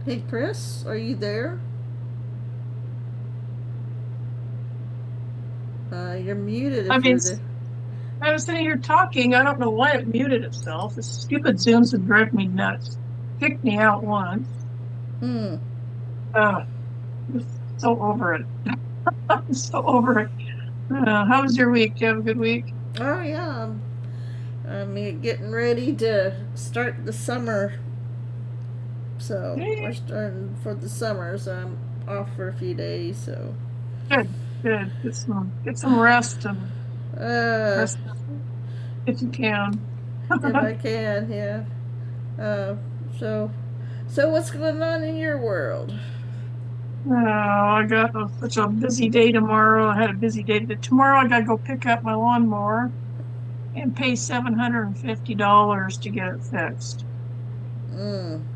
Hey, Chris, are you there? You're muted I if mean, you're there. I was sitting here talking. I don't know why it muted itself. This stupid Zooms would drive me nuts. Kicked me out once. Hmm. Just so over it. I'm so over it. How was your week? Did you have a good week? Oh, yeah. I'm getting ready to start the summer. So, we're Eh, starting for the summer, so I'm off for a few days. So, Good, good. Get some rest and uh, rest if you can. if I can, yeah. Uh, so, so what's going on in your world? I got such a busy day tomorrow. I had a busy day today. Tomorrow I got to go pick up my lawnmower and pay $750 to get it fixed. Mm.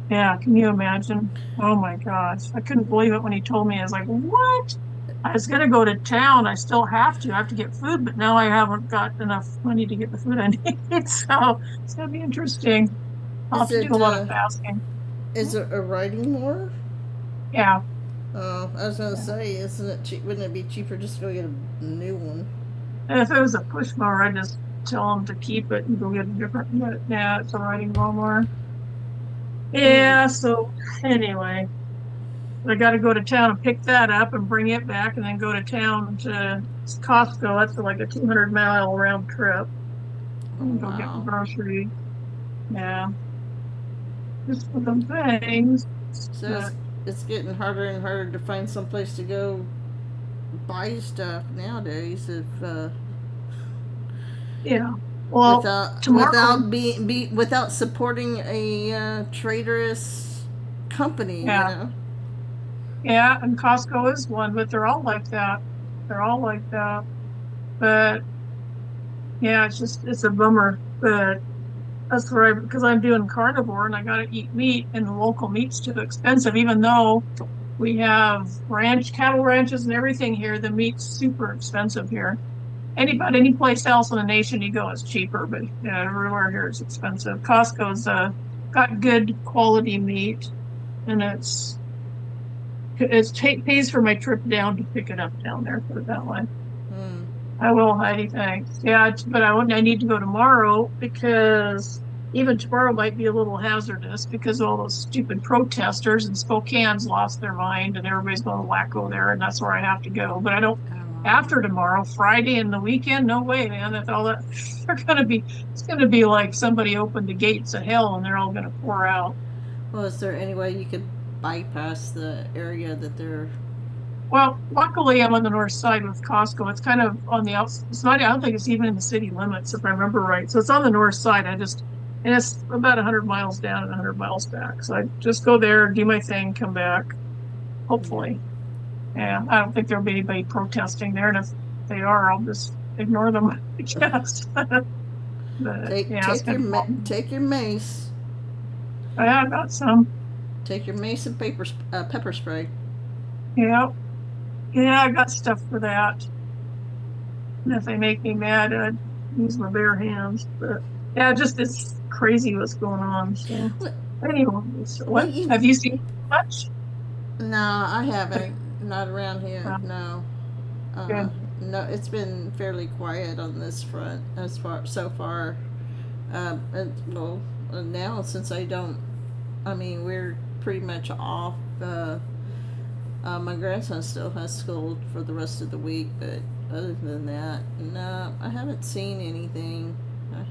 Yeah, can you imagine? Oh my gosh. I couldn't believe it when he told me. I was like, what? I was gonna go to town. I still have to. I have to get food, but now I haven't got enough money to get the food I need. So it's gonna be interesting. I'll Is have to do a it lot of fasting. is it a writing more? Yeah. Oh, I was gonna Yeah. say, isn't it cheap? Wouldn't it be cheaper just to go get a new one? And if it was a push mower, I'd just tell them to keep it and go get a different, but yeah, it's a riding lawnmower. Hmm. Yeah, so anyway. I got to go to town and pick that up and bring it back and then go to town to Costco. That's like a 200-mile round trip. Oh, And go get wow. groceries. Yeah, just for the things. So But it's getting harder and harder to find some place to go buy stuff nowadays if yeah, well, without tomorrow, without supporting a traitorous company, you yeah, know. yeah, and Costco is one, but they're all like that. They're all like that. But yeah, it's a bummer. But that's where because I'm doing carnivore and I got to eat meat, and the local meat's too expensive, even though we have cattle ranches and everything here. The meat's super expensive here. Any place else in the nation you go is cheaper, but yeah, everywhere here is expensive. Costco's got good quality meat, and pays for my trip down to pick it up down there. Put it that way. Hmm. I will, Heidi. Thanks. Yeah, but I need to go tomorrow because even tomorrow might be a little hazardous because all those stupid protesters in Spokane's lost their mind and everybody's going wacko there, and that's where I have to go. But I don't. Oh, wow. After tomorrow, Friday and the weekend, no way, man. That's all that they're gonna be. It's gonna be like somebody opened the gates of hell and they're all gonna pour out. Well, is there any way you could bypass the area that they're? Well, luckily I'm on the north side with Costco. It's kind of on the outside. It's not, I don't think it's even in the city limits, if I remember right. So it's on the north side. And it's about 100 miles down and 100 miles back. So I just go there, do my thing, come back, Yeah. hopefully. Yeah, I don't think there'll be anybody protesting there. And if they are, I'll just ignore them, I guess. But yeah, it's kind of fun. Take your mace. Yeah, I got some. Take your mace and pepper spray. Yeah, yeah, I got stuff for that. And if they make me mad, I'd use my bare hands. But yeah, just it's crazy what's going on. So What? anyway, so Well, what have you seen much? no, I haven't. Not around here. Uh, No. Uh, Good. no, it's been fairly quiet on this front as far so far. Well, now since I don't, I mean, we're pretty much off. My grandson still has school for the rest of the week, but other than that, no, I haven't seen anything. Uh,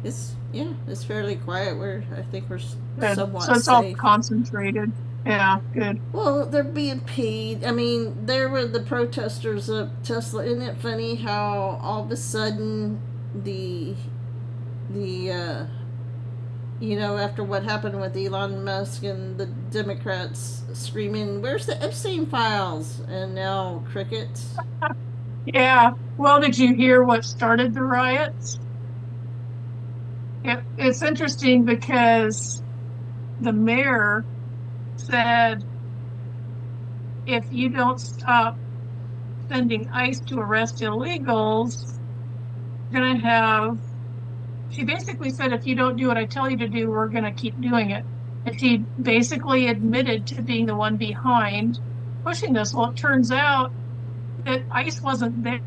it's fairly quiet. I think we're Good. So somewhat it's all safe. concentrated. Yeah, good. Well, they're being paid. I mean, there were the protesters of Tesla. Isn't it funny how all of a sudden the the after what happened with Elon Musk and the Democrats screaming, "Where's the Epstein files?" and now crickets. Yeah. Well, did you hear what started the riots? It's interesting because the mayor said if you don't stop sending ICE to arrest illegals, you're going to have she basically said, if you don't do what I tell you to do, we're going to keep doing it. And she basically admitted to being the one behind pushing this. Well, it turns out that ICE wasn't there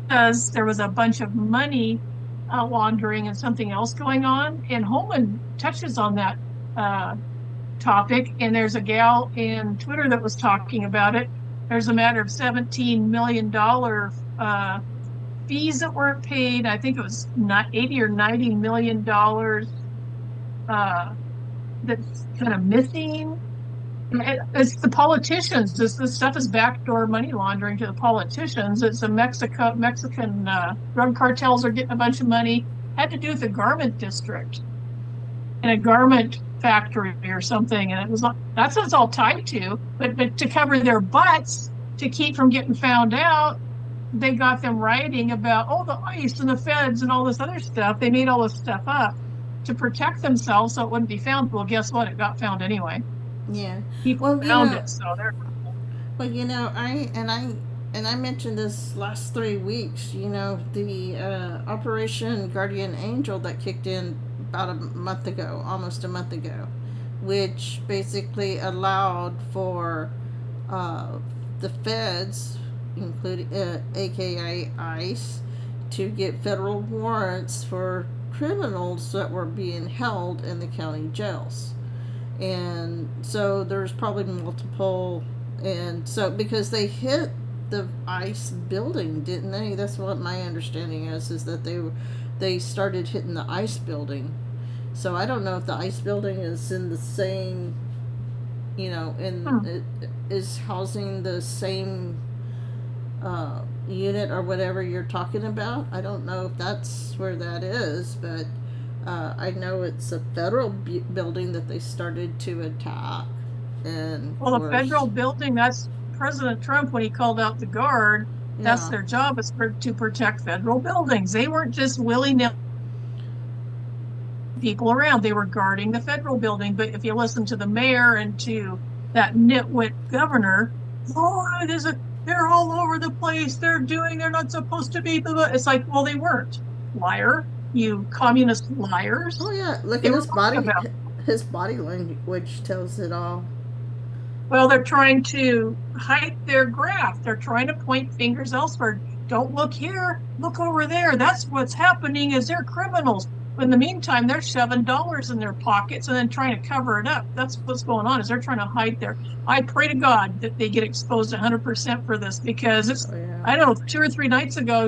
because there was a bunch of money laundering and something else going on. And Holman touches on that uh, topic. And there's a gal in Twitter that was talking about it. There's a matter of $17 million fees that weren't paid. I think it was not 80 or $90 million that's kind of missing. It's the politicians. This stuff is backdoor money laundering to the politicians. It's a Mexican drug cartels are getting a bunch of money. Had to do with the garment district and a garment factory or something. And it was that's what it's all tied to. But to cover their butts, to keep from getting found out, they got them writing about, oh, the ICE and the feds and all this other stuff. They made all this stuff up to protect themselves so it wouldn't be found. Well, guess what? It got found anyway. Yeah. People Well, found it, so they're. well, I mentioned this last 3 weeks. The Operation Guardian Angel that kicked in about a month ago, almost a month ago, which basically allowed for the feds, including AKA ICE, to get federal warrants for criminals that were being held in the county jails. And so there's probably multiple, and so because they hit the ICE building, didn't they? That's what my understanding is that they started hitting the ICE building. So I don't know if the ICE building is in the same, it is housing the same unit or whatever you're talking about. I don't know if that's where that is, but I know it's a federal building that they started to attack. And Well, the federal building, that's President Trump when he called out the guard. That's yeah, their job, is to protect federal buildings. They weren't just willy-nilly people around. They were guarding the federal building. But if you listen to the mayor and to that nitwit governor, they're all over the place. They're not supposed to be. It's like, well, they weren't. Liar. You communist liars. oh yeah, look They at were talking about. his body language tells it all. Well, they're trying to hide their graph. They're trying to point fingers elsewhere. Don't look here. Look over there. That's what's happening is they're criminals. But in the meantime, they're shoving dollars in their pockets and then trying to cover it up. That's what's going on is they're trying to hide their. I pray to God that they get exposed 100% for this because it's, I don't know, 2 or 3 nights ago,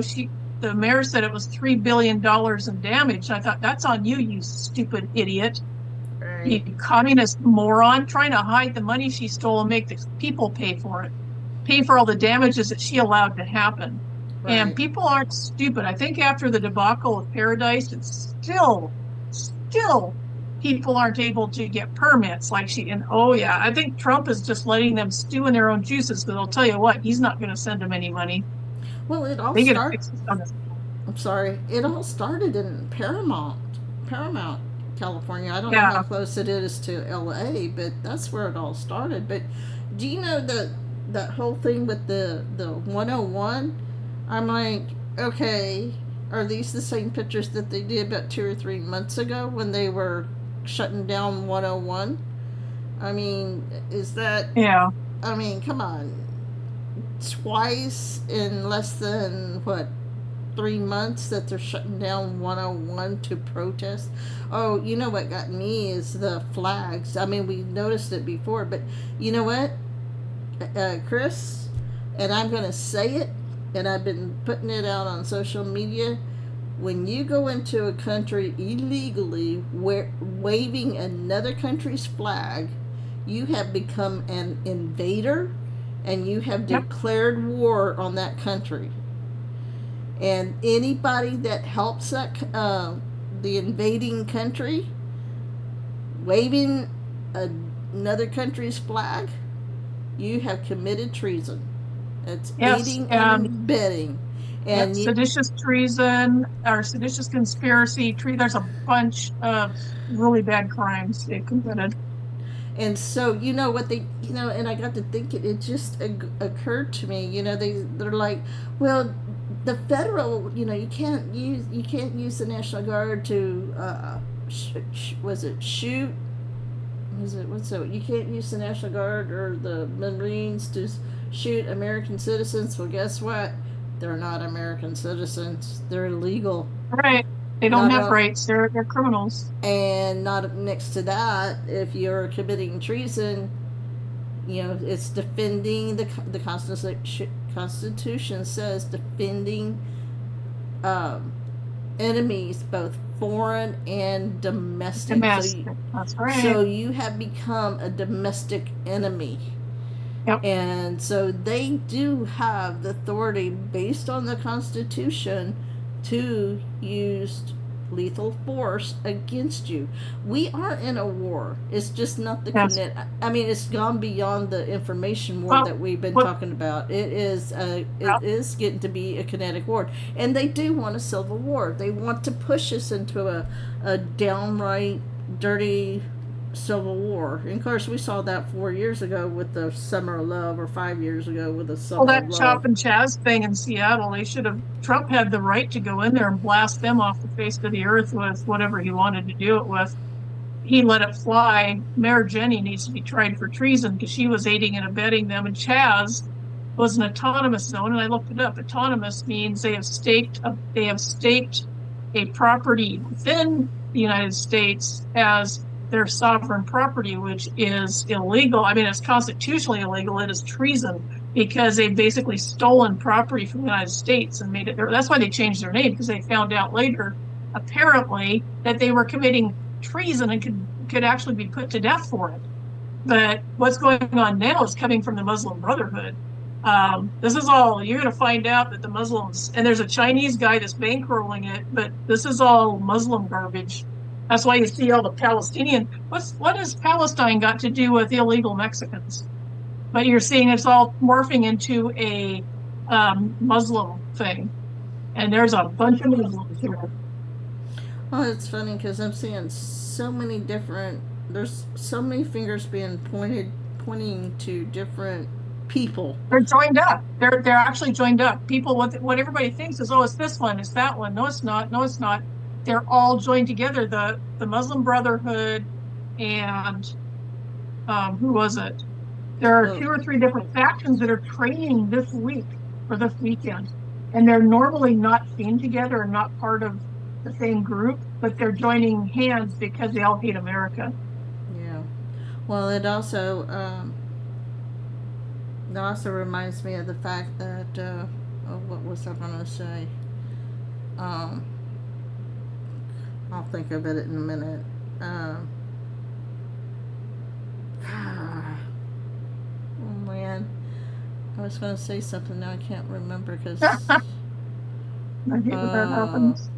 the mayor said it was $3 billion in damage. I thought, that's on you, you stupid idiot. Right. You communist moron, trying to hide the money she stole and make the people pay for it. Pay for all the damages that she allowed to happen. Right. And people aren't stupid. I think after the debacle of Paradise, it's still people aren't able to get permits like and I think Trump is just letting them stew in their own juices because I'll tell you what, he's not going to send them any money. Well, it all started in Paramount, California. I don't know how close it is to LA, but that's where it all started. But do you know that whole thing with the 101? I'm like, okay, are these the same pictures that they did about 2 or 3 months ago when they were shutting down 101? I mean, is that? Yeah. I mean, come on. Twice in less than 3 months that they're shutting down 101 to protest. Oh, you know what got me is the flags. I mean, we noticed it before, but you know what, Chris, and I'm going to say it, and I've been putting it out on social media. When you go into a country illegally waving another country's flag, you have become an invader and you have declared war on that country. And anybody that helps that the invading country waving another country's flag, you have committed treason. It's aiding and abetting. And seditious treason or seditious conspiracy. There's a bunch of really bad crimes they committed. And so, you know what and I got to thinking, it just occurred to me, they're like, well, the federal, you can't use the National Guard to was it shoot? Was it what's it? You can't use the National Guard or the Marines to shoot American citizens. Well, guess what? They're not American citizens. They're illegal. Right. They don't Not have a- rights. They're criminals. And not next to that, if you're committing treason, it's defending the Constitution says defending enemies, both foreign and domestic. Domestic. That's right. So you have become a domestic enemy. Yep. And so they do have the authority based on the Constitution to use lethal force against you. We are in a war. It's just not the Yes. it's gone beyond the information war that we've been talking about. It is getting to be a kinetic war, and they do want a civil war. They want to push us into a downright dirty civil war. And of course, we saw that 4 years ago with the Summer of Love, or 5 years ago with the Summer of Well, that Love. Chop and Chaz thing in Seattle, Trump had the right to go in there and blast them off the face of the earth with whatever he wanted to do it with. He let it fly. Mayor Jenny needs to be tried for treason because she was aiding and abetting them. And Chaz was an autonomous zone, and I looked it up. Autonomous means they have staked a property within the United States as their sovereign property, which is illegal. I mean, it's constitutionally illegal. It is treason because they've basically stolen property from the United States and made it there. That's why they changed their name, because they found out later, apparently, that they were committing treason and could actually be put to death for it. But what's going on now is coming from the Muslim Brotherhood. This is all, you're going to find out that the Muslims, and there's a Chinese guy that's bankrolling it, but this is all Muslim garbage. That's why you see all the Palestinian. What has Palestine got to do with illegal Mexicans? But you're seeing it's all morphing into a Muslim thing, and there's a bunch of Muslims here. Well, it's funny because I'm seeing so many different. There's so many fingers being pointing to different people. They're joined up. They're actually joined up. People, what everybody thinks is, oh, it's this one, it's that one. No, it's not. No, it's not. They're all joined together. The Muslim Brotherhood and who was it? There are 2 or 3 different factions that are training this week or this weekend, and they're normally not seen together and not part of the same group, but they're joining hands because they all hate America. Yeah. Well, it also reminds me of the fact that what was I going to say? I'll think of it in a minute. Oh man, I was going to say something now I can't remember because. I hate when that happens.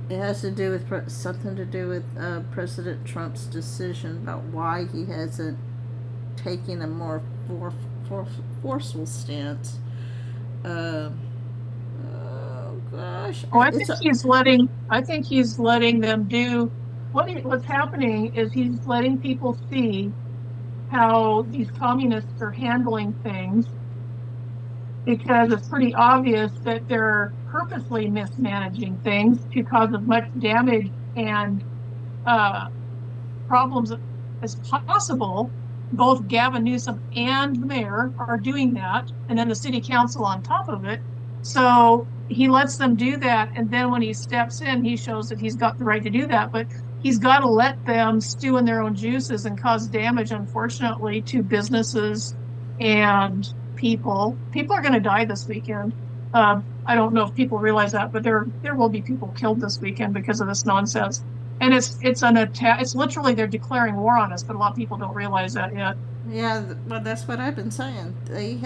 It has to do with something to do with President Trump's decision about why he hasn't taken a more forceful stance. Gosh. Oh, I think he's letting them do what's happening is he's letting people see how these communists are handling things, because it's pretty obvious that they're purposely mismanaging things to cause as much damage and problems as possible. Both Gavin Newsom and the mayor are doing that, and then the city council on top of it. So he lets them do that, and then when he steps in, he shows that he's got the right to do that. But he's got to let them stew in their own juices and cause damage, unfortunately, to businesses and people. People are going to die this weekend. I don't know if people realize that, but there will be people killed this weekend because of this nonsense. And it's an attack. It's literally they're declaring war on us, but a lot of people don't realize that yet. Yeah, well, that's what I've been saying. They've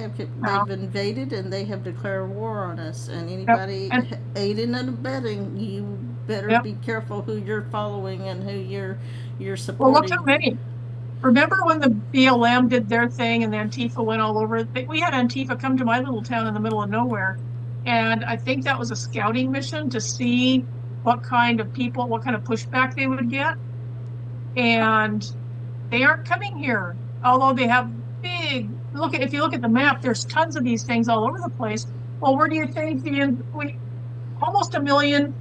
invaded and they have declared war on us. And anybody aiding and abetting, you better be careful who you're following and who you're supporting. Well, look how many. Remember when the BLM did their thing and the Antifa went all over? We had Antifa come to my little town in the middle of nowhere, and I think that was a scouting mission to see what kind of pushback they would get. And they aren't coming here. Although they have if you look at the map, there's tons of these things all over the place. Well, where do you think almost 1 million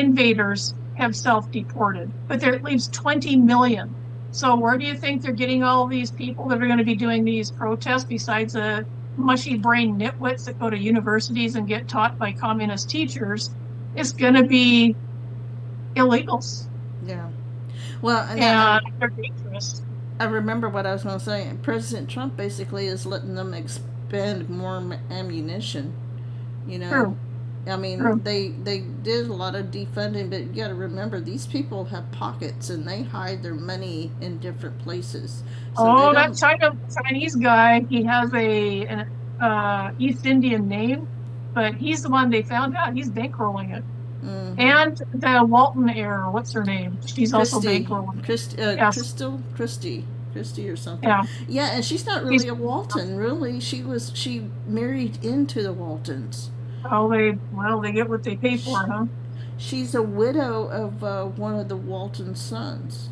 invaders have self-deported, but there leaves 20 million. So where do you think they're getting all these people that are going to be doing these protests besides the mushy brain nitwits that go to universities and get taught by communist teachers? It's going to be illegals. Yeah. Well, and And they're dangerous. I remember what I was going to say. President Trump basically is letting them expend more ammunition. You know, True. I mean, True. they did a lot of defunding, but you got to remember these people have pockets and they hide their money in different places. So they Oh, that don't. Chinese guy, he has an East Indian name, but he's the one they found out. He's bankrolling it. Mm-hmm. And the Walton heir, what's her name? She's also Christy, bankrolling it. Christy, Yes. Christy or something. Yeah. Yeah, and she's not She's, really a Walton. Really, she married into the Waltons. oh, they get what they pay for, huh? She's a widow of one of the Walton sons.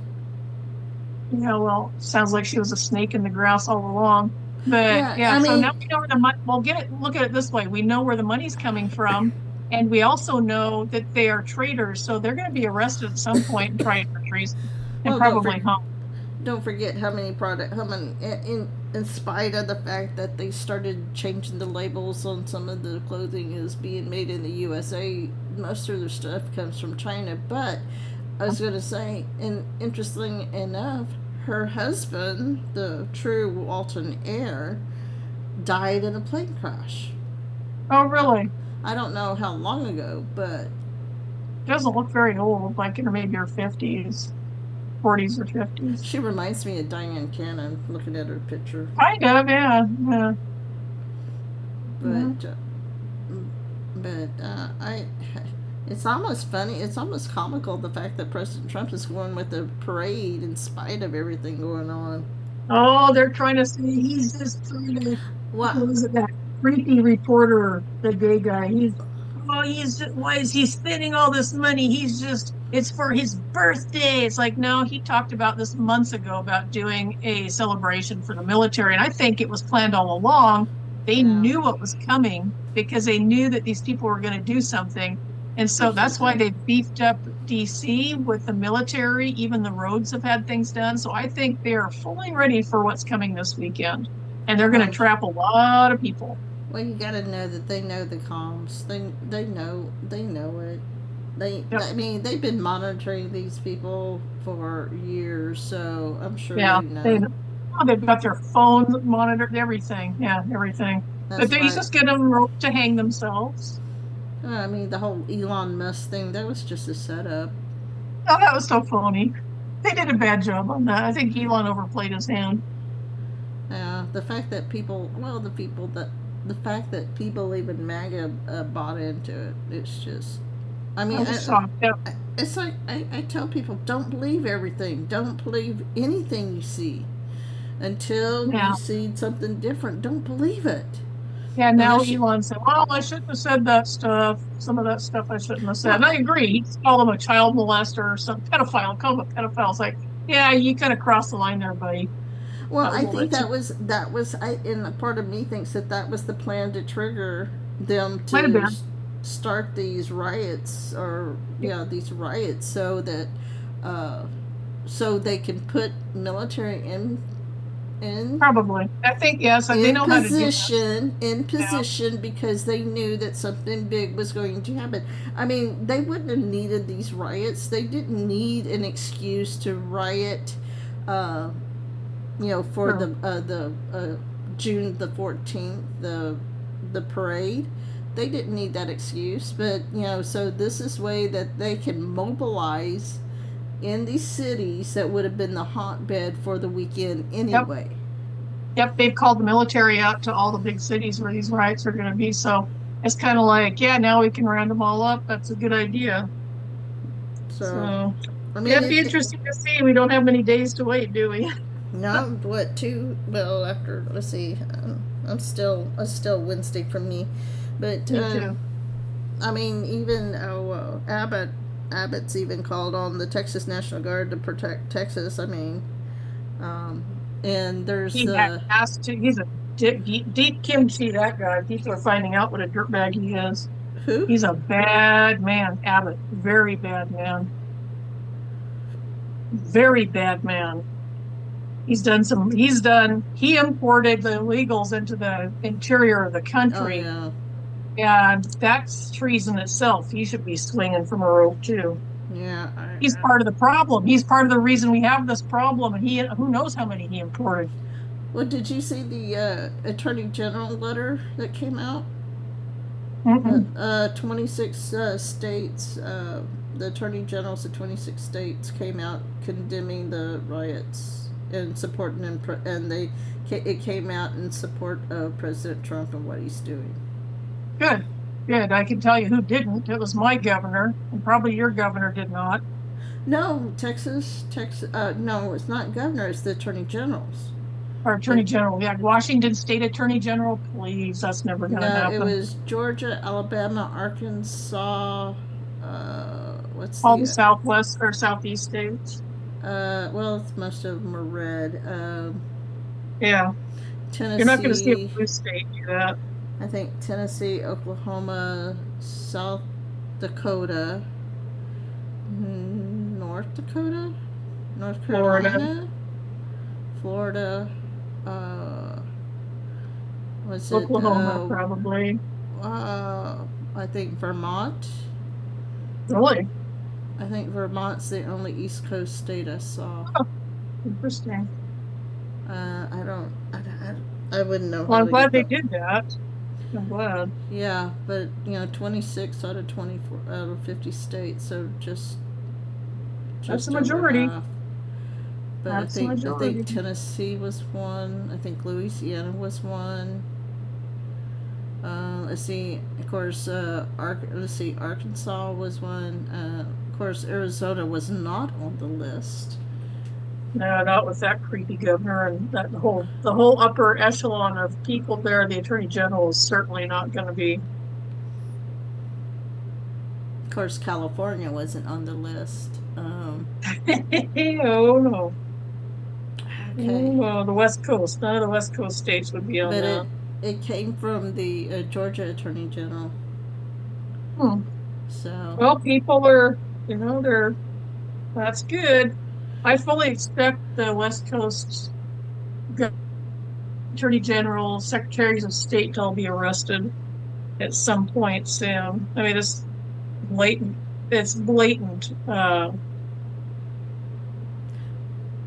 Yeah, well, sounds like she was a snake in the grass all along. But Yeah, yeah, I so now mean, we know where the money, well, look at it this way. We know where the money's coming from, and we also know that they are traitors, so they're going to be arrested at some point and tried for treason and well, probably hung. don't forget how many in spite of the fact that they started changing the labels on some of the clothing is being made in the USA, most of their stuff comes from China. But I was going to say, and interesting enough, her husband, the true Walton heir, died in a plane crash. Oh, really? I don't know how long ago, but Doesn't look very old, like in maybe her 50s, 40s or 50s. she reminds me of Diane Cannon looking at her picture. Kind of, yeah. Yeah. But I it's almost funny, it's almost comical the fact that President Trump is going with the parade in spite of everything going on. Oh, they're trying to say he's just trying to, What? what was it, that creepy reporter, the gay guy? He's just, why is he spending all this money? It's for his birthday. It's like, no, he talked about this months ago about doing a celebration for the military. And I think it was planned all along. They knew what was coming because they knew that these people were going to do something. And so that's why they beefed up DC with the military. Even the roads have had things done. So I think they are fully ready for what's coming this weekend. And they're going to trap a lot of people. Well, you got to know that they know the comms. They know it. I mean, they've been monitoring these people for years, so I'm sure Yeah, they know. they've got their phones monitored, everything. Yeah, everything. But they just get them roped to hang themselves. I mean, the whole Elon Musk thing, that was just a setup. Oh, that was so phony. They did a bad job on that. I think Elon overplayed his hand. Yeah, the fact that the fact that people even MAGA bought into it, it's just, I mean, it's like I tell people, don't believe everything. Don't believe anything you see until you see something different. Don't believe it. Yeah, now Elon said, well, I shouldn't have said that stuff. Some of that stuff I shouldn't have said. And I agree. He's called him a child molester or some pedophile. Call him a pedophile. It's like, yeah, you kind of crossed the line there, buddy. Well, I think that was and part of me thinks that was the plan to trigger them to start these riots these riots so that so they can put military in probably. I think yes. They know how to do that. In position because they knew that something big was going to happen. I mean, they wouldn't have needed these riots. They didn't need an excuse to riot. For the June the 14th, the parade. They didn't need that excuse, but so this is way that they can mobilize in these cities that would have been the hotbed for the weekend anyway. Yep, they've called the military out to all the big cities where these riots are going to be. So it's kind of like, yeah, now we can round them all up. That's a good idea. So I mean, it'd be interesting to see. We don't have many days to wait, do we? No, what two? Well, after let's see, it's still Wednesday for me, but me too. I mean, even Abbott's even called on the Texas National Guard to protect Texas. I mean, and there's has to. He's a deep kimchi. That guy. People are finding out what a dirtbag he is. Who? He's a bad man, Abbott. Very bad man. Very bad man. He imported the illegals into the interior of the Oh country. yeah. And that's treason itself. He should be swinging from a rope too. Yeah. He's part of the problem. He's part of the reason we have this problem. And who knows how many he imported. Well, did you see the Attorney General letter that came out? Mm-mm. 26 states, the Attorney Generals of 26 states came out condemning the riots and supporting them, and it came out in support of President Trump and what he's doing. Good. Good. I can tell you who didn't. It was my governor, and probably your governor did not. No, Texas. No, it's not governor. It's the Attorney Generals. Our Attorney General. Yeah, Washington State Attorney General. Please, that's never going to No, it happen. was Georgia, Alabama, Arkansas. What's All the the? Southwest or Southeast states. Well, most of them are red. Yeah. Tennessee. You're not going to see a blue state do that. I think Tennessee, Oklahoma, South Dakota, North Dakota, North Carolina, Florida. Was it Oklahoma, probably. I think Vermont. Really? I think Vermont's the only East Coast state I saw. Oh, interesting. I wouldn't know. Well, I'm glad they did that. I'm glad. Yeah, but 26 out of 24 out of 50 states, so just That's a majority. Half. But That's I majority. think Tennessee was one. I think Louisiana was one. Let's see. Of course, Arkansas was one. Of course, Arizona was not on the list. No, not with that creepy governor and the whole upper echelon of people there. The Attorney General is certainly not going to be. Of course, California wasn't on the list. Oh no. Okay. Oh, no, the West Coast. None of the West Coast states would be on that. It came from the Georgia Attorney General. So. Well, people are, that's good. I fully expect the West Coast Attorney General, Secretaries of State to all be arrested at some point soon. I mean, it's blatant.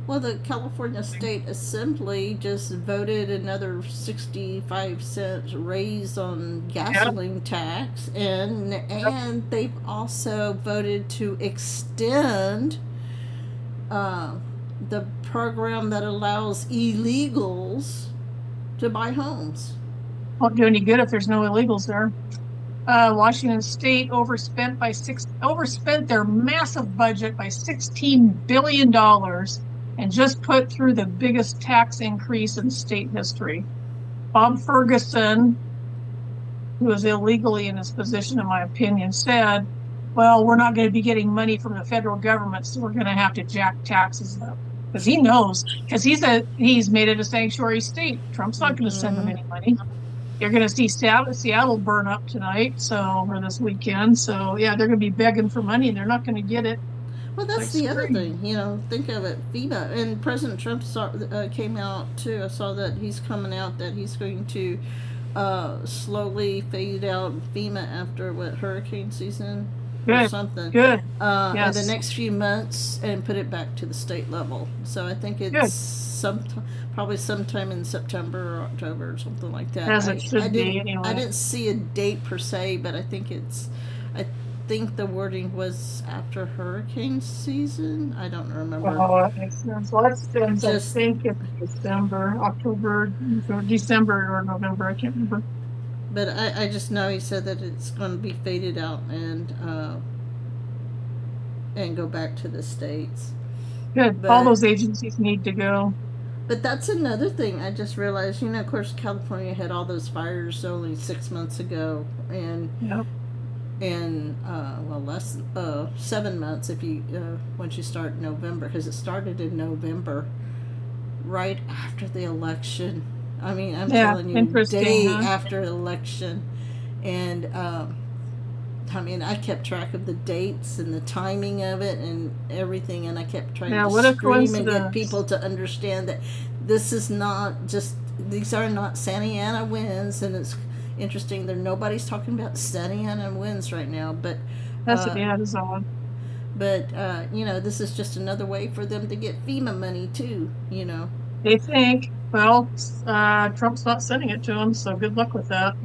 Well, the California State Assembly just voted another 65 cents raise on gasoline tax, and they've also voted to extend the program that allows illegals to buy homes. Won't do any good if there's no illegals there. Washington State overspent their massive budget by $16 billion and just put through the biggest tax increase in state history. Bob Ferguson, who was illegally in his position, in my opinion, said, well, we're not going to be getting money from the federal government, so we're going to have to jack taxes up. Because he knows, because he's made it a sanctuary state. Trump's not going to send them any money. You're going to see Seattle burn up tonight, or this weekend. So, yeah, they're going to be begging for money, and they're not going to get it. Well, that's the other thing. Think of it, FEMA. And President Trump came out, too. I saw that he's coming out that he's going to slowly fade out FEMA after, hurricane season? Or something. Good. Yes. In the next few months, and put it back to the state level. So I think it's probably sometime in September or October or something like that. As it should be, anyway. I didn't see a date per se, but I think the wording was after hurricane season. I don't remember. Oh, that makes sense. Well, that's I think it's December or November. I can't remember. But I just know he said that it's going to be faded out and go back to the states. Good. All those agencies need to go. But that's another thing I just realized. Of course, California had all those fires only 6 months ago, and less 7 months if you once you start November, because it started in November, right after the election. I mean, I'm telling you, day after election, and I mean, I kept track of the dates and the timing of it and everything, and I kept trying Yeah, to what a scream and get coincidence. people to understand that this is not just, these are not Santa Ana winds, and it's interesting that nobody's talking about Santa Ana winds right now, That's uh, yeah, it's on. you know, this is just another way for them to get FEMA money too, you know. They think, well, Trump's not sending it to them, so good luck with that.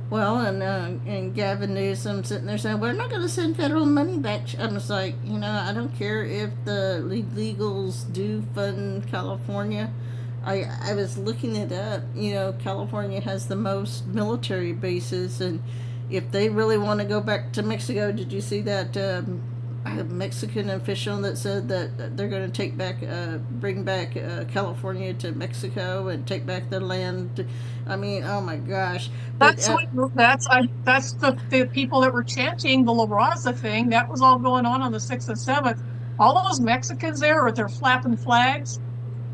Well, and Gavin Newsom sitting there saying, "We're not going to send federal money back." I'm just like, you know, I don't care if the illegals do fund California. I was looking it up. You know, California has the most military bases, and if they really want to go back to Mexico, did you see that Mexican official that said that they're going to bring back California to Mexico and take back their land? I mean, oh my gosh! But That's the people that were chanting the La Raza thing. That was all going on the 6th and 7th. All those Mexicans there with their flapping flags,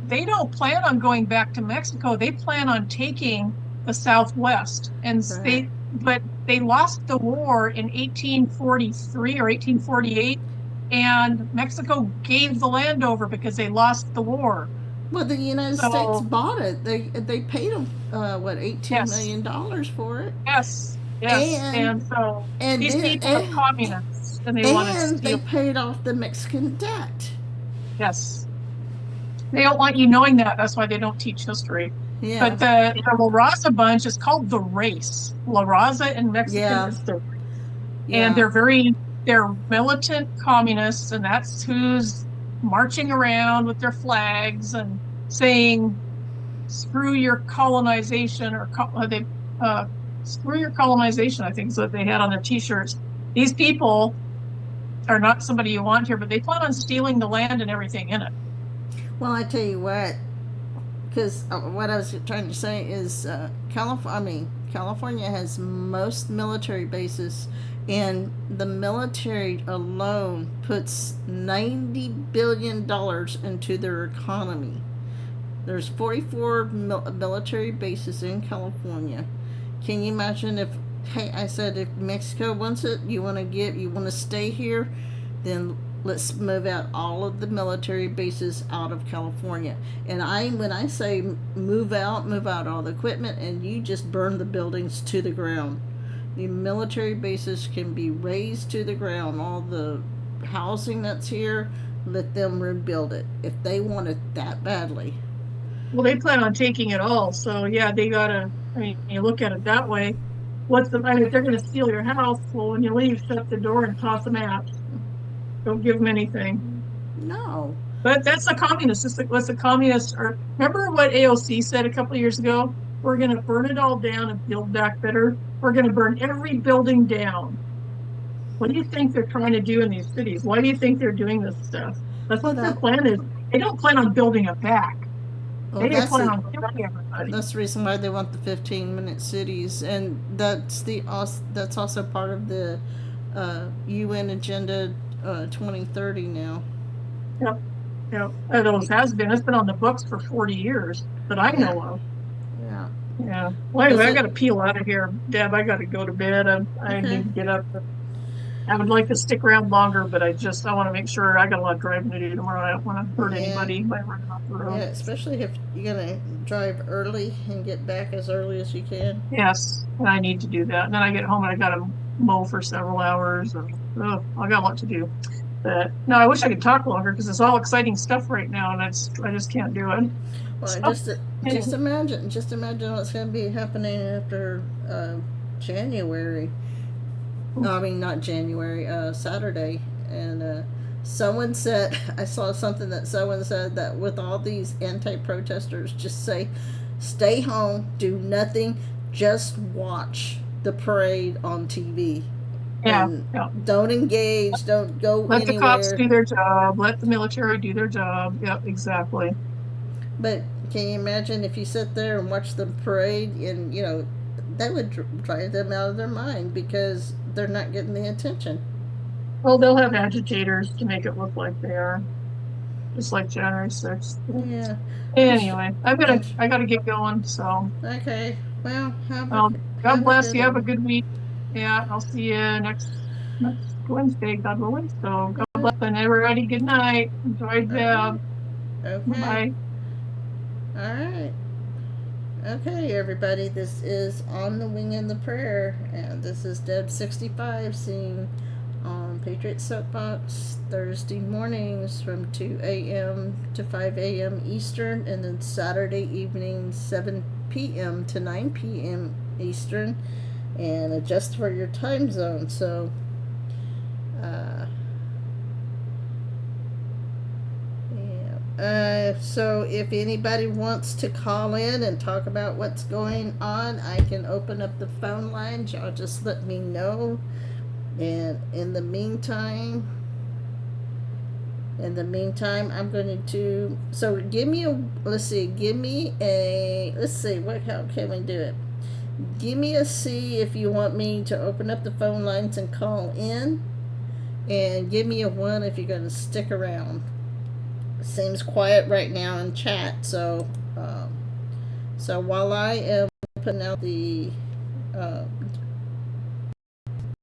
they don't plan on going back to Mexico. They plan on taking the Southwest. right. But they lost the war in 1843 or 1848, and Mexico gave the land over because they lost the war. Well, the United States So, bought it. They paid them what yes, $18 million for it, yes, yes. and And so and these then people are communists and they want to and they steal. paid off the Mexican debt. Yes. They don't want you knowing that. That's why they don't teach history. Yeah, But the La Raza bunch is called the race. La Raza in Mexican yeah, is the, and yeah. they're militant communists, and that's who's marching around with their flags and saying, "Screw your colonization," or they "Screw your colonization." I think is what they had on their T-shirts. These people are not somebody you want here, but they plan on stealing the land and everything in it. Well, I tell you what, because what I was trying to say is, California has most military bases, and the military alone puts $90 billion into their economy. There's 44 military bases in California. Can you imagine if, hey, I said if Mexico wants it, you want to stay here, then let's move out all of the military bases out of California. And when I say move out all the equipment, and you just burn the buildings to the ground. The military bases can be razed to the ground. All the housing that's here, let them rebuild it if they want it that badly. Well, they plan on taking it all. So yeah, they gotta, I mean, you look at it that way. I mean, if they're gonna steal your house, well, when you leave, shut the door and toss them out. Don't give them anything. No. But that's the communists. What's the communists are. Remember what AOC said a couple of years ago? We're gonna burn it all down and build back better. We're gonna burn every building down. What do you think they're trying to do in these cities? Why do you think they're doing this stuff? That's Well, what their plan is. They don't plan on building it back. well, They didn't that's plan it. on killing everybody. That's the reason why they want the 15-minute cities, and that's also part of the UN Agenda 2030 now. Yep. Yep. It always has been. It's been on the books for 40 years that I know of. Yeah. Yeah. Well, anyway, I got to peel out of here, Deb. I got to go to bed. I Okay. need to get up. I would like to stick around longer, but I want to make sure I got a lot of driving to do tomorrow. I don't want to hurt anybody by running off the road. Yeah, especially if you're gonna drive early and get back as early as you can. Yes, and I need to do that. And then I get home and I got to mow for several hours. And, I got a lot to do. But no, I wish I could talk longer because it's all exciting stuff right now, and I just can't do it. Well, So, just imagine what's gonna be happening after January. No, I mean not January. Saturday, and someone said I saw something that someone said that with all these anti-protesters, just say, stay home, do nothing, just watch the parade on TV. yeah, And yeah. don't engage, don't go Let anywhere. the cops do their job. Let the military do their job. Yep, exactly. But can you imagine if you sit there and watch the parade, and that would drive them out of their mind because they're not getting the attention. Well, they'll have agitators to make it look like they are, just like January 6th. Yeah. Anyway, I gotta get going. So, Okay. Well, God bless you. Have a good week. Yeah, I'll see you next Wednesday, God willing. So God bless and everybody. Good night. Enjoy the Okay. bye. All right. Okay, everybody. This is On the Wing and the Prayer, and this is Deb65 seeing on Patriots Soapbox Thursday mornings from 2 a.m. to 5 a.m. Eastern, and then Saturday evening 7 p.m. to 9 p.m. Eastern, and adjust for your time zone. So, so if anybody wants to call in and talk about what's going on, I can open up the phone lines. Y'all just let me know. And in the meantime, I'm going to, so give me a, let's see, how can we do it? Give me a C if you want me to open up the phone lines and call in. And give me a 1 if you're going to stick around. Seems quiet right now in chat, so while I am putting out the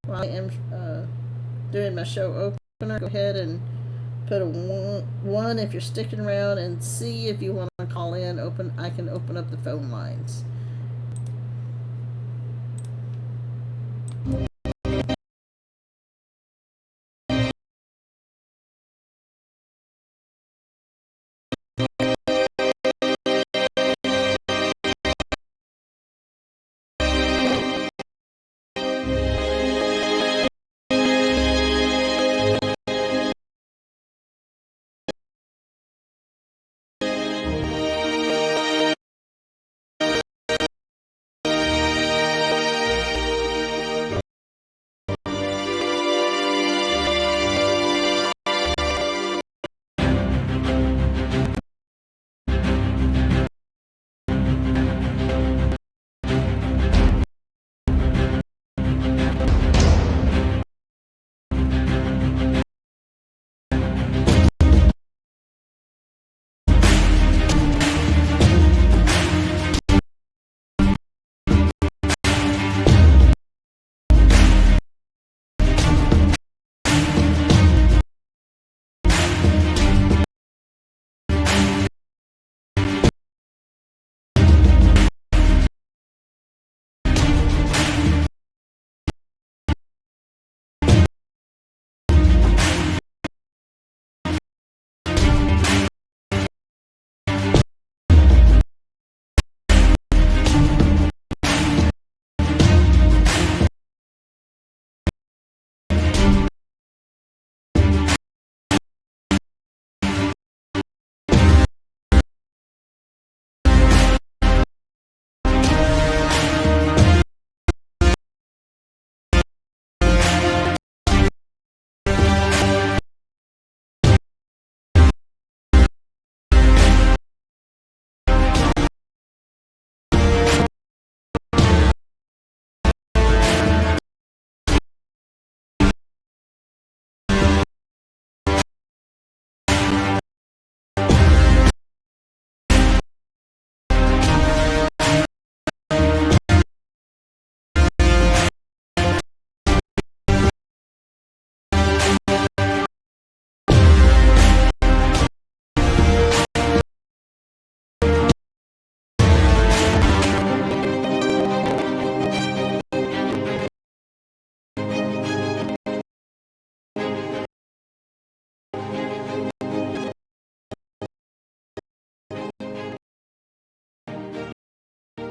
while I am doing my show opener, go ahead and put a one if you're sticking around, and see if you want to call in. I can open up the phone lines.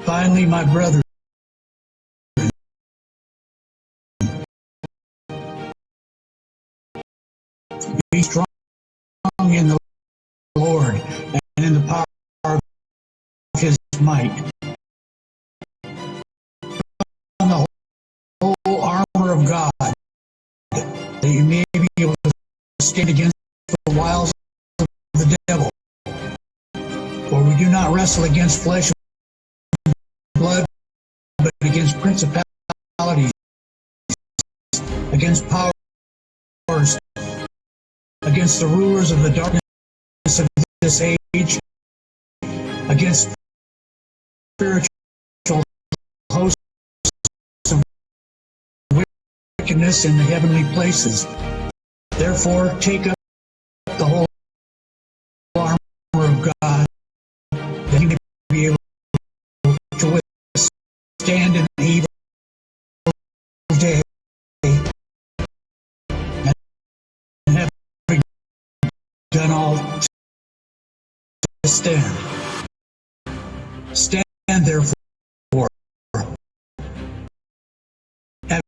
Finally, my brother, be strong in the Lord and in the power of his might. On the whole armor of God, that you may be able to stand against the wiles of the devil. For we do not wrestle against flesh and blood, but against principalities, against powers, against the rulers of the darkness of this age, against spiritual hosts of wilderness and the heavenly places. Therefore, take up the whole armor of God, that you may be able to withstand in the evil day, and having done all to stand. Stand therefore, having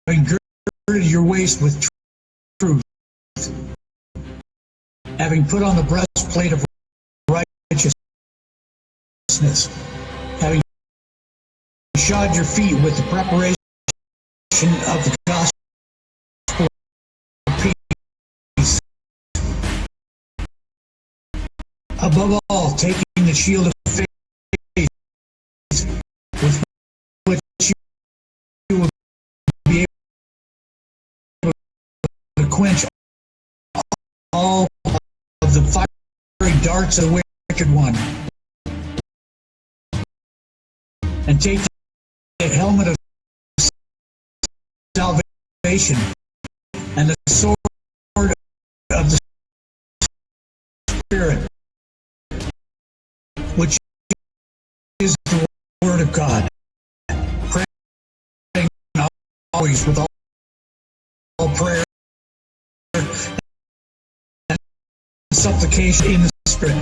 girded your waist with truth, having put on the breastplate of righteousness, having shod your feet with the preparation of the gospel of peace. Above all, taking the shield of faith, with which you will be able to quench all of the fiery darts of the wicked one, and take the helmet of salvation and the sword of the Spirit, which is the Word of God, praying always with all prayer and supplication in the Spirit,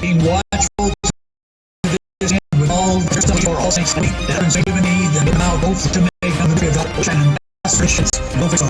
being watchful to this end with all for all saints, that has given me the mouth both to make of the adoption and aspirations, both of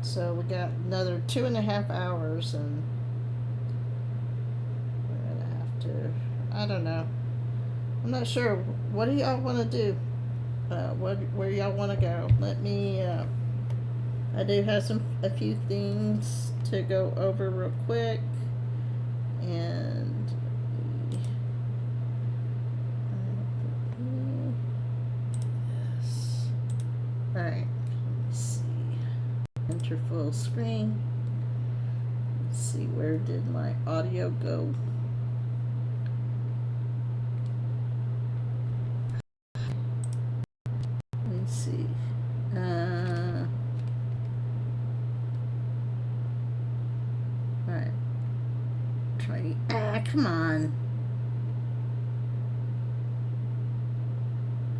So we got another 2.5 hours, and we're gonna have to, I don't know, I'm not sure. What do y'all want to do? Where y'all want to go? Let me, I do have a few things to go over real quick, and alright, let's see. Enter full screen. Let's see, where did my audio go? Let's see. Alright. Come on.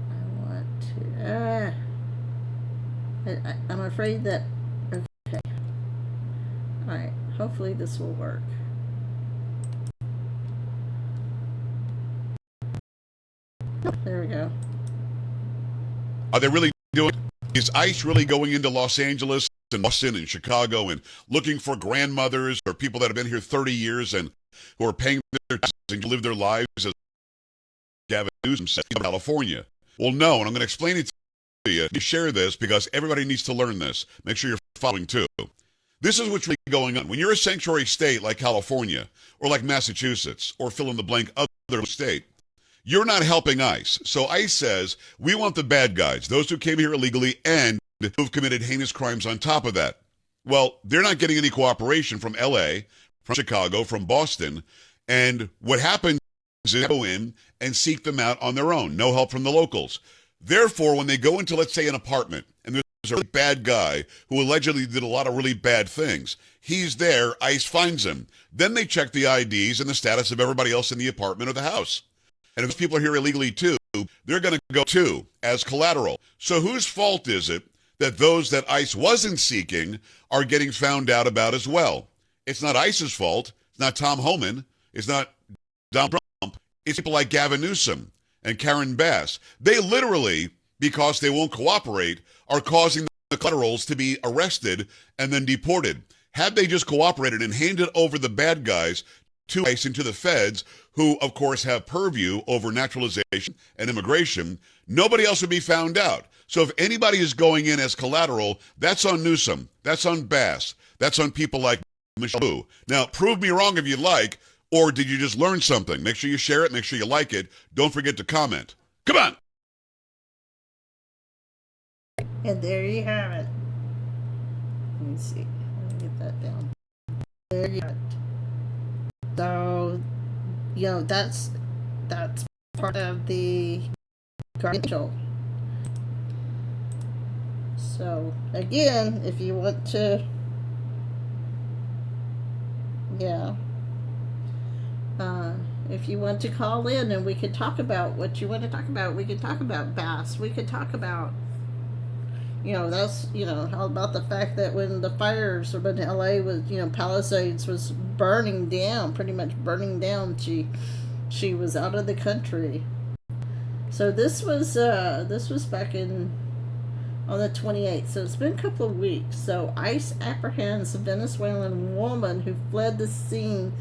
I want to, I'm afraid that, okay. Alright, hopefully this will work. There we go. Are they really doing it? Is ICE really going into Los Angeles and Boston and Chicago and looking for grandmothers or people that have been here 30 years and who are paying their taxes and live their lives as Gavin Newsom said in California? Well, no, and I'm going to explain it to you. You share this because everybody needs to learn this. Make sure you're following too. This is what's really going on. When you're a sanctuary state like California or like Massachusetts or fill in the blank other state, you're not helping ICE. So ICE says, we want the bad guys, those who came here illegally and who've committed heinous crimes on top of that. Well, they're not getting any cooperation from LA, from Chicago, from Boston. And what happens is they go in and seek them out on their own. No help from the locals. Therefore, when they go into, let's say, an apartment, and there's a really bad guy who allegedly did a lot of really bad things, he's there, ICE finds him. Then they check the IDs and the status of everybody else in the apartment or the house. And if people are here illegally too, they're going to go too as collateral. So whose fault is it that those that ICE wasn't seeking are getting found out about as well? It's not ICE's fault. It's not Tom Homan. It's not Donald Trump. It's people like Gavin Newsom and Karen Bass. They literally, because they won't cooperate, are causing the collaterals to be arrested and then deported. Had they just cooperated and handed over the bad guys to ICE and to the feds, who, of course, have purview over naturalization and immigration, nobody else would be found out. So if anybody is going in as collateral, that's on Newsom. That's on Bass. That's on people like Michelle Wu. Now, prove me wrong if you like, or did you just learn something? Make sure you share it. Make sure you like it. Don't forget to comment. Come on. And there you have it. Let me see. Let me get that down. There you have it. So, that's part of the guardian. So, again, if you want to, if you want to call in and we could talk about what you want to talk about, we could talk about Bass. We could talk about, how about the fact that when the fires, or when LA was, Palisades was burning down, pretty much burning down, she was out of the country. So this was back on the 28th. So it's been a couple of weeks. So ICE apprehends a Venezuelan woman who fled the scene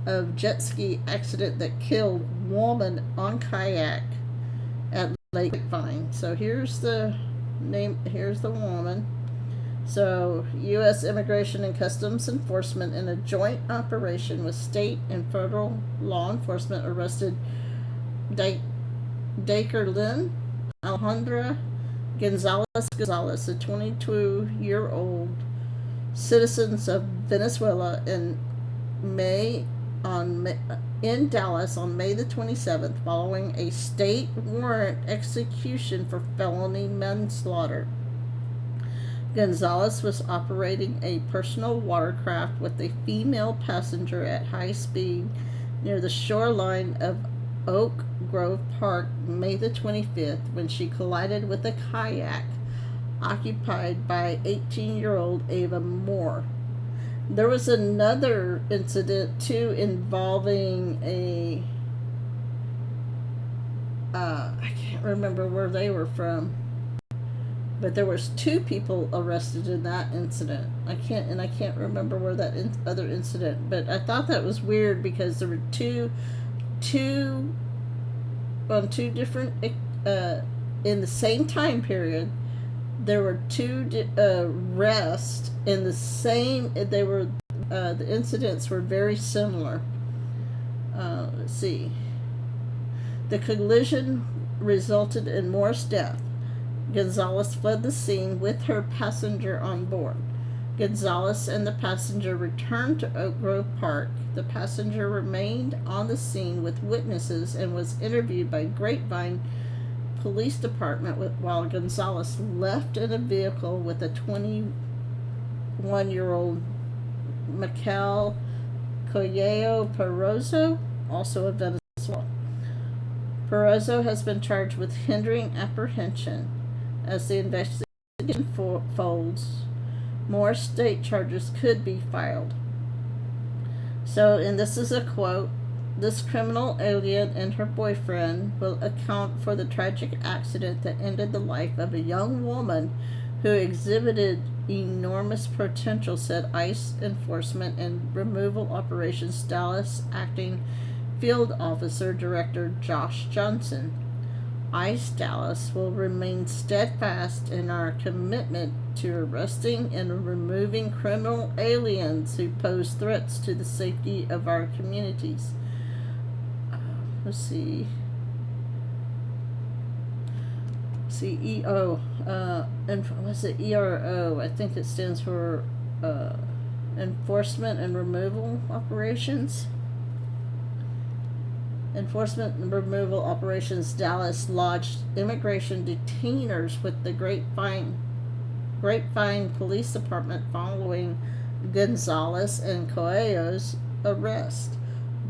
of jet ski accident that killed woman on kayak at Lake Grapevine. So here's the woman. So U.S. Immigration and Customs Enforcement, in a joint operation with state and federal law enforcement, arrested Dakerlin Alejandra Gonzalez, a 22-year-old citizen of Venezuela, in Dallas on May the 27th, following a state warrant execution for felony manslaughter. Gonzalez was operating a personal watercraft with a female passenger at high speed near the shoreline of Oak Grove Park May the 25th when she collided with a kayak occupied by 18-year-old Ava Moore. There was another incident too involving I can't remember where they were from, but there was 2 people arrested in that incident. I can't remember where that other incident, but I thought that was weird because there were two different in the same time period. There were 2 arrests in the same. They were the incidents were very similar. Let's see. The collision resulted in Moore's death. Gonzalez fled the scene with her passenger on board. Gonzalez and the passenger returned to Oak Grove Park. The passenger remained on the scene with witnesses and was interviewed by Grapevine Police Department while Gonzalez left in a vehicle with a 21-year-old Mikel Colleo Perozzo, also of Venezuela. Perozzo has been charged with hindering apprehension. As the investigation folds, more state charges could be filed. So, and this is a quote, "This criminal alien and her boyfriend will account for the tragic accident that ended the life of a young woman who exhibited enormous potential," said ICE Enforcement and Removal Operations Dallas Acting Field Officer Director Josh Johnson. ICE Dallas will remain steadfast in our commitment to arresting and removing criminal aliens who pose threats to the safety of our communities. Let's see. CEO. And what's it? ERO. I think it stands for Enforcement and Removal Operations. Enforcement and Removal Operations Dallas lodged immigration detainers with the Grapevine Police Department following Gonzalez and Coelho's arrest.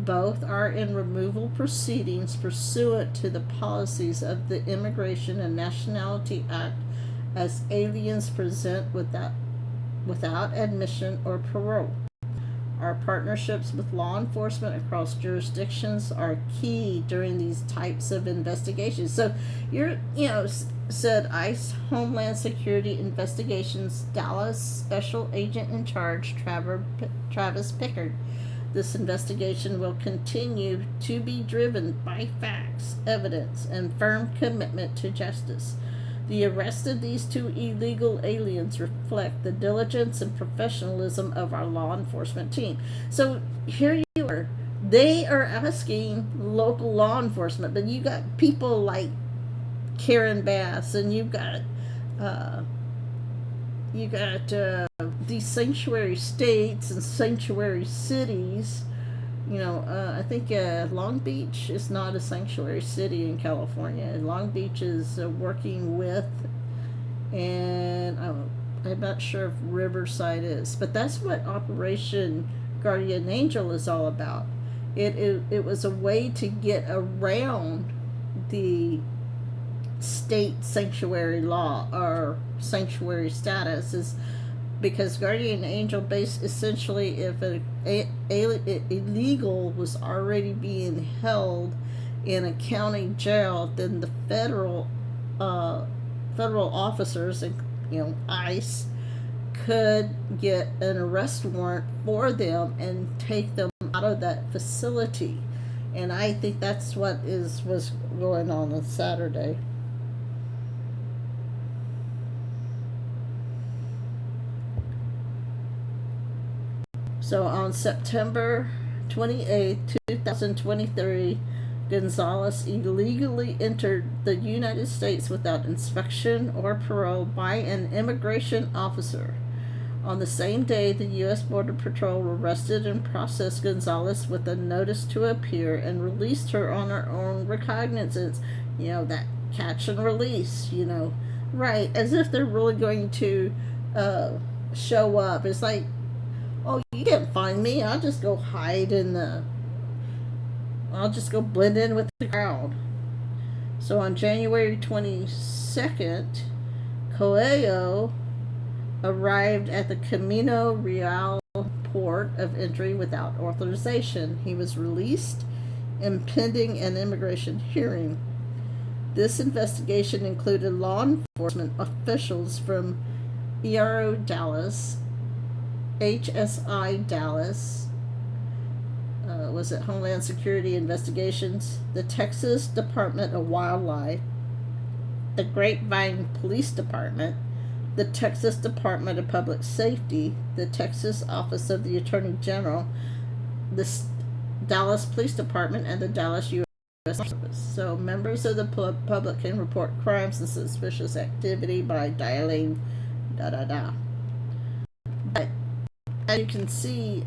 Both are in removal proceedings pursuant to the policies of the Immigration and Nationality Act as aliens present without admission or parole. Our partnerships with law enforcement across jurisdictions are key during these types of investigations. So said ICE Homeland Security Investigations Dallas Special Agent in Charge Travis Pickard. This investigation will continue to be driven by facts, evidence, and firm commitment to justice. The arrest of these two illegal aliens reflect the diligence and professionalism of our law enforcement team. So here you are. They are asking local law enforcement, but you got people like Karen Bass, and you've got these sanctuary states and sanctuary cities. I think Long Beach is not a sanctuary city in California. Long Beach is working with, and I'm not sure if Riverside is, but that's what Operation Guardian Angel is all about. It was a way to get around the state sanctuary law or sanctuary status, is because Guardian Angel based essentially if an illegal was already being held in a county jail, then the federal officers, ICE, could get an arrest warrant for them and take them out of that facility. And I think that's what was going on Saturday. So on September 28, 2023, Gonzalez illegally entered the United States without inspection or parole by an immigration officer. On the same day, the U.S. Border Patrol arrested and processed Gonzalez with a notice to appear and released her on her own recognizance. That catch and release, right, as if they're really going to show up. It's like, oh, you can't find me. I'll just go hide I'll just go blend in with the crowd. So on January 22nd, Kayak arrived at the Camino Real port of entry without authorization. He was released impending an immigration hearing. This investigation included law enforcement officials from ERO Dallas, HSI Dallas, was it Homeland Security Investigations, the Texas Department of Wildlife, the Grapevine Police Department, the Texas Department of Public Safety, the Texas Office of the Attorney General, the Dallas Police Department, and the Dallas U.S. Service. So members of the public can report crimes and suspicious activity by dialing da-da-da. But as you can see,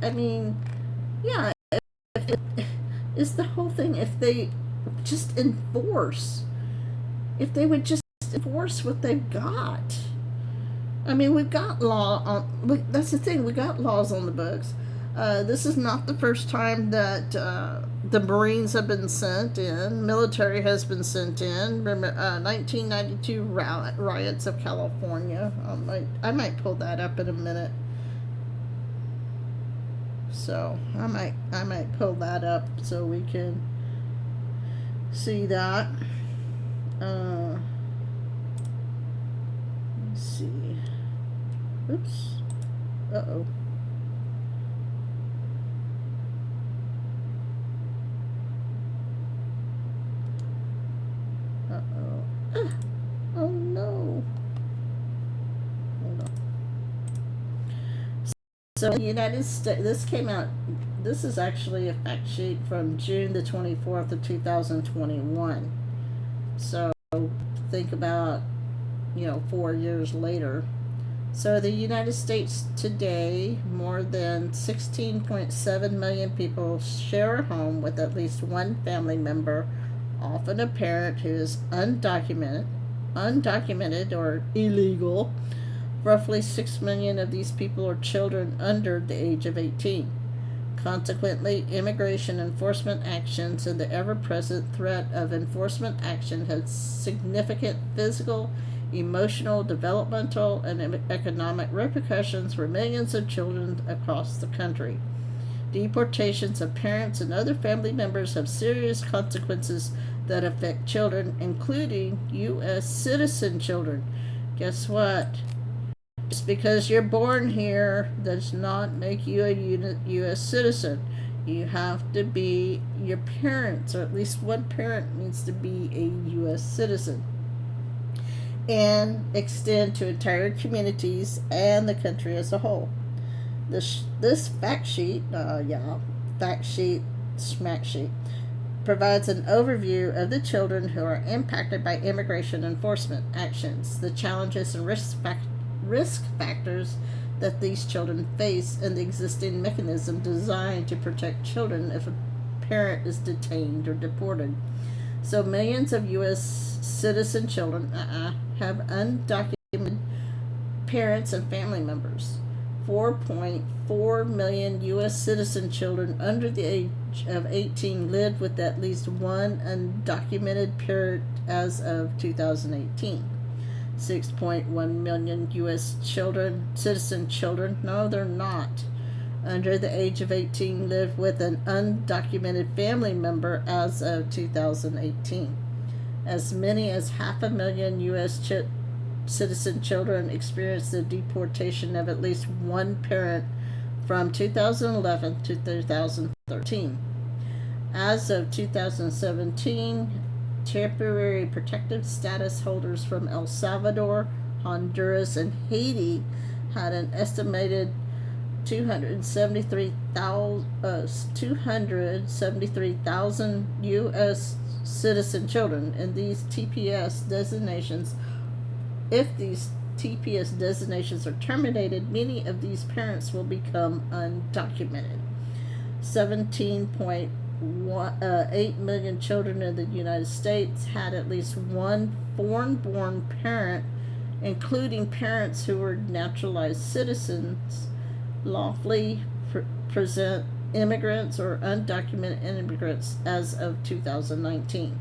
it's the whole thing. If they just if they would just enforce what they've got. We've got that's the thing, we got laws on the books. This is not the first time that the Marines have been sent in, military has been sent in. Remember, 1992 riots of California. I might pull that up in a minute. So I might pull that up so we can see that. Let's see. Oops. Uh-oh. Oh no. Hold on. So the United States, this is actually a fact sheet from June the 24th of 2021. So think about, 4 years later. So the United States today, more than 16.7 million people share a home with at least one family member, often a parent who is undocumented or illegal. Roughly 6 million of these people are children under the age of 18. Consequently, immigration enforcement actions and the ever-present threat of enforcement action has significant physical, emotional, developmental, and economic repercussions for millions of children across the country. Deportations of parents and other family members have serious consequences that affect children, including U.S. citizen children. Guess what? Just because you're born here does not make you a U.S. citizen. You have to be your parents, or at least one parent needs to be a U.S. citizen, and extend to entire communities and the country as a whole. This fact sheet, smack sheet, provides an overview of the children who are impacted by immigration enforcement actions, the challenges and risk factors that these children face, and the existing mechanism designed to protect children if a parent is detained or deported. So millions of U.S. citizen children have undocumented parents and family members. 4.4 million U.S. citizen children under the age of 18 live with at least one undocumented parent as of 2018. 6.1 million U.S. citizen children, no, they're not, under the age of 18 live with an undocumented family member as of 2018. As many as 500,000 U.S. citizen children experienced the deportation of at least one parent from 2011 to 2013. As of 2017, temporary protective status holders from El Salvador, Honduras, and Haiti had an estimated 273,000 U.S. citizen children in these TPS designations. If these TPS designations are terminated, many of these parents will become undocumented. 17.8 million children in the United States had at least one foreign-born parent, including parents who were naturalized citizens, lawfully present immigrants or undocumented immigrants as of 2019.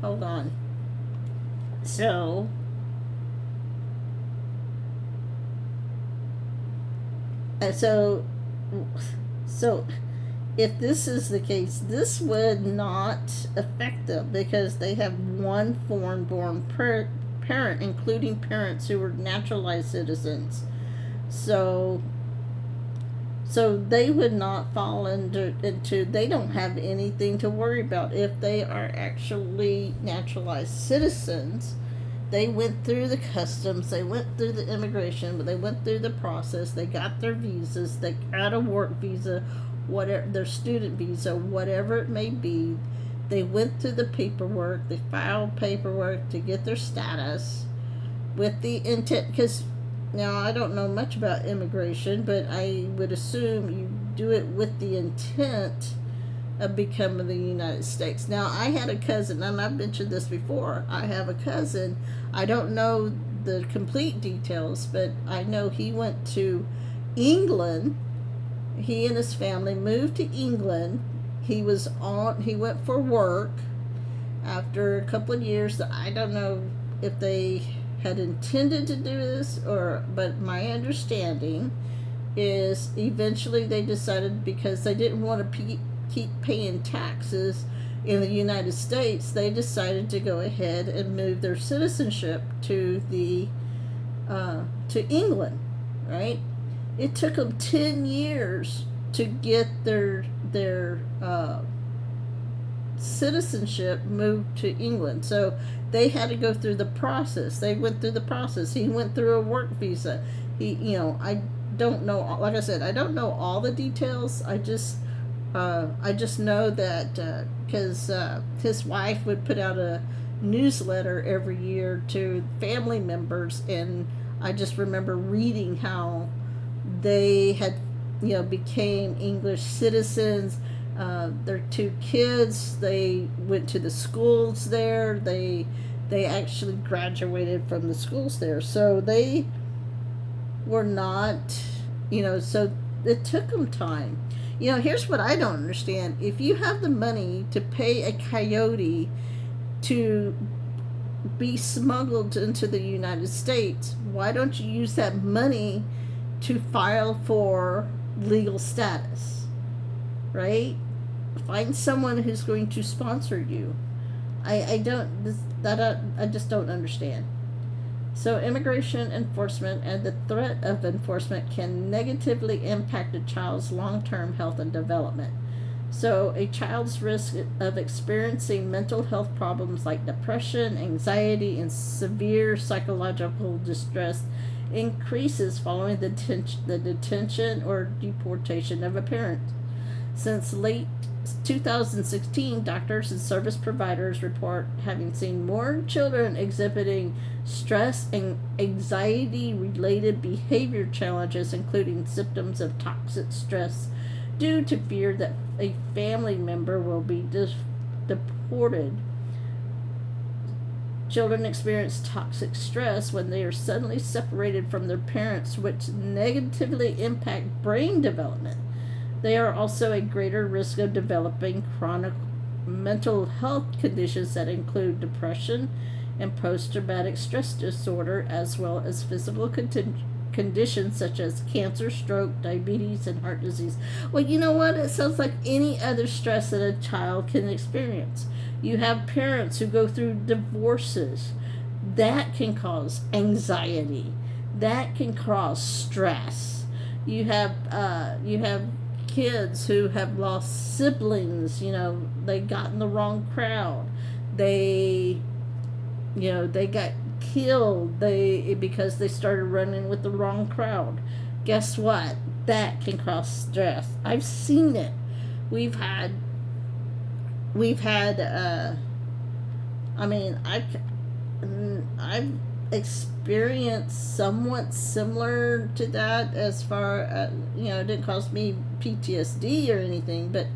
Hold on. So if this is the case, this would not affect them because they have one foreign-born parent, including parents who were naturalized citizens. So they would not fall into, they don't have anything to worry about if they are actually naturalized citizens. They went through the customs, they went through the immigration, but they went through the process, they got their visas, they got a work visa, whatever, their student visa, whatever it may be. They went through the paperwork, they filed paperwork to get their status with the intent, because now I don't know much about immigration, but I would assume you do it with the intent of becoming the United States. Now, I had a cousin, and I've mentioned this before, I have a cousin, I don't know the complete details, but I know he went to England. He and his family moved to England. He went for work. After a couple of years, I don't know if they had intended to do this, but my understanding is eventually they decided, because they didn't want to keep paying taxes in the United States, they decided to go ahead and move their citizenship to England, right? It took them 10 years to get their citizenship moved to England. So they had to go through the process. They went through the process. He went through a work visa. I don't know, like I said, I don't know all the details. I just know that because his wife would put out a newsletter every year to family members, and I just remember reading how they had, became English citizens. Their two kids, they went to the schools there. They actually graduated from the schools there. So they were not, so it took them time. Here's what I don't understand. If you have the money to pay a coyote to be smuggled into the United States, why don't you use that money to file for legal status? right? Find someone who's going to sponsor you. I just don't understand. So immigration enforcement and the threat of enforcement can negatively impact a child's long-term health and development. So a child's risk of experiencing mental health problems like depression, anxiety, and severe psychological distress increases following the detention or deportation of a parent. Since late 2016, doctors and service providers report having seen more children exhibiting stress and anxiety related behavior challenges, including symptoms of toxic stress, due to fear that a family member will be deported. Children experience toxic stress when they are suddenly separated from their parents, which negatively impact brain development. They are also at greater risk of developing chronic mental health conditions that include depression and post-traumatic stress disorder, as well as physical conditions such as cancer, stroke, diabetes, and heart disease. Well, you know what? It sounds like any other stress that a child can experience. You have parents who go through divorces. That can cause anxiety. That can cause stress. You have kids who have lost siblings. They got in the wrong crowd. They got killed because they started running with the wrong crowd. Guess what? That can cause stress. I've seen it. We've had I've experienced somewhat similar to that, as far as it didn't cause me PTSD or anything, but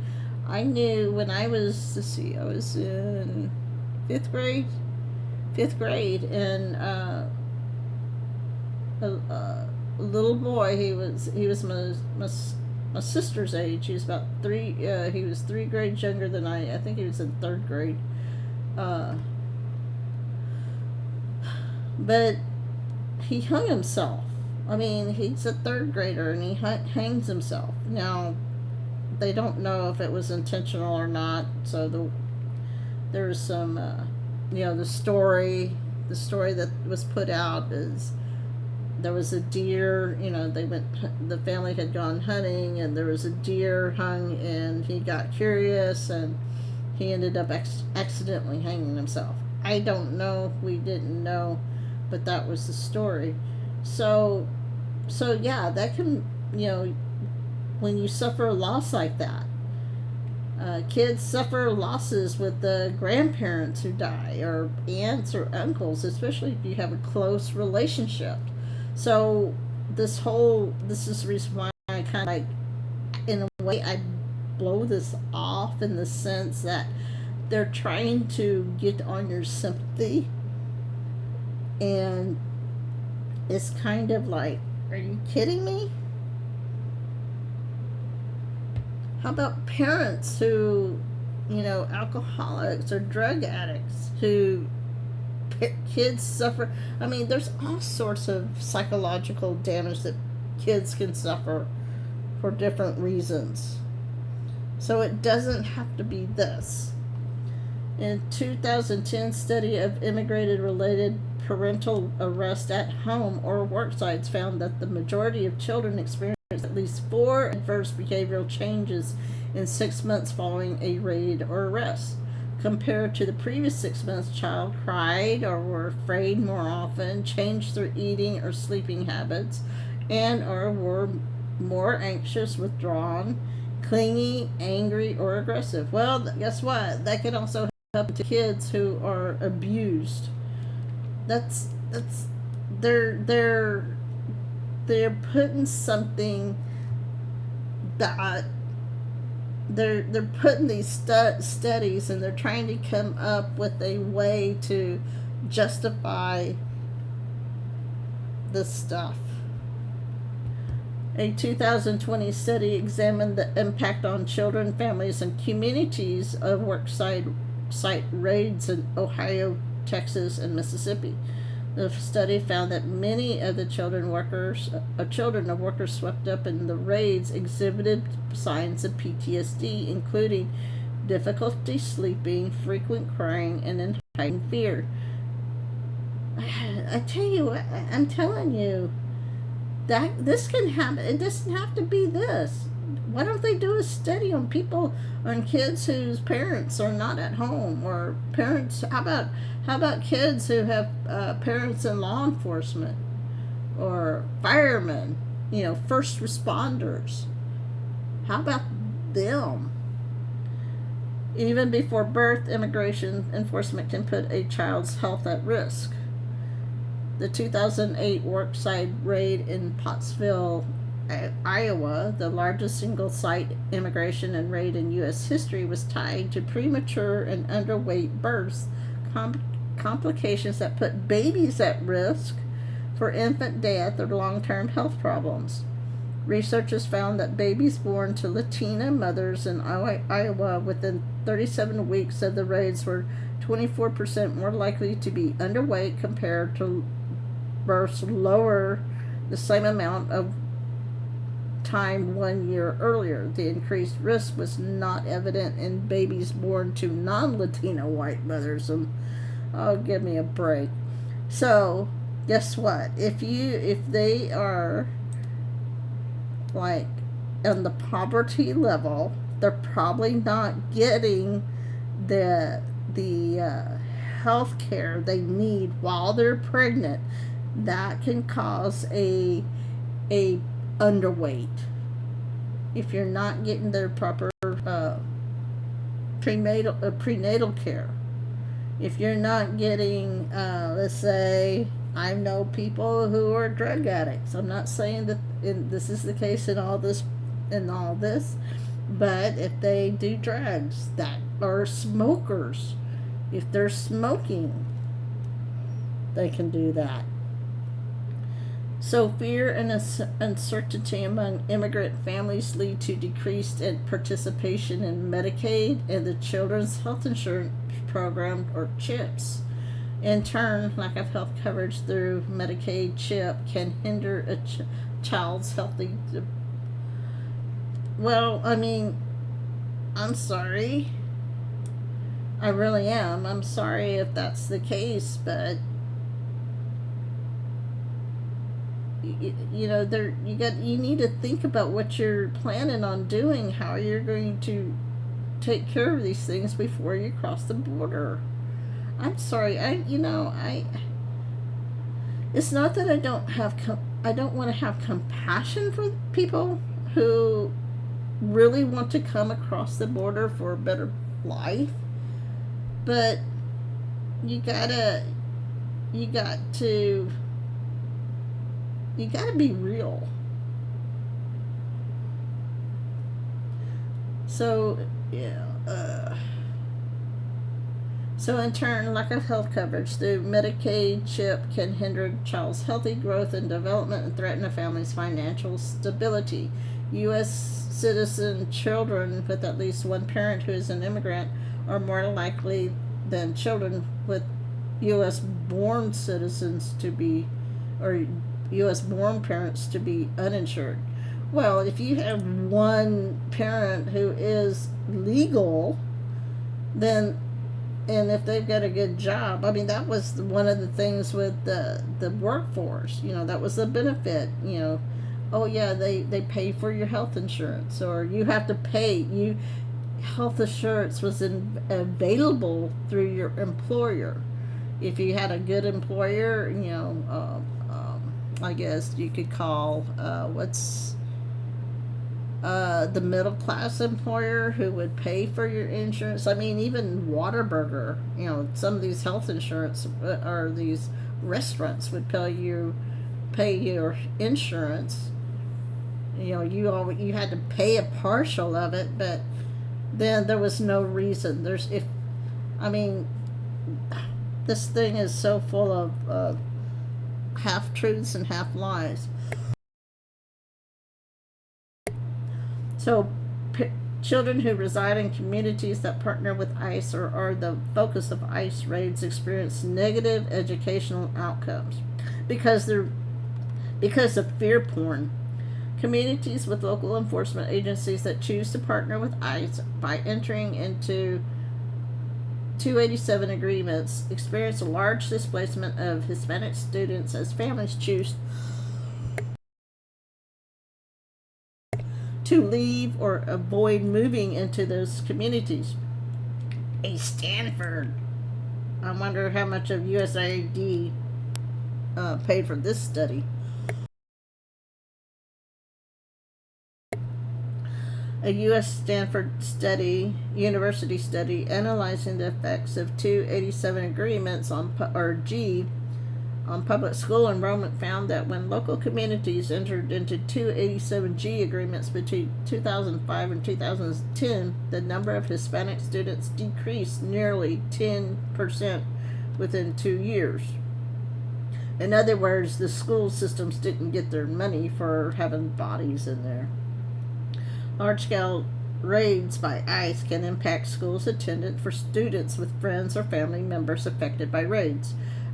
I knew when I was I was in fifth grade, and a little boy, he was my sister's age. He was about he was 3 grades younger than I think he was in 3rd grade. But he hung himself. He's a 3rd grader, and he hangs himself. Now, they don't know if it was intentional or not. So there's some, the story that was put out is there was a deer. The family had gone hunting, and there was a deer hung, and he got curious, and he ended up accidentally hanging himself. I don't know. We didn't know. But that was the story. So yeah, that can, when you suffer a loss like that, kids suffer losses with the grandparents who die, or aunts or uncles, especially if you have a close relationship. So this is the reason why I kind of in a way, I blow this off in the sense that they're trying to get on your sympathy. And it's kind of like, are you kidding me? How about parents who, alcoholics or drug addicts, who kids suffer? There's all sorts of psychological damage that kids can suffer for different reasons. So it doesn't have to be this. In 2010 study of immigrated-related parental arrest at home or work sites found that the majority of children experienced at least 4 adverse behavioral changes in 6 months following a raid or arrest. Compared to the previous 6 months, child cried or were afraid more often, changed their eating or sleeping habits, and or were more anxious, withdrawn, clingy, angry, or aggressive. Well, guess what? That can also happen to kids who are abused. They're putting something that they're putting these studies, and they're trying to come up with a way to justify this stuff. A 2020 study examined the impact on children, families, and communities of worksite raids in Ohio, Texas, and Mississippi. The study found that many of the children of workers swept up in the raids exhibited signs of PTSD, including difficulty sleeping, frequent crying, and heightened fear. I tell you what, I'm telling you, that this can happen. It doesn't have to be this. Why don't they do a study on kids whose parents are not at home, or parents? How about kids who have parents in law enforcement or firemen? First responders. How about them? Even before birth, immigration enforcement can put a child's health at risk. The 2008 worksite raid in Pottsville, Iowa, the largest single-site immigration and raid in U.S. history, was tied to premature and underweight births, complications that put babies at risk for infant death or long-term health problems. Researchers found that babies born to Latina mothers in Iowa within 37 weeks of the raids were 24% more likely to be underweight compared to births lower the same amount of time 1 year earlier. The increased risk was not evident in babies born to non-Latino white mothers. Oh, give me a break. So, guess what? If they are like on the poverty level, they're probably not getting the health care they need while they're pregnant. That can cause a underweight if you're not getting their proper prenatal care. If you're not getting, let's say, I know people who are drug addicts. I'm not saying that this is the case in all this, but if they do drugs, that are smokers, if they're smoking, they can do that. So fear and uncertainty among immigrant families lead to decreased participation in Medicaid and the Children's Health Insurance Program, or CHIPS. In turn, lack of health coverage through Medicaid CHIP can hinder a child's healthy. Well, I mean, I'm sorry. I really am. I'm sorry if that's the case, but you need to think about what you're planning on doing, how you're going to take care of these things before you cross the border. I'm sorry. It's not that I don't want to have compassion for people who really want to come across the border for a better life, but you gotta be real. So, yeah. So in turn, lack of health coverage through Medicaid CHIP can hinder a child's healthy growth and development and threaten a family's financial stability. U.S. citizen children with at least one parent who is an immigrant are more likely than children with U.S. born citizens to be, or U.S. born parents to be uninsured. Well, if you have one parent who is legal, then, and if they've got a good job, I mean, that was one of the things with the workforce, that was the benefit, oh yeah, they pay for your health insurance, or you have to pay, health insurance was available through your employer. If you had a good employer, I guess you could call, the middle class employer who would pay for your insurance. I mean, even Whataburger, some of these health insurance or these restaurants would pay your insurance. You had to pay a partial of it, but then there was no reason. This thing is so full of half truths and half lies. So Children who reside in communities that partner with ICE or are the focus of ICE raids experience negative educational outcomes because of fear porn. Communities with local enforcement agencies that choose to partner with ICE by entering into 287 agreements experience a large displacement of Hispanic students as families choose to leave or avoid moving into those communities. A Stanford. I wonder how much of USAID paid for this study. A U.S. Stanford university study analyzing the effects of 287 agreements on public school enrollment found that when local communities entered into 287G agreements between 2005 and 2010, the number of Hispanic students decreased nearly 10% within 2 years. In other words, the school systems didn't get their money for having bodies in there. Large-scale raids by ICE can impact schools' attendance for students with friends or family members affected by raids.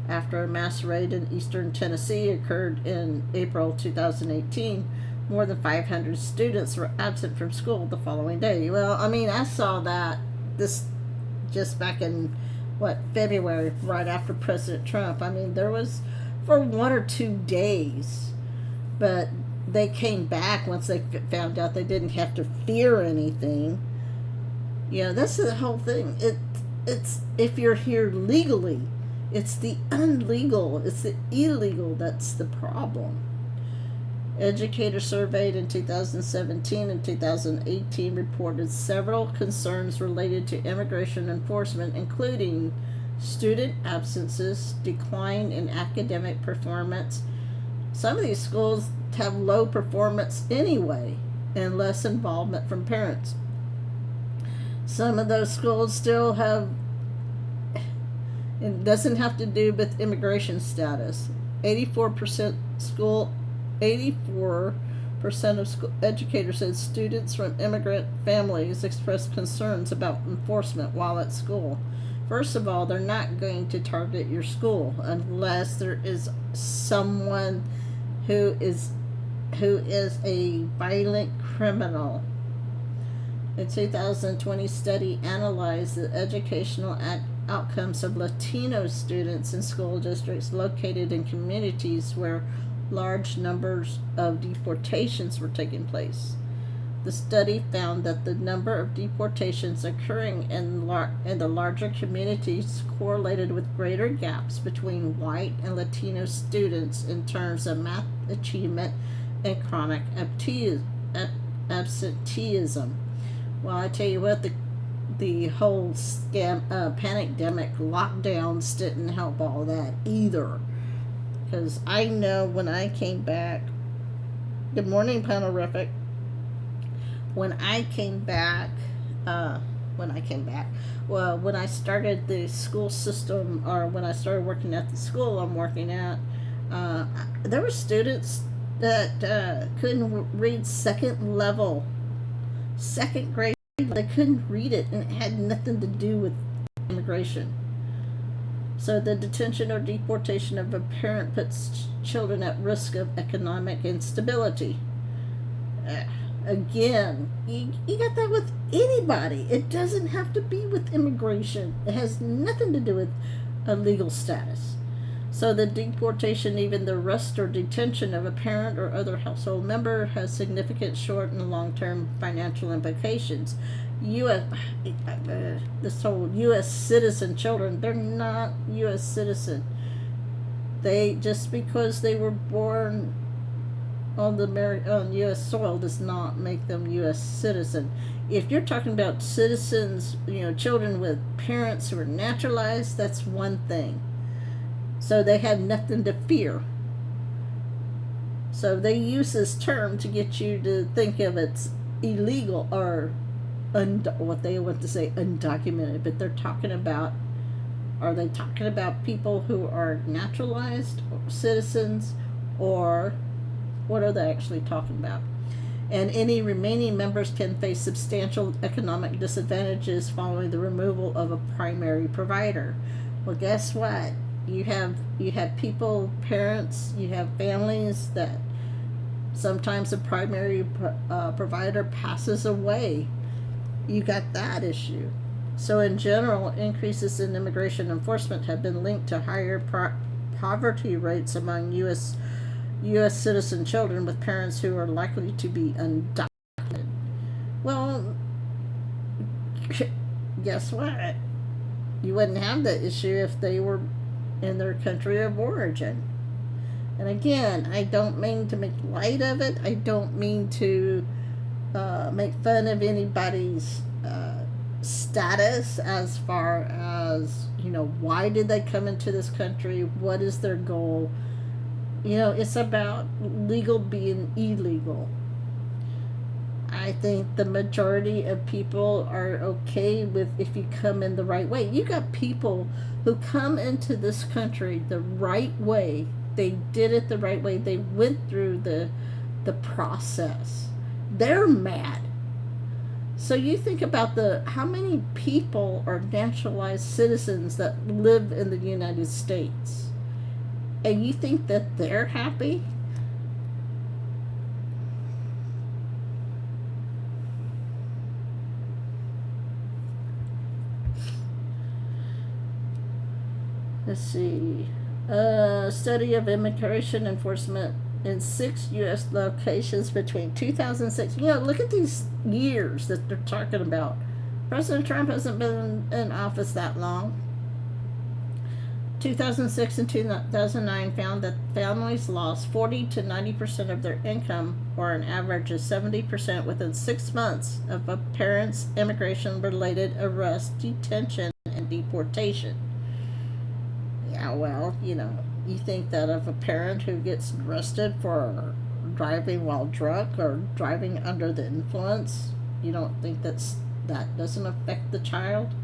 After a mass raid in eastern Tennessee occurred in April 2018, more than 500 students were absent from school the following day. Well, I mean, I saw that this just back in, February, right after President Trump. I mean, there was for 1 or 2 days, but they came back once they found out they didn't have to fear anything. That's the whole thing. It's if you're here legally, it's the unlegal, it's the illegal that's the problem. Educators surveyed in 2017 and 2018 reported several concerns related to immigration enforcement, including student absences, decline in academic performance. Some of these schools have low performance anyway, and less involvement from parents. Some of those schools still have, it doesn't have to do with immigration status. 84% of school educators said students from immigrant families expressed concerns about enforcement while at school. First of all, they're not going to target your school unless there is someone who is a violent criminal. A 2020 study analyzed the educational outcomes of Latino students in school districts located in communities where large numbers of deportations were taking place. The study found that the number of deportations occurring in the larger communities correlated with greater gaps between white and Latino students in terms of math achievement and chronic absenteeism. Well, I tell you what, the whole pandemic lockdowns didn't help all that either. Because I know when I came back, good morning, Panorific. When I came back, when I started the school system, or when I started working at the school I'm working at, there were students that couldn't read second grade. They couldn't read it, and it had nothing to do with immigration. So the detention or deportation of a parent puts children at risk of economic instability. Again, you got that with anybody. It doesn't have to be with immigration. It has nothing to do with a legal status. So the deportation, even the arrest or detention of a parent or other household member, has significant short and long-term financial implications. This whole U.S. citizen children, they're not U.S. citizen. Just because they were born on U.S. soil does not make them U.S. citizen. If you're talking about citizens, children with parents who are naturalized, that's one thing. So they have nothing to fear. So they use this term to get you to think of it's illegal or what they want to say undocumented, but are they talking about people who are naturalized citizens, or what are they actually talking about? and any remaining members can face substantial economic disadvantages following the removal of a primary provider. Well, guess what? You have people, parents, you have families that sometimes the primary provider passes away. You got that issue. So in general, increases in immigration enforcement have been linked to higher poverty rates among U.S. citizen children with parents who are likely to be undocumented. Well, guess what? You wouldn't have that issue if they were in their country of origin. And again, I don't mean to make light of it. I don't mean to make fun of anybody's status as far as, why did they come into this country? What is their goal? It's about legal being illegal. I think the majority of people are okay with if you come in the right way. You got people who come into this country the right way. They did it the right way. They went through the process. They're mad. So you think about how many people are naturalized citizens that live in the United States, and you think that they're happy? Let's see. Study of immigration enforcement in 6 U.S. locations between 2006. Look at these years that they're talking about. President Trump hasn't been in office that long. 2006 and 2009 found that families lost 40 to 90% of their income, or an average of 70%, within 6 months of a parent's immigration-related arrest, detention, and deportation. Yeah, well, you think that of a parent who gets arrested for driving while drunk or driving under the influence, you don't think that doesn't affect the child?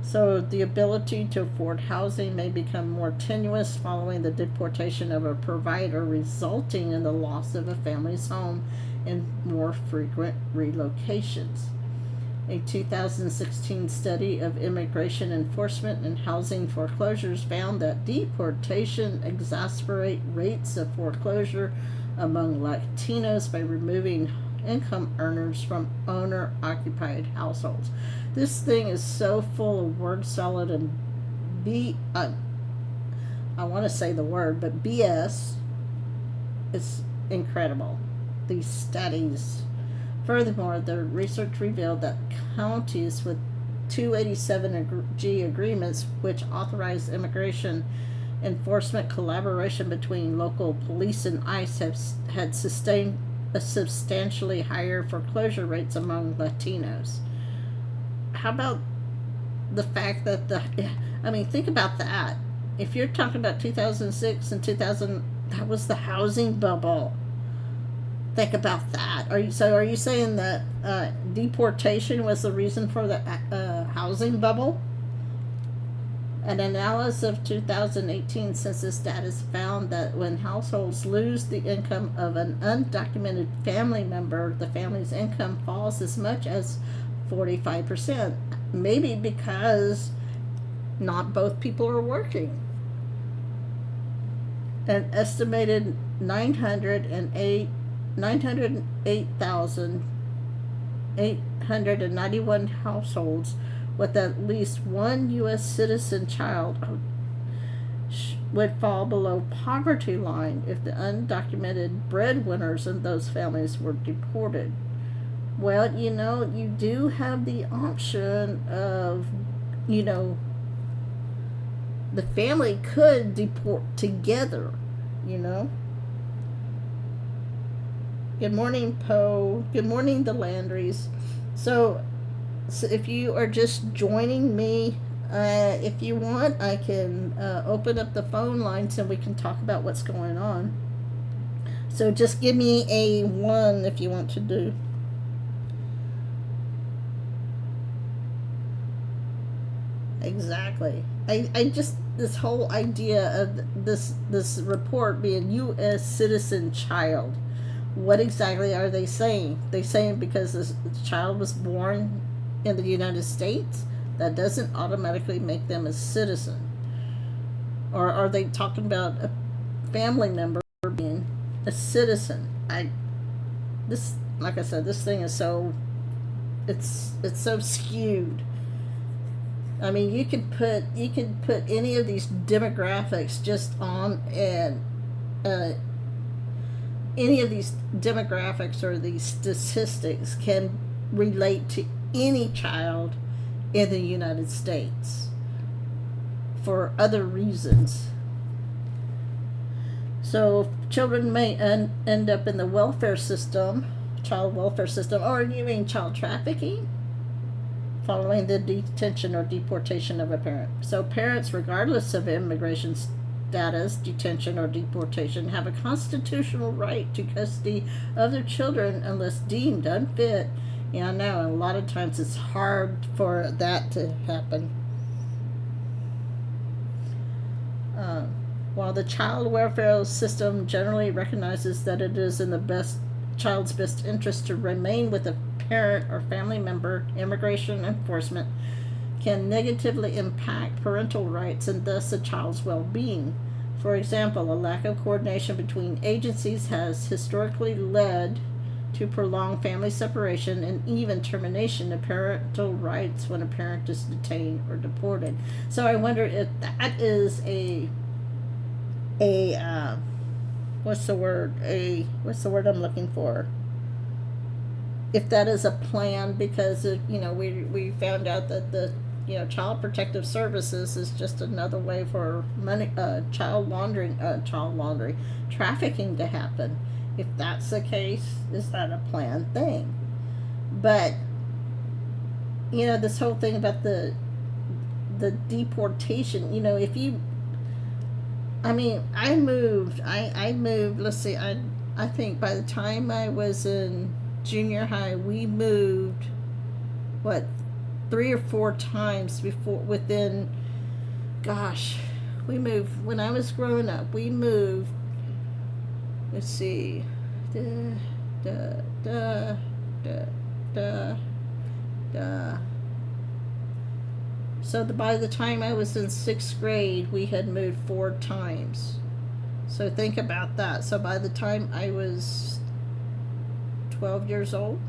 So the ability to afford housing may become more tenuous following the deportation of a provider, resulting in the loss of a family's home and more frequent relocations. A 2016 study of immigration enforcement and housing foreclosures found that deportation exacerbate rates of foreclosure among Latinos by removing income earners from owner-occupied households. This thing is so full of word salad and I want to say the word, but BS. It's incredible. These studies. Furthermore, the research revealed that counties with 287G agreements, which authorize immigration enforcement collaboration between local police and ICE, had sustained a substantially higher foreclosure rates among Latinos. How about the fact that think about that. If you're talking about 2006 and 2000, that was the housing bubble. Think about that. Are you saying that deportation was the reason for the housing bubble? An analysis of 2018 census data found that when households lose the income of an undocumented family member, the family's income falls as much as 45%. Maybe because not both people are working. An estimated 908,891 households with at least one U.S. citizen child would fall below poverty line if the undocumented breadwinners in those families were deported. Well, you do have the option of, the family could deport together, Good morning, Poe. Good morning, the Landrys. So if you are just joining me, if you want, I can open up the phone lines and we can talk about what's going on. So just give me a 1 if you want to do. Exactly. I just, this whole idea of this report being U.S. citizen child. what exactly are they saying? They saying because the child was born in the United States, that doesn't automatically make them a citizen. Or are they talking about a family member being a citizen? Like I said, this thing is so, it's so skewed. I mean, you could put any of these demographics just on, and any of these demographics or these statistics can relate to any child in the United States for other reasons. So children may end up in the welfare system, child welfare system, or you mean child trafficking, following the detention or deportation of a parent. So parents, regardless of immigration status, detention, or deportation, have a constitutional right to custody of their children unless deemed unfit. Yeah, I know, a lot of times it's hard for that to happen. While the child welfare system generally recognizes that it is in the child's best interest to remain with a parent or family member, immigration enforcement can negatively impact parental rights and thus a child's well-being. For example, a lack of coordination between agencies has historically led to prolonged family separation and even termination of parental rights when a parent is detained or deported. So I wonder if that is what's the word I'm looking for? If that is a plan, because we found out that the Child Protective Services is just another way for money, child trafficking to happen. If that's the case, is that a planned thing? But this whole thing about the deportation, if you, I moved, let's see, I think by the time I was in junior high, we moved 3 or 4 times before, we moved when I was growing up. We moved, let's see, so by the time I was in 6th grade, we had moved 4 times. So think about that. So by the time I was 12 years old,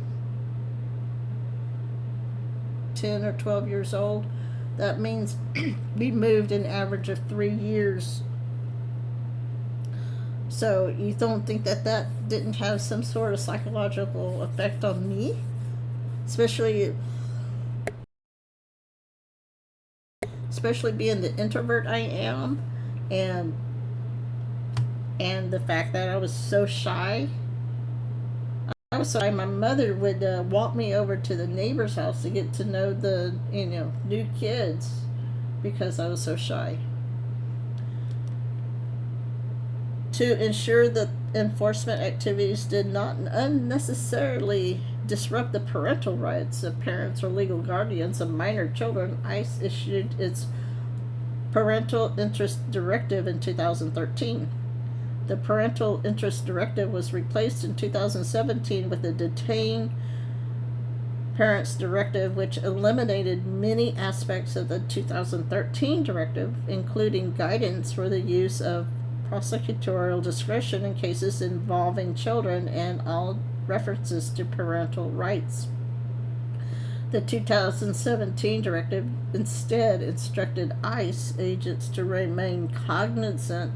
10 or 12 years old, that means we moved an average of 3 years. So you don't think that didn't have some sort of psychological effect on me, especially being the introvert I am, and the fact that I was so shy. I was sorry. My mother would walk me over to the neighbor's house to get to know the new kids because I was so shy. To ensure that enforcement activities did not unnecessarily disrupt the parental rights of parents or legal guardians of minor children, ICE issued its Parental Interest Directive in 2013. The Parental Interest Directive was replaced in 2017 with the Detained Parents Directive, which eliminated many aspects of the 2013 directive, including guidance for the use of prosecutorial discretion in cases involving children and all references to parental rights. The 2017 directive instead instructed ICE agents to remain cognizant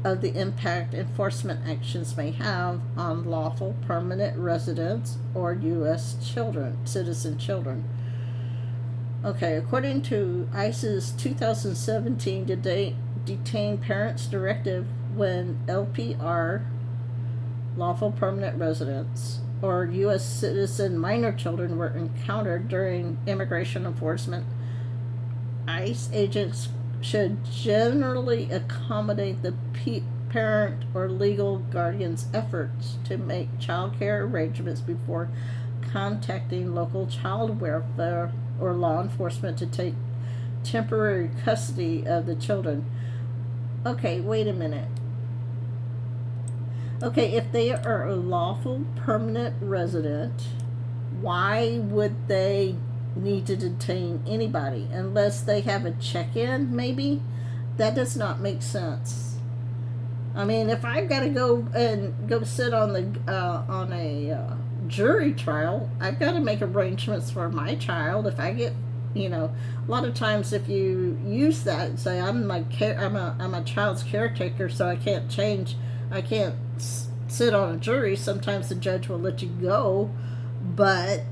of the impact enforcement actions may have on lawful permanent residents or U.S. citizen children. Okay, according to ICE's 2017 Detained Parents Directive, when LPR, lawful permanent residents, or U.S. citizen minor children were encountered during immigration enforcement, ICE agents should generally accommodate the parent or legal guardian's efforts to make child care arrangements before contacting local child welfare or law enforcement to take temporary custody of the children. Okay, wait a minute. Okay, if they are a lawful permanent resident, why would they need to detain anybody unless they have a check-in? Maybe that does not make sense. I mean, if I've got to go sit on a jury trial, I've got to make arrangements for my child. If I get, a lot of times if you use that, say I'm a child's caretaker, so I can't sit on a jury. Sometimes the judge will let you go, but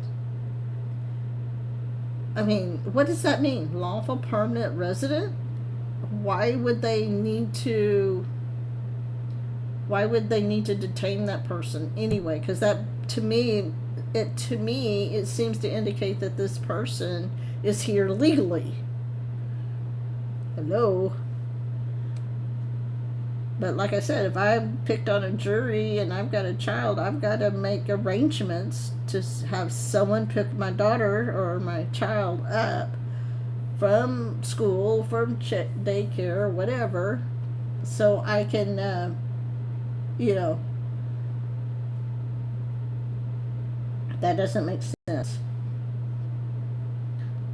I mean, what does that mean? Lawful permanent resident? Why would they need to detain that person anyway? Because that, to me, it seems to indicate that this person is here legally. Hello. But like I said, if I'm picked on a jury and I've got a child, I've got to make arrangements to have someone pick my daughter or my child up from school, from daycare, or whatever, so I can, that doesn't make sense.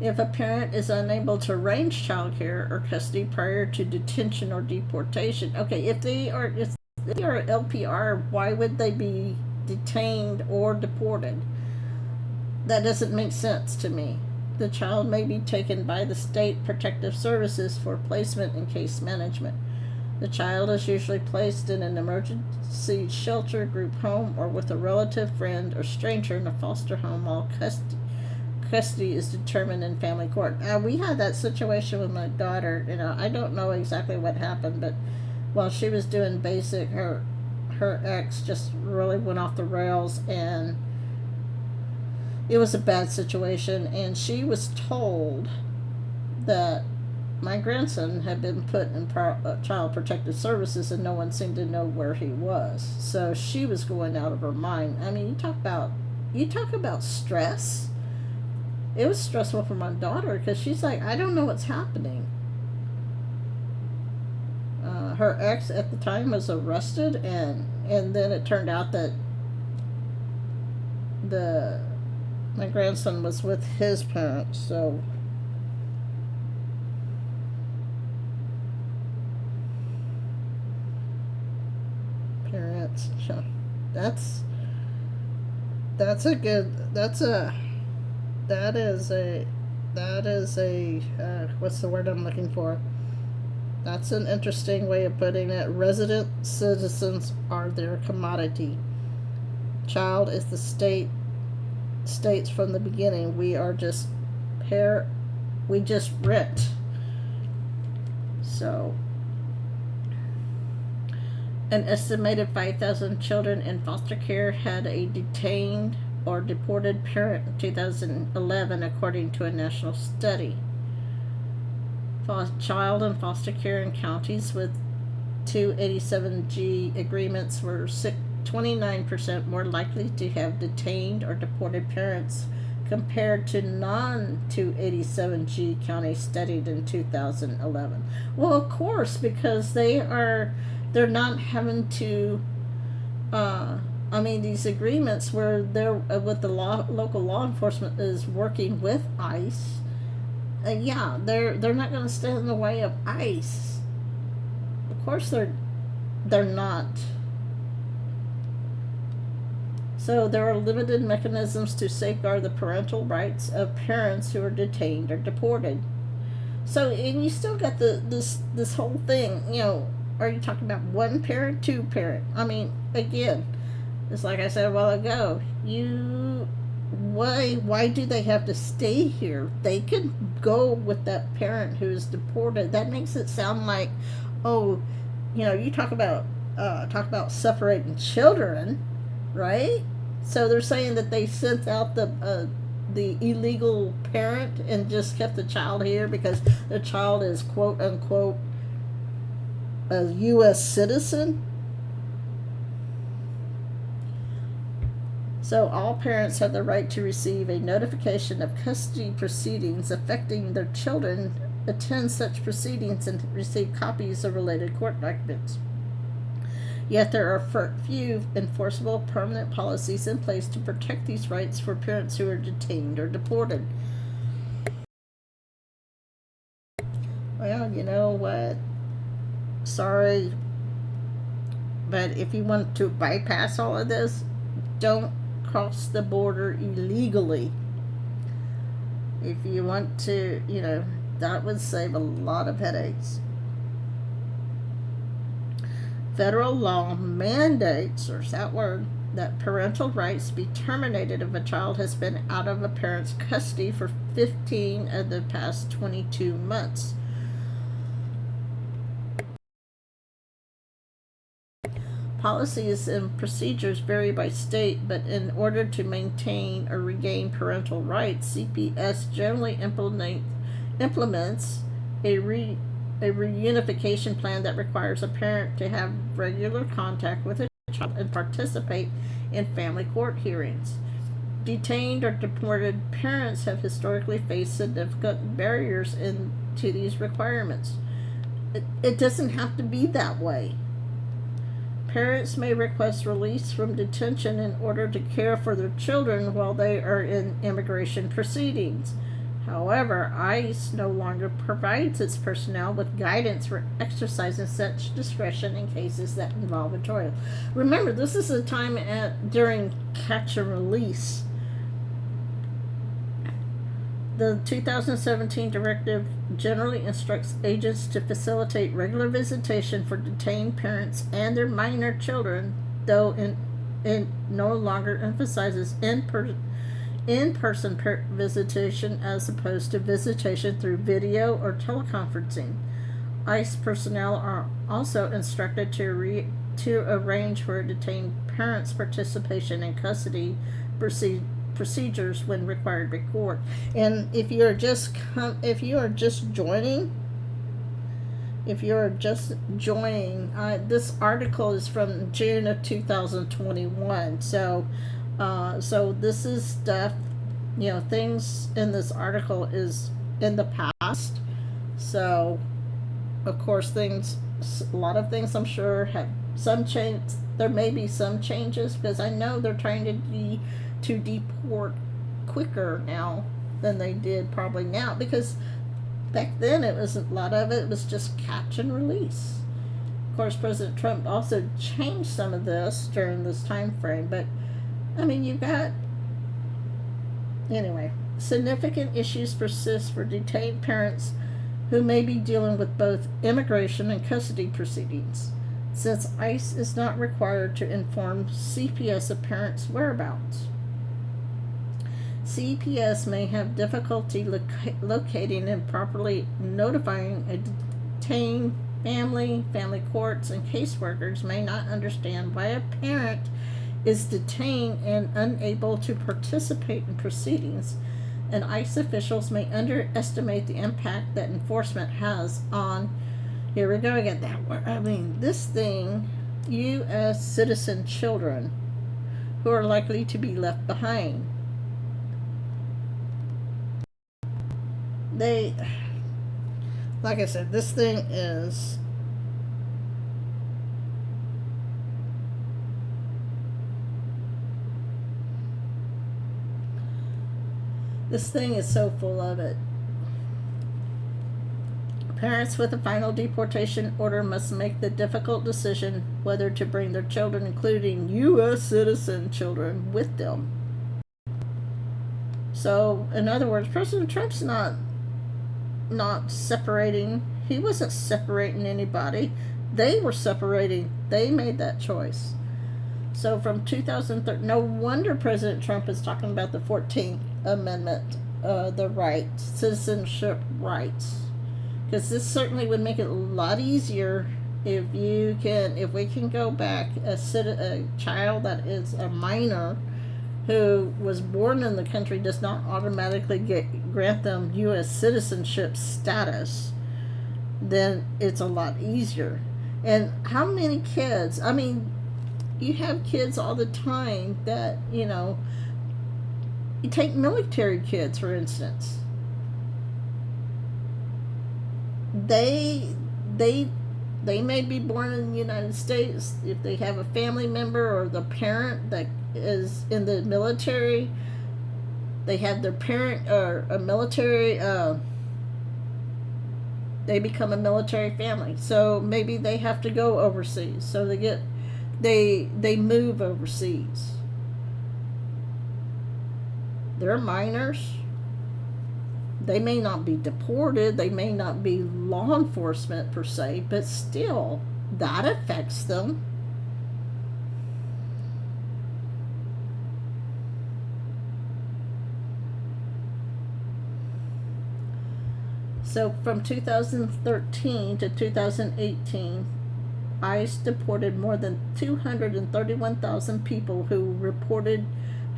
If a parent is unable to arrange child care or custody prior to detention or deportation, okay, if they are LPR, why would they be detained or deported? That doesn't make sense to me. The child may be taken by the state protective services for placement in case management. The child is usually placed in an emergency shelter, group home, or with a relative, friend, or stranger in a foster home while custody is determined in family court. We had that situation with my daughter. I don't know exactly what happened, but while she was doing basic, her ex just really went off the rails, and it was a bad situation, and she was told that my grandson had been put in child protective services and no one seemed to know where he was. So she was going out of her mind. I mean, you talk about stress. It was stressful for my daughter because she's like, I don't know what's happening. Her ex at the time was arrested, and then it turned out that my grandson was with his parents. So parents, that is a what's the word I'm looking for? That's an interesting way of putting it. Resident citizens are their commodity. Child is the states from the beginning. We are just we just rent. So an estimated 5,000 children in foster care had a detained or deported parent in 2011, according to a national study. Child in foster care in counties with 287G agreements were 29% more likely to have detained or deported parents compared to non-287G counties studied in 2011. Well, of course, because they're not having to these agreements where they're with the local law enforcement is working with ICE. They're not going to stand in the way of ICE. Of course, they're not. So there are limited mechanisms to safeguard the parental rights of parents who are detained or deported. So, and you still got this whole thing. Are you talking about one parent, two parent? I mean, again, it's like I said a while ago. Why do they have to stay here? They could go with that parent who is deported. That makes it sound like, you talk about separating children, right? So they're saying that they sent out the illegal parent and just kept the child here because the child is quote unquote a U.S. citizen. So all parents have the right to receive a notification of custody proceedings affecting their children, attend such proceedings, and receive copies of related court documents. Yet there are few enforceable permanent policies in place to protect these rights for parents who are detained or deported. Well, you know what? Sorry, but if you want to bypass all of this, don't cross the border illegally. If you want to, that would save a lot of headaches. Federal law mandates, or is that word, that parental rights be terminated if a child has been out of a parent's custody for 15 of the past 22 months. Policies and procedures vary by state, but in order to maintain or regain parental rights, CPS generally implements a reunification plan that requires a parent to have regular contact with a child and participate in family court hearings. Detained or deported parents have historically faced significant barriers into these requirements. It doesn't have to be that way. Parents may request release from detention in order to care for their children while they are in immigration proceedings. However, ICE no longer provides its personnel with guidance for exercising such discretion in cases that involve a child. Remember, this is a time during catch and release. The 2017 directive generally instructs agents to facilitate regular visitation for detained parents and their minor children, though it no longer emphasizes in-person visitation as opposed to visitation through video or teleconferencing. ICE personnel are also instructed to arrange for a detained parent's participation in custody procedures when required by court. And if you are just joining, this article is from June of 2021. So this is stuff, things in this article is in the past. So, of course, a lot of things I'm sure have some change. There may be some changes because I know they're trying to deport quicker now than they did probably now, because back then a lot of it was just catch and release. Of course, President Trump also changed some of this during this time frame, but significant issues persist for detained parents who may be dealing with both immigration and custody proceedings, since ICE is not required to inform CPS of parents' whereabouts. CPS may have difficulty locating and properly notifying a detained family courts, and caseworkers may not understand why a parent is detained and unable to participate in proceedings, and ICE officials may underestimate the impact that enforcement has on, here we go again, this thing, U.S. citizen children who are likely to be left behind. Like I said, this thing is so full of it. Parents with a final deportation order must make the difficult decision whether to bring their children, including U.S. citizen children, with them. So, in other words, President Trump's not separating. He wasn't separating anybody. They were separating. They made that choice. So from 2013, no wonder President Trump is talking about the 14th Amendment, the rights, citizenship rights, because this certainly would make it a lot easier if we can go back, a child that is a minor who was born in the country does not automatically grant them U.S. citizenship status, then it's a lot easier. And how many kids, you have kids all the time that, you take military kids, for instance. they may be born in the United States. If they have a family member or the parent that is in the military, they have their parent or a military, they become a military family. So maybe they have to go overseas. So they move overseas. They're minors. They may not be deported, they may not be law enforcement per se, but still, that affects them. So from 2013 to 2018, ICE deported more than 231,000 people who reported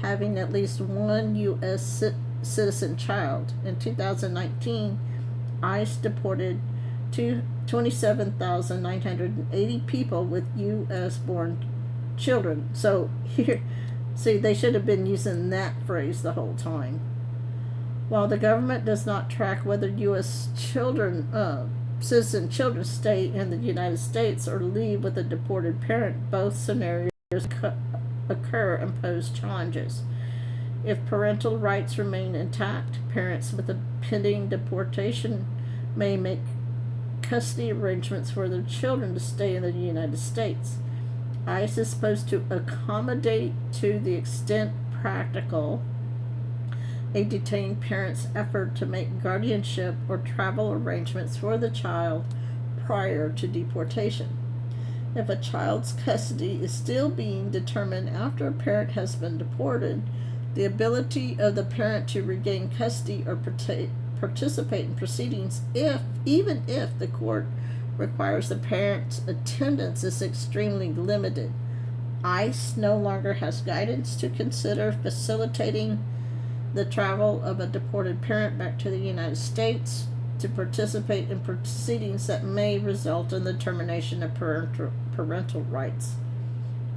having at least one U.S. citizen child. In 2019, ICE deported 27,980 people with U.S. born children. So here, see, they should have been using that phrase the whole time. While the government does not track whether U.S. citizen children stay in the United States or leave with a deported parent, both scenarios occur and pose challenges. If parental rights remain intact, parents with a pending deportation may make custody arrangements for their children to stay in the United States. ICE is supposed to accommodate to the extent practical a detained parent's effort to make guardianship or travel arrangements for the child prior to deportation. If a child's custody is still being determined after a parent has been deported, the ability of the parent to regain custody or participate in proceedings, even if the court requires the parent's attendance, is extremely limited. ICE no longer has guidance to consider facilitating the travel of a deported parent back to the United States to participate in proceedings that may result in the termination of parental rights.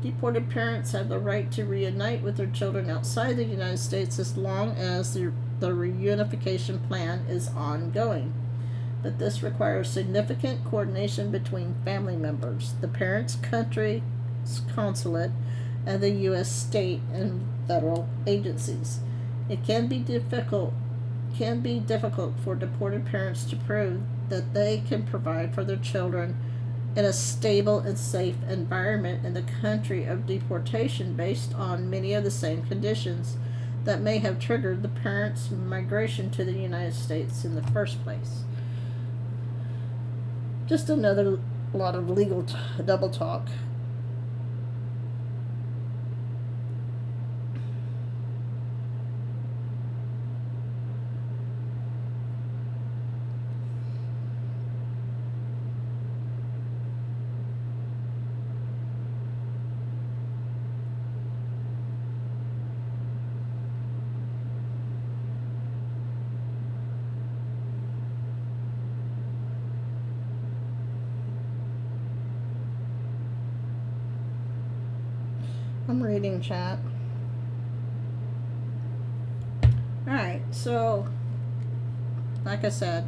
Deported parents have the right to reunite with their children outside the United States as long as the reunification plan is ongoing. But this requires significant coordination between family members, the parent's country's consulate, and the U.S. state and federal agencies. It can be difficult for deported parents to prove that they can provide for their children in a stable and safe environment in the country of deportation based on many of the same conditions that may have triggered the parents' migration to the United States in the first place. Just another lot of legal double talk. I'm reading chat. Alright, so like I said,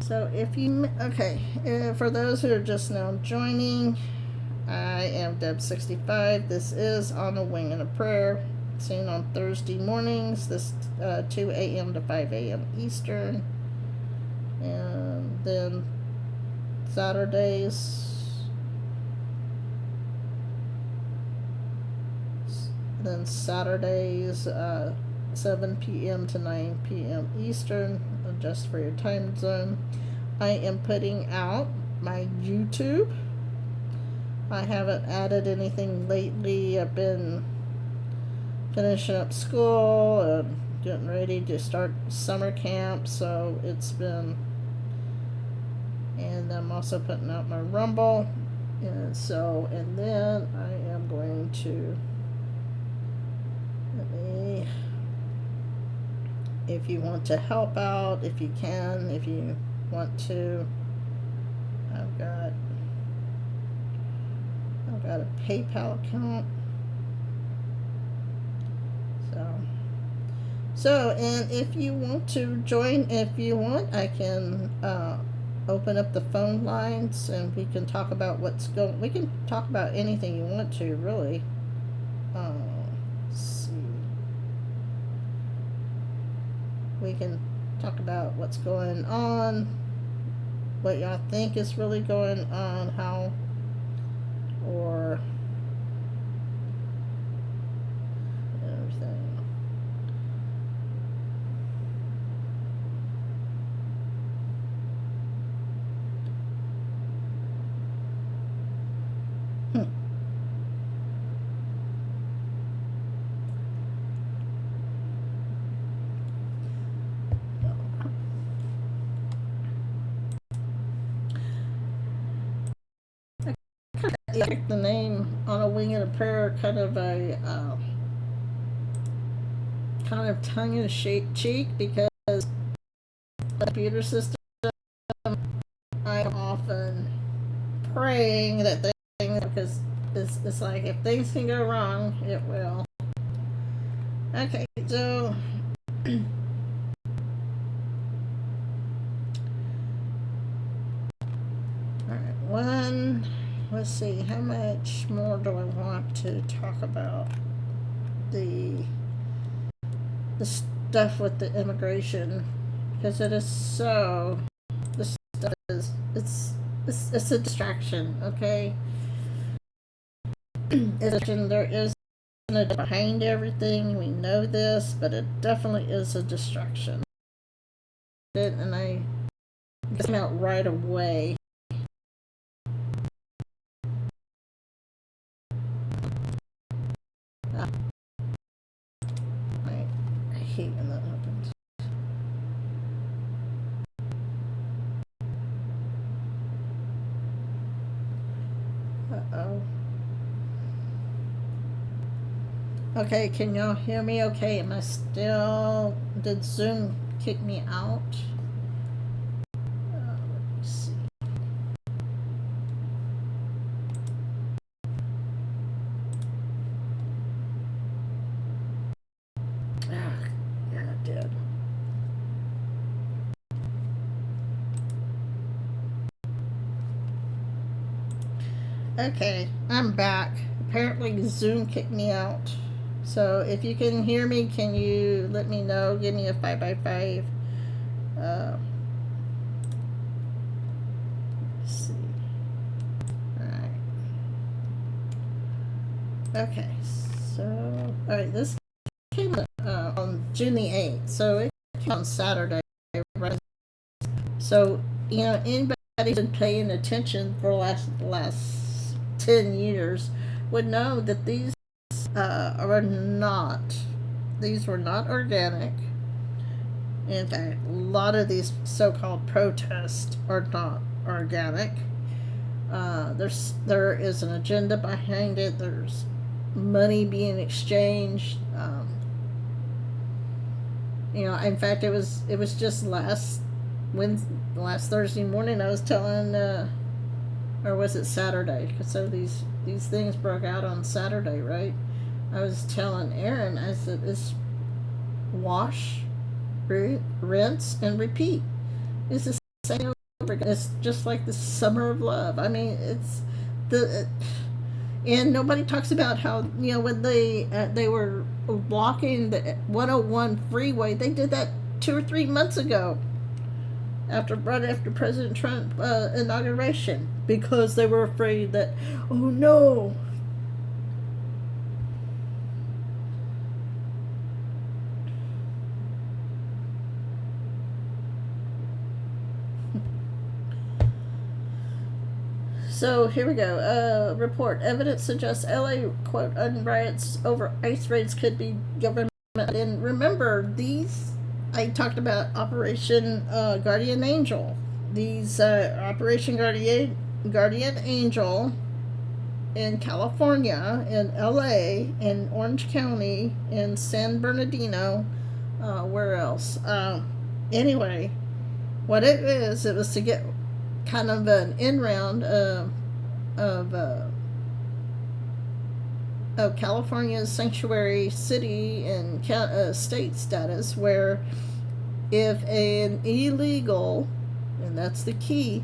so if you, for those who are just now joining, I am Deb65. This is On a Wing and a Prayer, seen on Thursday mornings, this 2 a.m. to 5 a.m. Eastern, and then Saturdays, 7 p.m. to 9 p.m. Eastern, just for your time zone. I am putting out my YouTube. I haven't added anything lately. I've been finishing up school and getting ready to start summer camp, so it's been, and I'm also putting out my Rumble, and then I am going to, if you want to help out, if you can, if you want to, I've got a PayPal account. So, and if you want to join, if you want, I can open up the phone lines and we can talk about what's going. We can talk about anything you want to, really. Let's see. We can talk about what's going on, what y'all think is really going on, how, or everything. Like the name On a Wing and a Prayer, kind of tongue in cheek, because the computer system, I'm often praying that things, because it's like if things can go wrong, it will. Okay, so alright, let's see, how much more do I want to talk about the stuff with the immigration, because it is so, this stuff is, it's a distraction, okay? There is behind everything, we know this, but it definitely is a distraction. And I came out right away. I hate when that happens. Uh-oh. Okay, can y'all hear me okay? Am I still... Did Zoom kick me out? Let me see. Yeah, it did. Okay, I'm back. Apparently Zoom kicked me out. So if you can hear me, can you let me know? Give me a 5x5. Let's see. Alright. Okay, so alright, this came on June the 8th. So it came on Saturday, right? So, you know, anybody who's been paying attention for the last 10 years would know that these were not organic. In fact, a lot of these so-called protests are not organic. There is an agenda behind it. There's money being exchanged. You know, in fact, it was just last Thursday morning. I was telling, or was it Saturday? So these things broke out on Saturday, right? I was telling Aaron, I said, it's wash, rinse, and repeat. It's the same over again. It's just like the summer of love. I mean, and nobody talks about how, you know, when they were blocking the 101 freeway, they did that 2 or 3 months ago, right after President Trump inauguration, because they were afraid that, oh no. So here we go. Report. Evidence suggests LA, quote, riots over ICE raids could be government. And remember, I talked about Operation Guardian Angel. These Operation Guardian Angel in California, in LA, in Orange County, in San Bernardino, where else? Anyway, what it was to get kind of an in-round of California's sanctuary city and state status, where if an illegal and that's the key,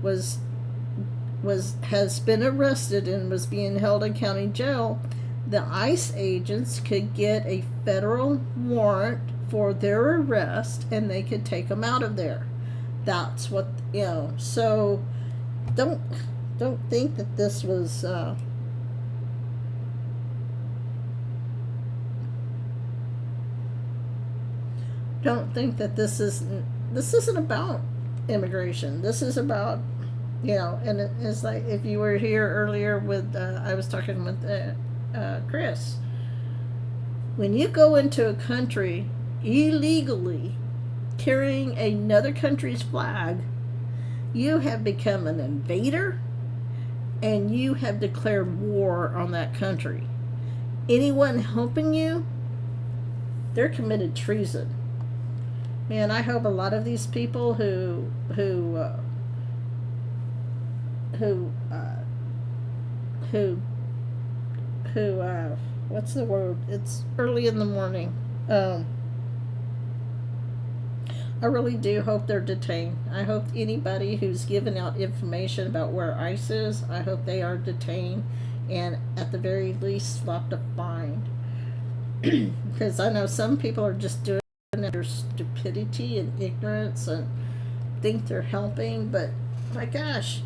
was has been arrested and was being held in county jail, the ICE agents could get a federal warrant for their arrest and they could take them out of there. That's what, so don't think that this was don't think that this isn't about immigration. This is about, and it's like, if you were here earlier with I was talking with Chris, when you go into a country illegally carrying another country's flag, you have become an invader and you have declared war on that country. Anyone helping you, they're committed treason. Man, I hope a lot of these people who what's the word? It's early in the morning. I really do hope they're detained. I hope anybody who's given out information about where ICE is, I hope they are detained and at the very least slapped a fine. Because I know some people are just doing it under stupidity and ignorance and think they're helping, but my gosh,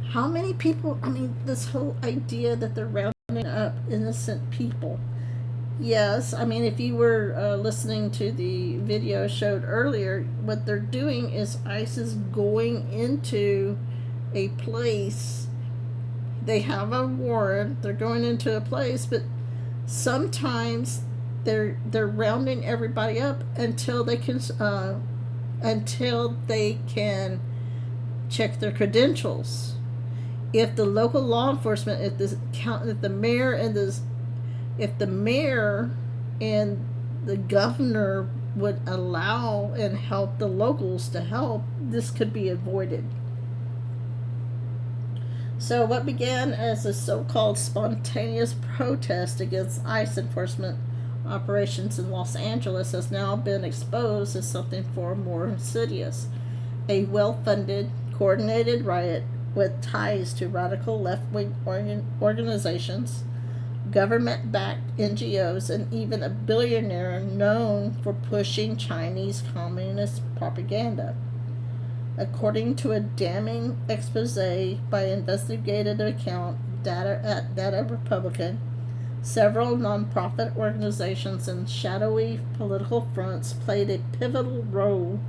how many people, this whole idea that they're rounding up innocent people. Yes, if you were listening to the video showed earlier, what they're doing is ICE is going into a place. They have a warrant. They're going into a place, but sometimes they're rounding everybody up until they can check their credentials. If the local law enforcement, if the mayor and the governor would allow and help the locals to help, this could be avoided. So what began as a so-called spontaneous protest against ICE enforcement operations in Los Angeles has now been exposed as something far more insidious. A well-funded, coordinated riot with ties to radical left-wing organizations, government-backed NGOs, and even a billionaire known for pushing Chinese communist propaganda. According to a damning expose by investigative account Data Republican, several nonprofit organizations and shadowy political fronts played a pivotal role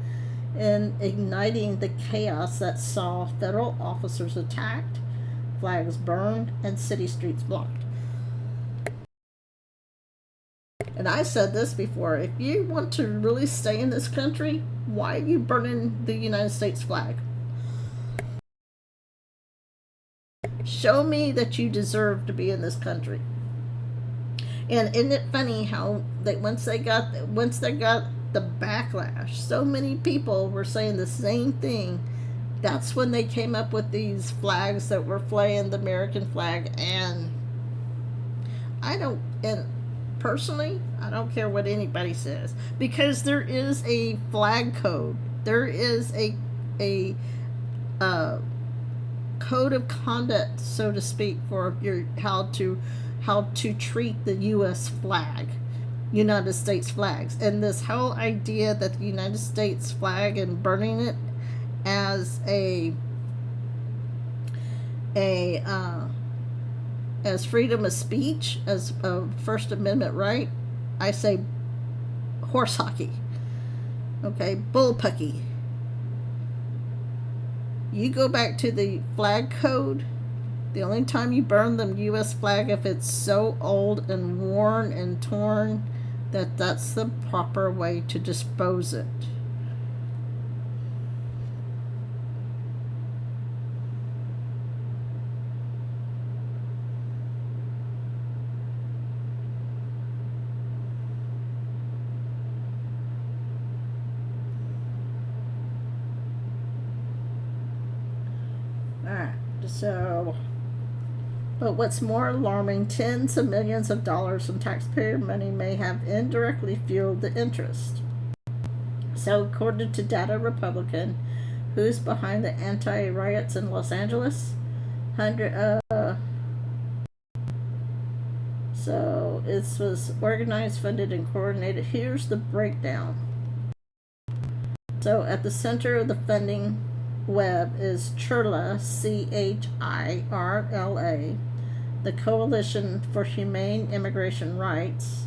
in igniting the chaos that saw federal officers attacked, flags burned, and city streets blocked. And I said this before, if you want to really stay in this country, why are you burning the United States flag? Show me that you deserve to be in this country. And isn't it funny how once they got the backlash, so many people were saying the same thing. That's when they came up with these flags that were flying the American flag. And personally, I don't care what anybody says, because there is a flag code. There is a code of conduct, so to speak, for how to treat the U.S. flag, United States flags. And this whole idea that the United States flag and burning it as as freedom of speech, as a First Amendment right, I say horse hockey. Okay, bullpucky. You go back to the flag code. The only time you burn the U.S. flag if it's so old and worn and torn that's the proper way to dispose it. But what's more alarming, tens of millions of dollars in taxpayer money may have indirectly fueled the interest. So according to Data Republican, Who's behind the anti-riots in Los Angeles? So it was organized, funded, and coordinated. Here's the breakdown. So at the center of the funding web is CHIRLA, CHIRLA, the Coalition for Humane Immigration Rights.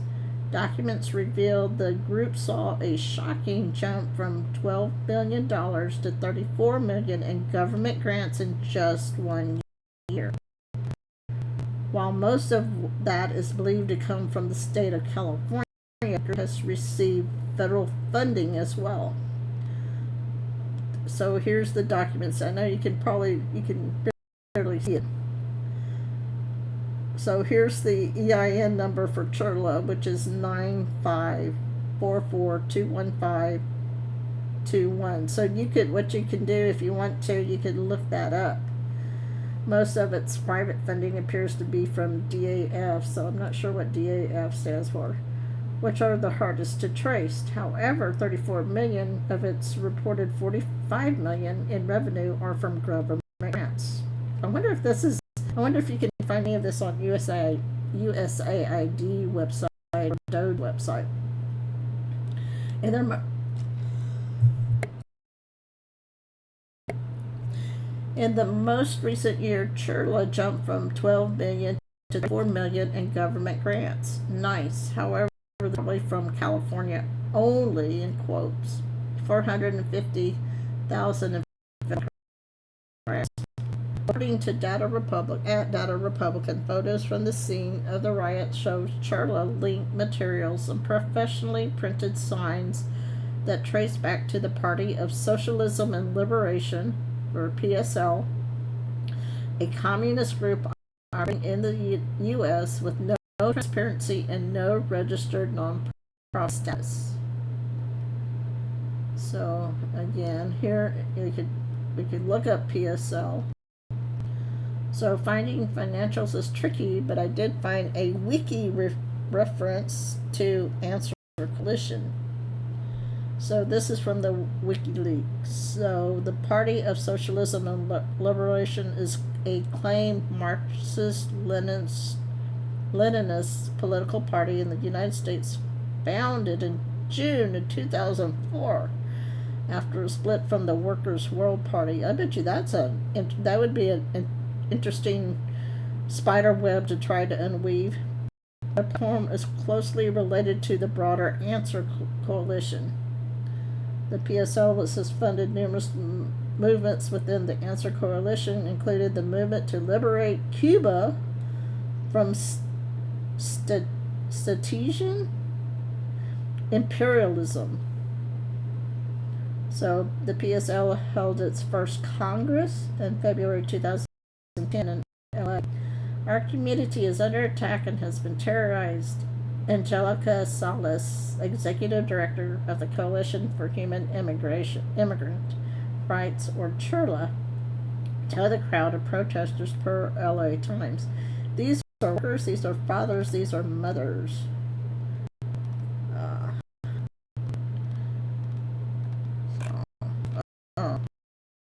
Documents revealed the group saw a shocking jump from $12 billion to $34 million in government grants in just 1 year. While most of that is believed to come from the state of California, it has received federal funding as well. So here's the documents. I know you can barely see it. So here's the EIN number for CHIRLA, which is 954421521. So what you can do if you want to, you can look that up. Most of its private funding appears to be from DAF, so I'm not sure what DAF stands for, which are the hardest to trace. However, 34 million of its reported 45 million in revenue are from government grants. I wonder if you can find any of this on USAID website or DOD website. In the most recent year, CHIRLA jumped from 12 million to 4 million in government grants. Nice. However, probably from California only, in quotes, 450,000 in grants. According to Data Republican, photos from the scene of the riot show CHIRLA linked materials and professionally printed signs that trace back to the Party of Socialism and Liberation, or PSL, a communist group operating in the U.S. with no transparency and no registered non-profit status. So again, here we could look up PSL. So finding financials is tricky, but I did find a wiki reference to Answer Coalition. So this is from the WikiLeaks. So the Party of Socialism and Liberation is a claimed Marxist-Leninist political party in the United States, founded in June of 2004 after a split from the Workers' World Party. I bet you that would be an interesting spider web to try to unweave. The platform is closely related to the broader Answer Coalition. The PSL has funded numerous movements within the Answer Coalition, including the movement to liberate Cuba from Statesian imperialism. So the PSL held its first Congress in February 2010 in LA. Our community is under attack and has been terrorized. Angelica Salas, Executive Director of the Coalition for Human Immigrant Rights, or CHIRLA, tell the crowd of protesters per LA Times. These are workers, these are fathers, these are mothers.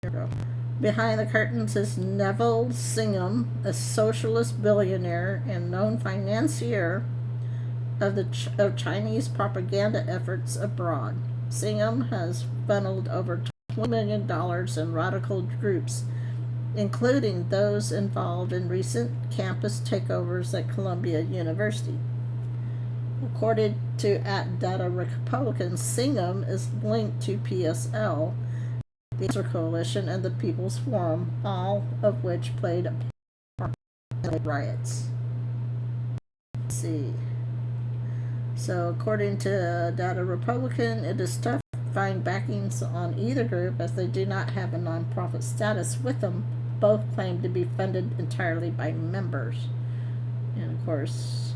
Here we go. Behind the curtains is Neville Singham, a socialist billionaire and known financier of Chinese propaganda efforts abroad. Singham has funneled over $20 million in radical groups, including those involved in recent campus takeovers at Columbia University. According to Data Republican, Singham is linked to PSL, the Answer Coalition, and the People's Forum, all of which played a part in the riots. Let's see. So according to Data Republican, it is tough to find backings on either group as they do not have a nonprofit status with them. Both claim to be funded entirely by members. And of course,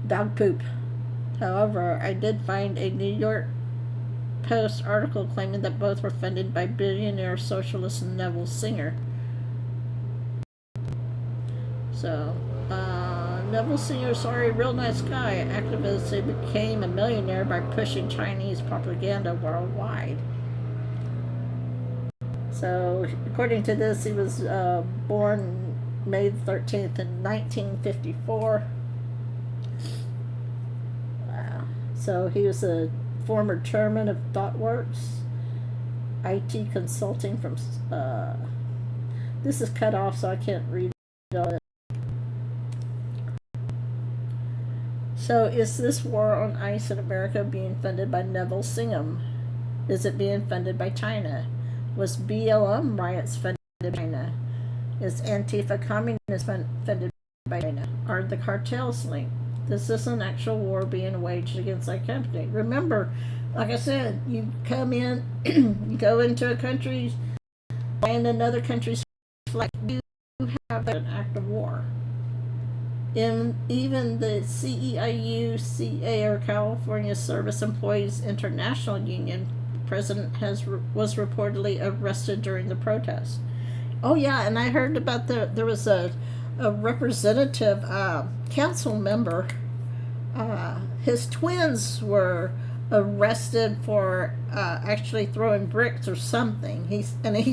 dog poop. However, I did find a New York Post article claiming that both were funded by billionaire socialist Neville Singer. So, Neville Singer, sorry, real nice guy, activist who became a millionaire by pushing Chinese propaganda worldwide. So, according to this, he was born May 13th in 1954. Wow. So, he was a former chairman of ThoughtWorks, IT consulting from. This is cut off, so I can't read all it. So, is this war on ICE in America being funded by Neville Singham? Is it being funded by China? Was BLM riots funded by China? Is Antifa communism funded by China? Are the cartels linked? This is an actual war being waged against our country. Remember, like I said, you come in, you go into a country, and another country's flag, you have an act of war. Even the CEIU-CA, or California Service Employees International Union, president was reportedly arrested during the protest. Oh yeah, and I heard about there was a representative council member. His twins were arrested for actually throwing bricks or something. He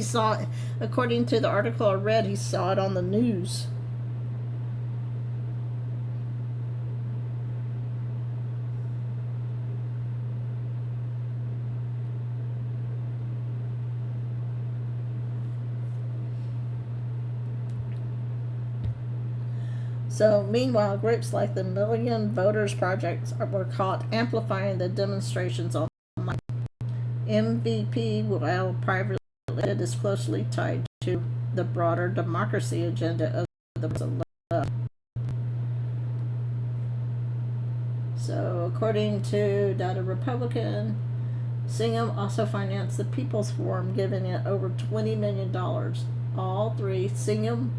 saw, according to the article I read, he saw it on the news. So, meanwhile, groups like the Million Voters Project were caught amplifying the demonstrations online. MVP, while privately related, is closely tied to the broader democracy agenda of the left. So, according to Data Republican, Singham also financed the People's Forum, giving it over $20 million. All three Singham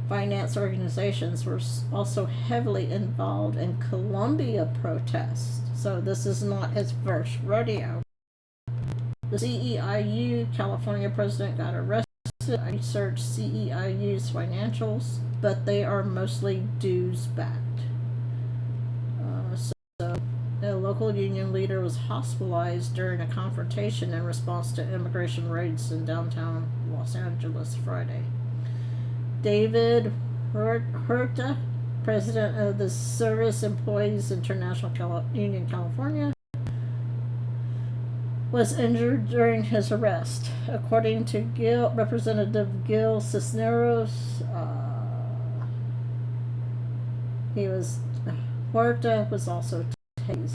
finance organizations were also heavily involved in Colombia protests. So this is not his first rodeo. The CEIU California president got arrested. I researched CEIU's financials, but they are mostly dues backed. So a local union leader was hospitalized during a confrontation in response to immigration raids in downtown Los Angeles Friday. David Huerta, president of the Service Employees International Union California, was injured during his arrest. According to Representative Gil Cisneros, Huerta was also tased.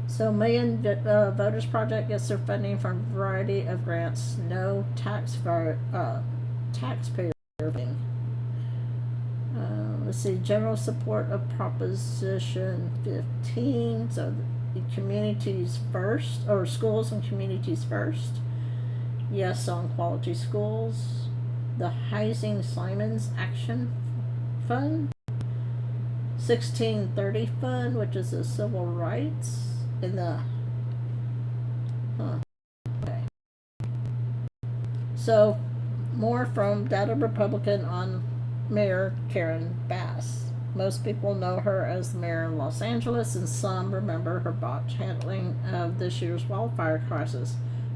So, Million Voters Project gets their funding from a variety of grants, no taxpayer funding. Let's see, general support of Proposition 15, so the communities first, or schools and communities first. Yes on quality schools. The Heising-Simons Action Fund. 1630 Fund, which is the civil rights. Okay. So, more from Data Republican on Mayor Karen Bass. Most people know her as the mayor of Los Angeles, and some remember her botched handling of this year's wildfire crisis.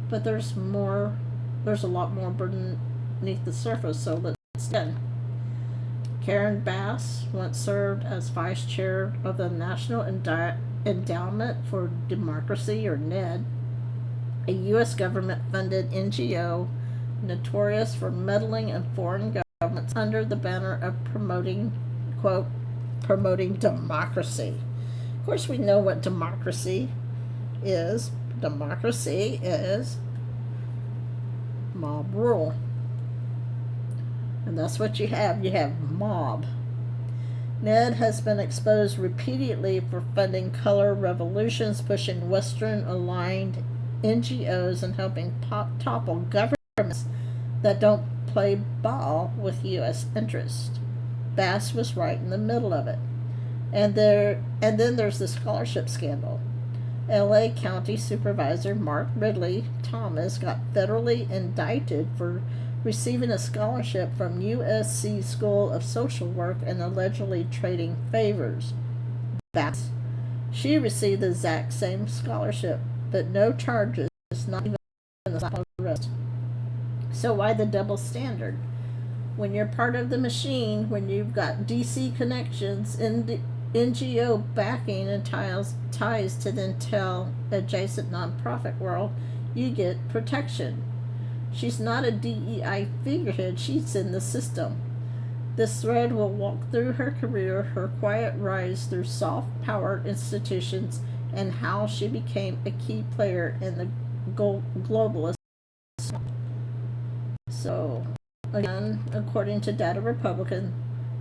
But there's a lot more beneath the surface, so let's begin. Karen Bass once served as vice chair of the National Endowment for Democracy, or NED, a U.S. government-funded NGO notorious for meddling in foreign governments under the banner of promoting democracy. Of course, we know what democracy is. Democracy is mob rule. And that's what you have. You have mob. Ned has been exposed repeatedly for funding color revolutions, pushing Western-aligned NGOs, and helping topple governments that don't play ball with U.S. interest. Bass was right in the middle of it. And then there's the scholarship scandal. L.A. County Supervisor Mark Ridley Thomas got federally indicted for receiving a scholarship from USC School of Social Work and allegedly trading favors. Bass She received the exact same scholarship, but no charges, not even a arrest. So why the double standard? When you're part of the machine, when you've got DC connections, NGO backing and ties to the Intel adjacent nonprofit world, you get protection. She's not a DEI figurehead, she's in the system. This thread will walk through her career, her quiet rise through soft-powered institutions, and how she became a key player in the globalist. So, again, according to Data Republican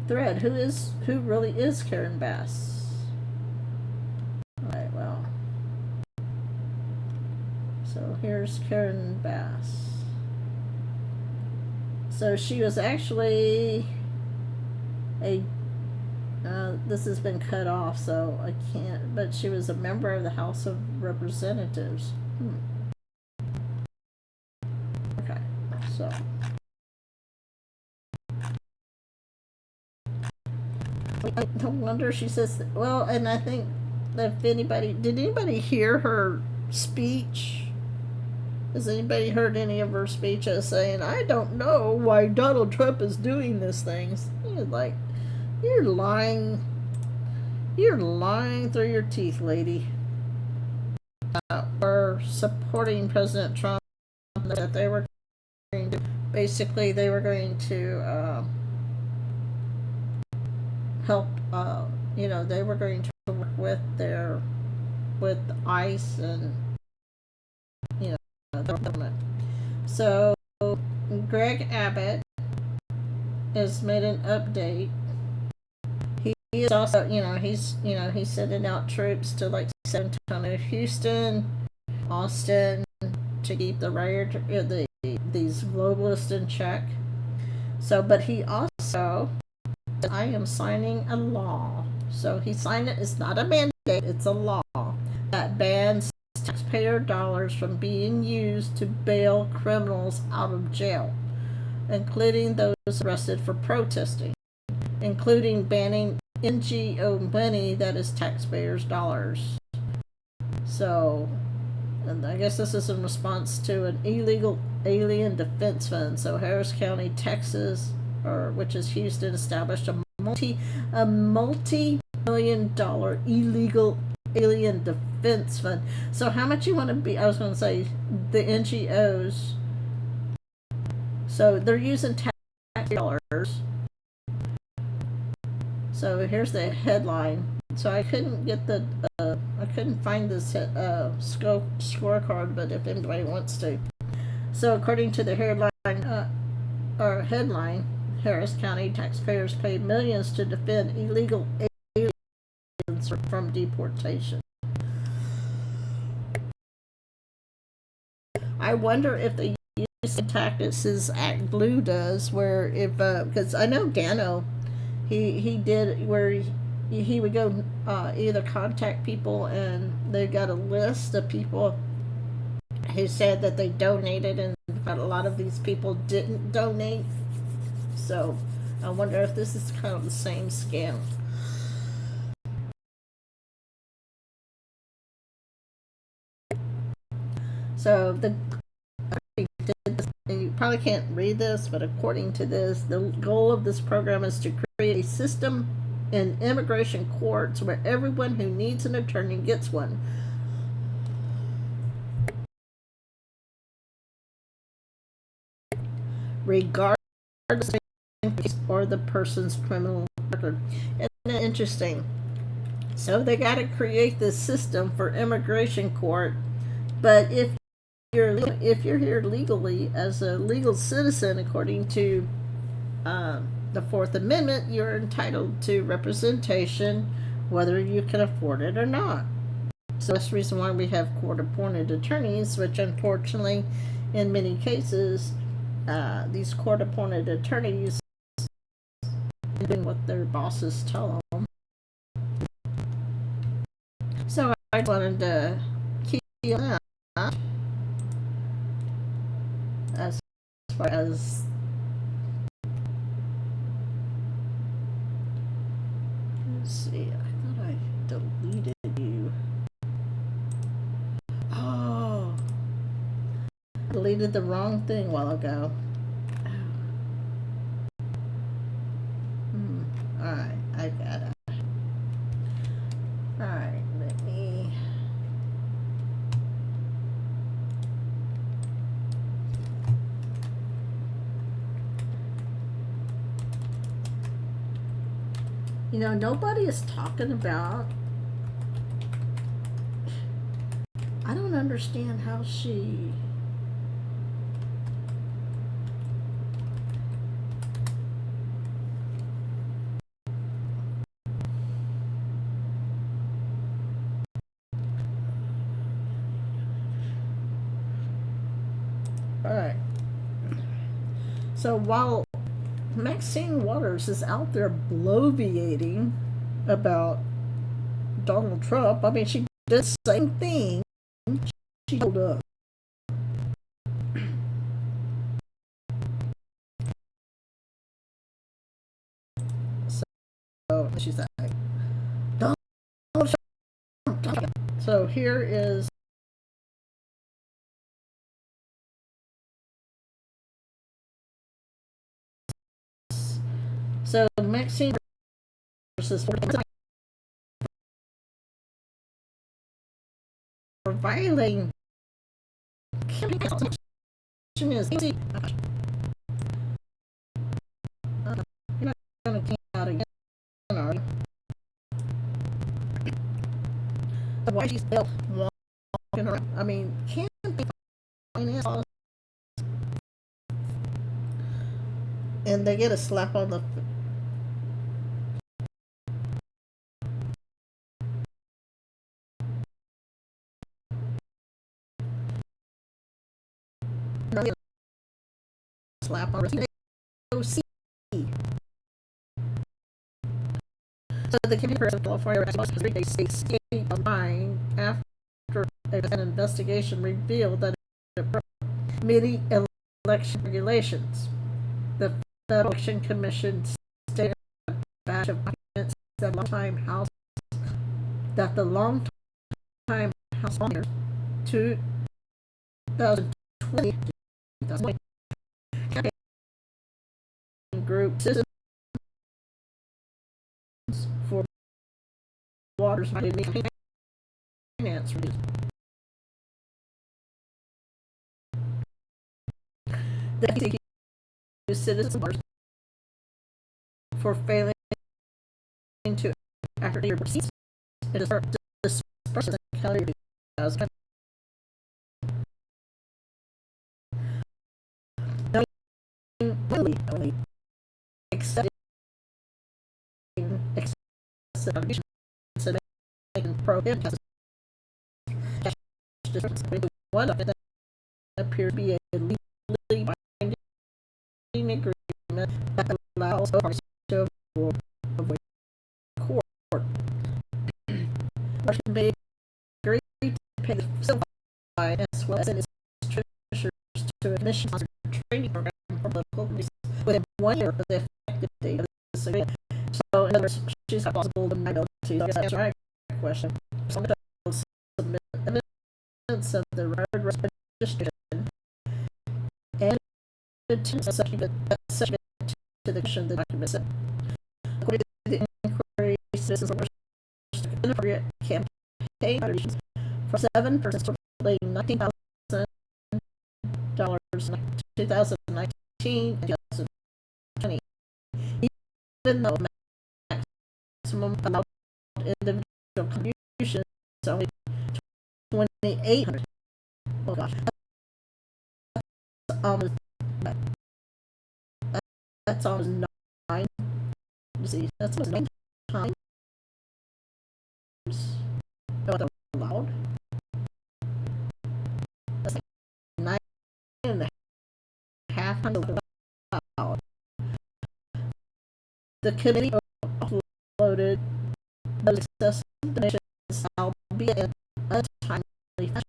thread, who really is Karen Bass? Alright, well. So here's Karen Bass. So she was actually this has been cut off, so I can't, but she was a member of the House of Representatives. Okay, so no wonder she says, well, and I think if did anybody hear her speech? Has anybody heard any of her speeches saying, I don't know why Donald Trump is doing these things? You're like, you're lying through your teeth, lady. Or supporting President Trump, that they were going to, basically they were going to help, they were going to work with ICE and, the government. So Greg Abbott has made an update. He is also, he's sending out troops to like San Antonio, Houston, Austin to keep the riot, these globalists in check. So, but he also said, I am signing a law. So he signed it. It's not a mandate. It's a law that bans taxpayer dollars from being used to bail criminals out of jail, including those arrested for protesting, including banning NGO money that is taxpayers' dollars. So, and I guess this is in response to an illegal alien defense fund. So Harris County, Texas, which is Houston, established a multi-million-dollar illegal alien defense fund. So how much you want to be, I was going to say, the NGOs, so they're using tax dollars. So here's the headline. So I couldn't get I couldn't find this scorecard, but if anybody wants to. So according to the headline, Harris County taxpayers pay millions to defend illegal aliens from deportation. I wonder if they use the tactics as Act Blue does, where if because I know Dano, he did where he would go either contact people and they got a list of people who said that they donated, and a lot of these people didn't donate. So I wonder if this is kind of the same scam. So you probably can't read this, but according to this, the goal of this program is to create a system in immigration courts where everyone who needs an attorney gets one. Regardless or the person's criminal record. Isn't that interesting? So they got to create this system for immigration court, but if you're here legally as a legal citizen, according to the Fourth Amendment, you're entitled to representation, whether you can afford it or not. So that's the reason why we have court-appointed attorneys, which unfortunately, in many cases, these court-appointed attorneys doing what their bosses tell them. So I wanted to keep that as far as let's see, I thought I deleted you. deleted the wrong thing a while ago. Alright, I got it. Alright, let me... You know, nobody is talking about... I don't understand how she... Alright. So while Maxine Waters is out there bloviating about Donald Trump, I mean, she did the same thing she told us. So she's like, Donald Trump. So here is so Maxine versus for violating is easy. You're not gonna get out again, are you? Why she's still walking around? I mean, can't they finance all? And they get a slap on the. Slap on the. So the Committee of California must 3 days state of mind after an investigation revealed that it broke committee election regulations. The Federal Election Commission stated a batch of documents that long-time House that the long-time House owner 2020 campaign group citizens for Waters finance reasons. The FTC used citizens for failing to accurately receive this person calendar 2000. Only accepting excessive contributions and making prohibit cash distributions. One of them appears to be a legally binding agreement that allows parties to avoid court. Washington may agree to pay the civil fine as well as its treasurers to a commission training program for political committees within 1 year of the effective date of this agreement. So, in other words, she's got plausible deniability. So I guess that's the right question. Someone does submit evidence of the road registration and subject to the commission the document said. According to the inquiry, citizens were inappropriate campaign contributions for 7 persons totaling $19,000 in 2019 and 2020. Even though maximum allowed individual contributions is only $2,800. Oh gosh, that's almost 9. You see, that's almost 9 times what they're allowed. That's like 9.5 times allowed. The committee uploaded those excessive donations, albeit in untimely fashion.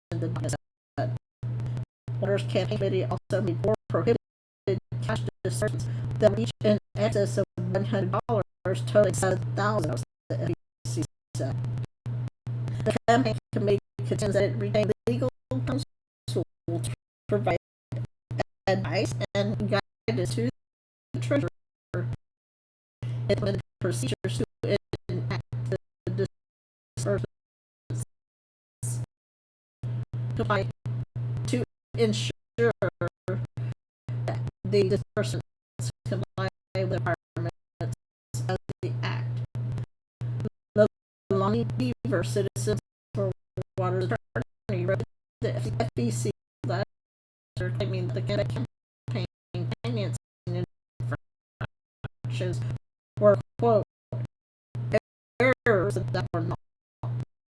The Waters Campaign Committee also made 4 prohibited cash disbursements that reach in excess of $100, totaling $7,000. The FEC said. The campaign committee contends that it retained legal counsel to to the treasurer implemented procedures to enact the disbursements to ensure that the disbursements comply with the requirements of the Act. The Lonnie Beaver Citizens for Water Attorney wrote the FEC letter claiming that the campaign financing infractions were, quote, errors that were not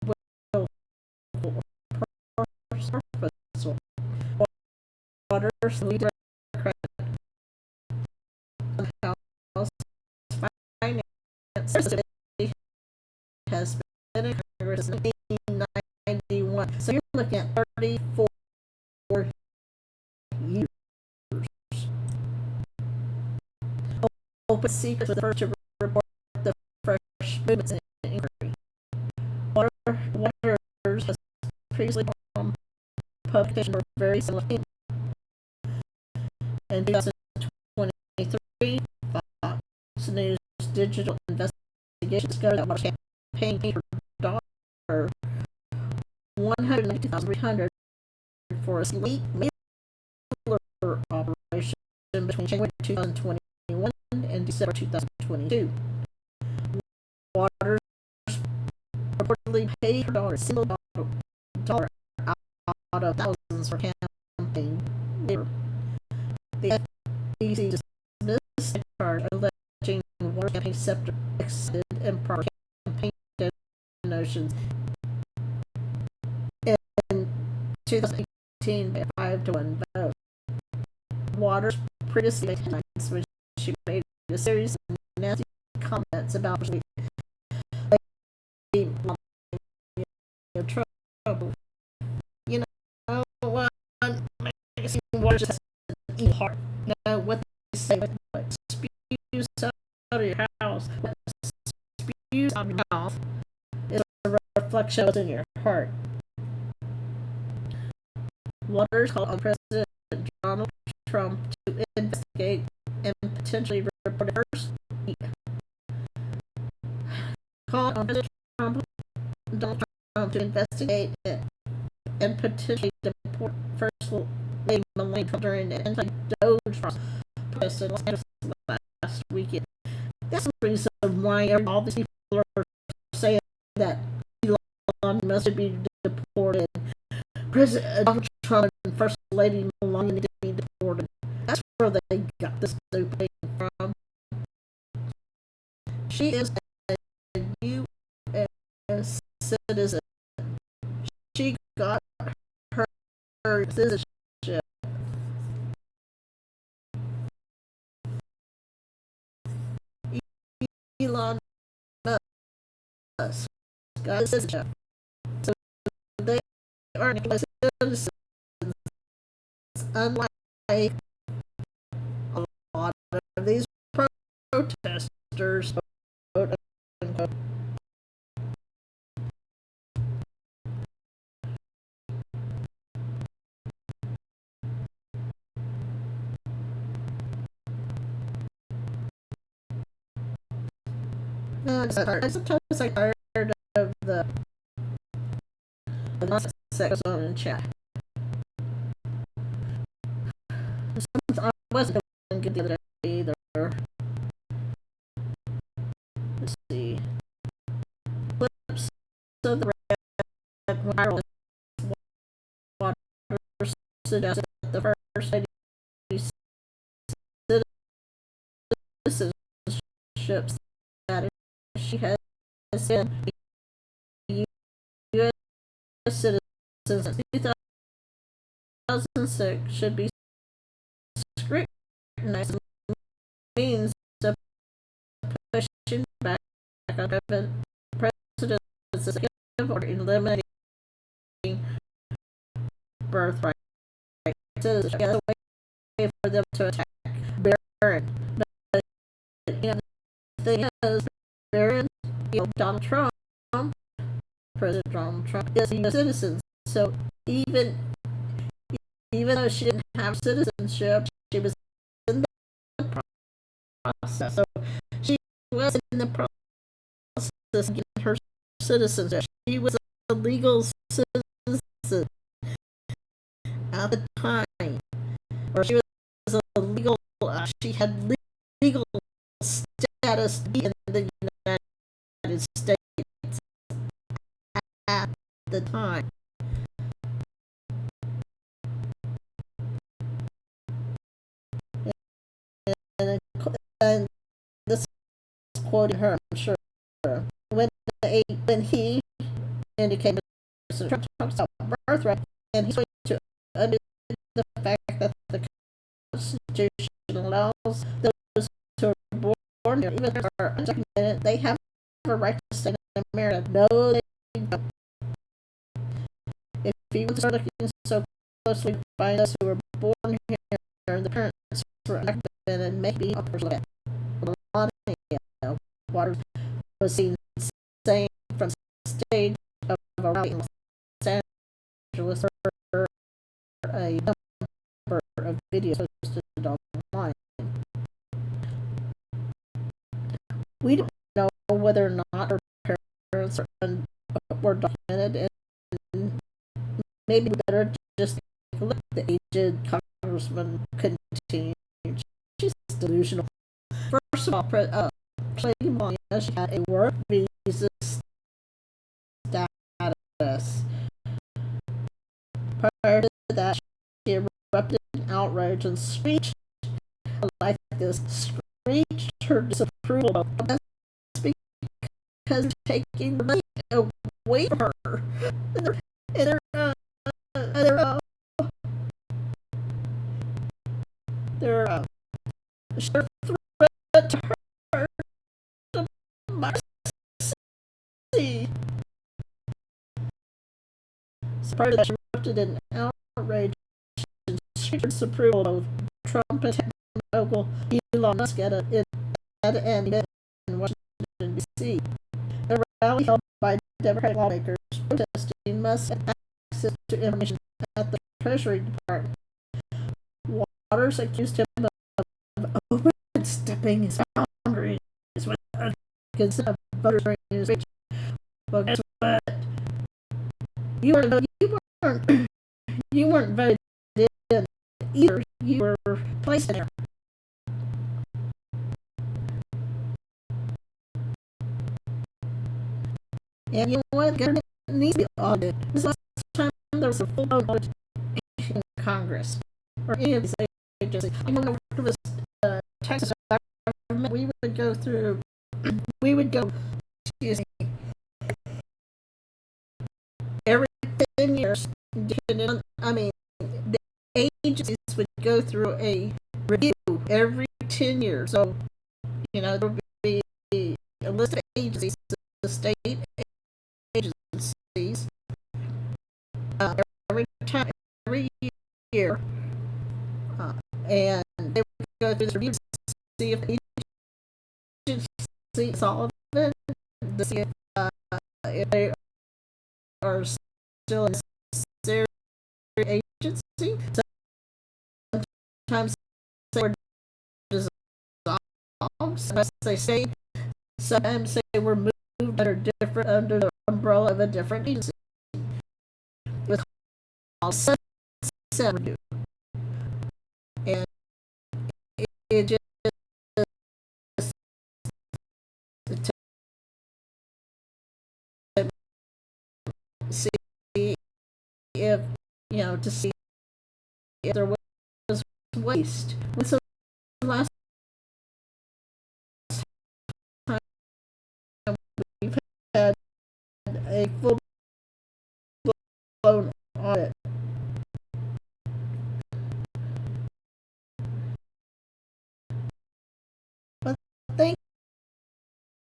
willful or purposeful. Waters leader House Finance has been in Congress since 1991. So you're looking at 34 years. Open Secrets was the first to report the fresh movements in inquiry. Waters has previously performed publication for very similar themes. In 2023, Fox News digital investigation discovered that Waters campaign for $192,300 for a sweet mailer operation between January 2021 and December 2022. Waters reportedly paid her daughter a single dollar out of thousands for campaign labor. The FEC dismissed the charge alleging Waters campaign scepter accepted improper campaign donations in 2018 by a 5-1 vote. Waters previously made headlines when she made a series of nasty comments about trouble. You know what? Maxine Waters has an evil heart. You know what they say? What spews out of your house? What spews out of your mouth is a reflection of what's in your heart. Waters called on President Donald Trump to investigate and potentially report her speech. Called on President Donald Trump to investigate it and potentially deport First Lady Melania during the anti-Doge protest in Los Angeles last weekend. That's the reason why all these people are saying that Elon must be deported. President Donald Trump and First Lady Melania need to be deported. That's where they got this stupid from. She is a U.S. citizen. She got her citizenship. Elon Musk got citizenship. So they are citizens, unlike a lot of these protesters, quote unquote. Sometimes I'm tired of the nonsense that goes on in chat. I wasn't doing good the other day either. Let's see. Clips of the red viral water suggested that the first lady's citizenships that she has been U.S. citizen since 2006 should be scrutinized as a means of pushing back on the president's executive order eliminating birthright citizenship as a way for them to attack Barron. But the thing is, Barron, Donald Trump, President Donald Trump, is a citizen. So even though she didn't have citizenship, she was in process. So she was in the process of getting her citizenship. She was a legal citizen at the time, or she was a legal. She had legal status in the United States at the time. And this is quoting her, I'm sure. When he indicated Trump talks about birthright, and he's going to undo the fact that the Constitution allows those who are born here, even if they are undocumented, they have a right to stay in America. No, they don't. If he was looking so closely to find us who were born here, and the parents were undocumented, maybe a person like that. Waters was seen saying from the stage of a rally in Los Angeles for a number of videos posted online. We don't know whether or not her parents were documented, and maybe we better just let the aged congressman continue. She's delusional. First of all, Lady Melania, she had a work visa status. Prior to that, she erupted in outrage and screeched like this, screeched her disapproval of us because they're taking the money away from her. They're sure threat to her. Mercy. So prior to that, she erupted in outrage and screeched her disapproval of Trump and local Elon Musk at an event in Washington, D.C. A rally held by Democratic lawmakers protesting Musk and access to information at the Treasury Department. Waters accused him of overstepping his boundaries with a consent of voters during his speech. Well, guess what? You weren't voted in either. You were placed in there. And you know what? Government needs to be audited. This last time there was a full-blown audit in Congress or any of these agencies. I know when it was Texas government, we would go, excuse me, every 10 years, the agencies would go through a review every 10 years. So, there would be a list of agencies, the state agencies, every year, and they would go through this review to see if the agency saw of it, to see if they are still in serious agency. Sometimes they were dissolved, sometimes they stayed, sometimes they were moved under the umbrella of a different agency. With all sunset review. And it just to see if, to see if there was waste. When's the last time we've had a full-blown audit? Well, thank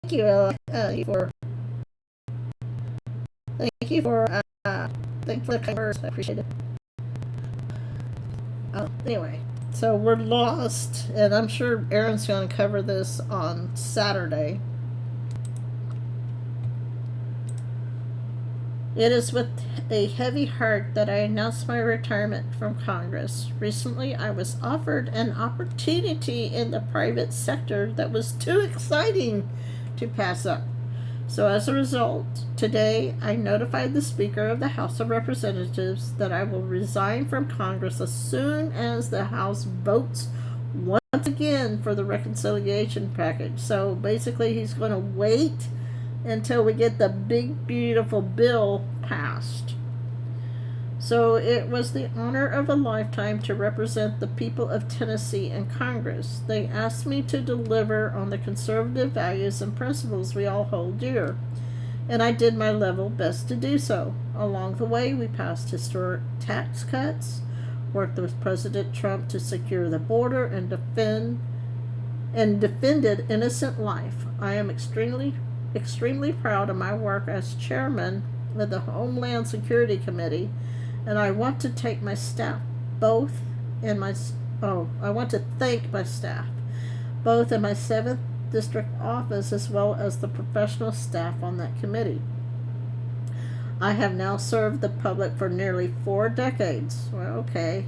you for the kind words. I appreciate it. Anyway, so we're lost, and I'm sure Aaron's going to cover this on Saturday. It is with a heavy heart that I announce my retirement from Congress. Recently, I was offered an opportunity in the private sector that was too exciting to pass up. So as a result, today I notified the Speaker of the House of Representatives that I will resign from Congress as soon as the House votes once again for the reconciliation package. So basically, he's going to wait until we get the big, beautiful bill passed. So it was the honor of a lifetime to represent the people of Tennessee in Congress. They asked me to deliver on the conservative values and principles we all hold dear, and I did my level best to do so. Along the way, we passed historic tax cuts, worked with President Trump to secure the border and defended innocent life. I am extremely proud of my work as chairman of the Homeland Security Committee, and I want to thank my staff both in my 7th district office as well as the professional staff on that committee. I have now served the public for nearly 4 decades. Well, okay.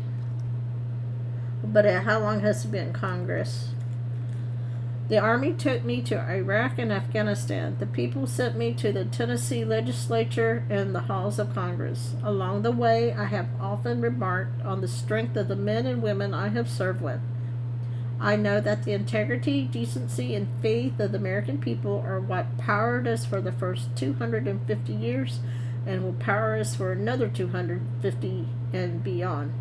But how long has he been in Congress? The Army took me to Iraq and Afghanistan. The people sent me to the Tennessee legislature and the halls of Congress. Along the way, I have often remarked on the strength of the men and women I have served with. I know that the integrity, decency, and faith of the American people are what powered us for the first 250 years and will power us for another 250 and beyond.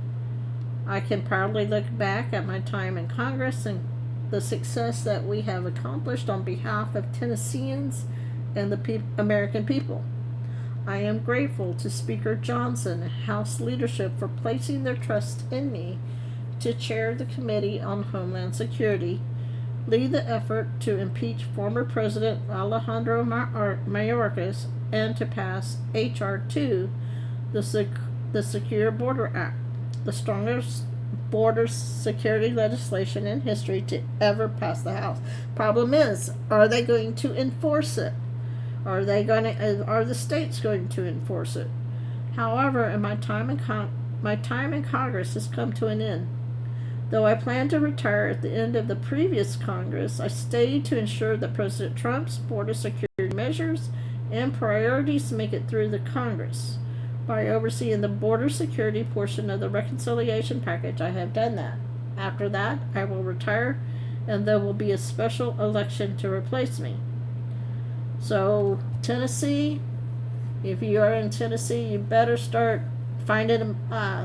I can proudly look back at my time in Congress and the success that we have accomplished on behalf of Tennesseans and the American people. I am grateful to Speaker Johnson and House leadership for placing their trust in me to chair the Committee on Homeland Security, lead the effort to impeach former President Alejandro Mayorkas, and to pass H.R. 2, the Secure Border Act, the strongest border security legislation in history to ever pass the House. Problem is, are they going to enforce it? Are the states going to enforce it? However, my time in Congress has come to an end. Though I plan to retire at the end of the previous Congress, I stayed to ensure that President Trump's border security measures and priorities make it through the Congress. By overseeing the border security portion of the reconciliation package, I have done that. After that, I will retire, and there will be a special election to replace me. So, Tennessee, if you are in Tennessee, you better start finding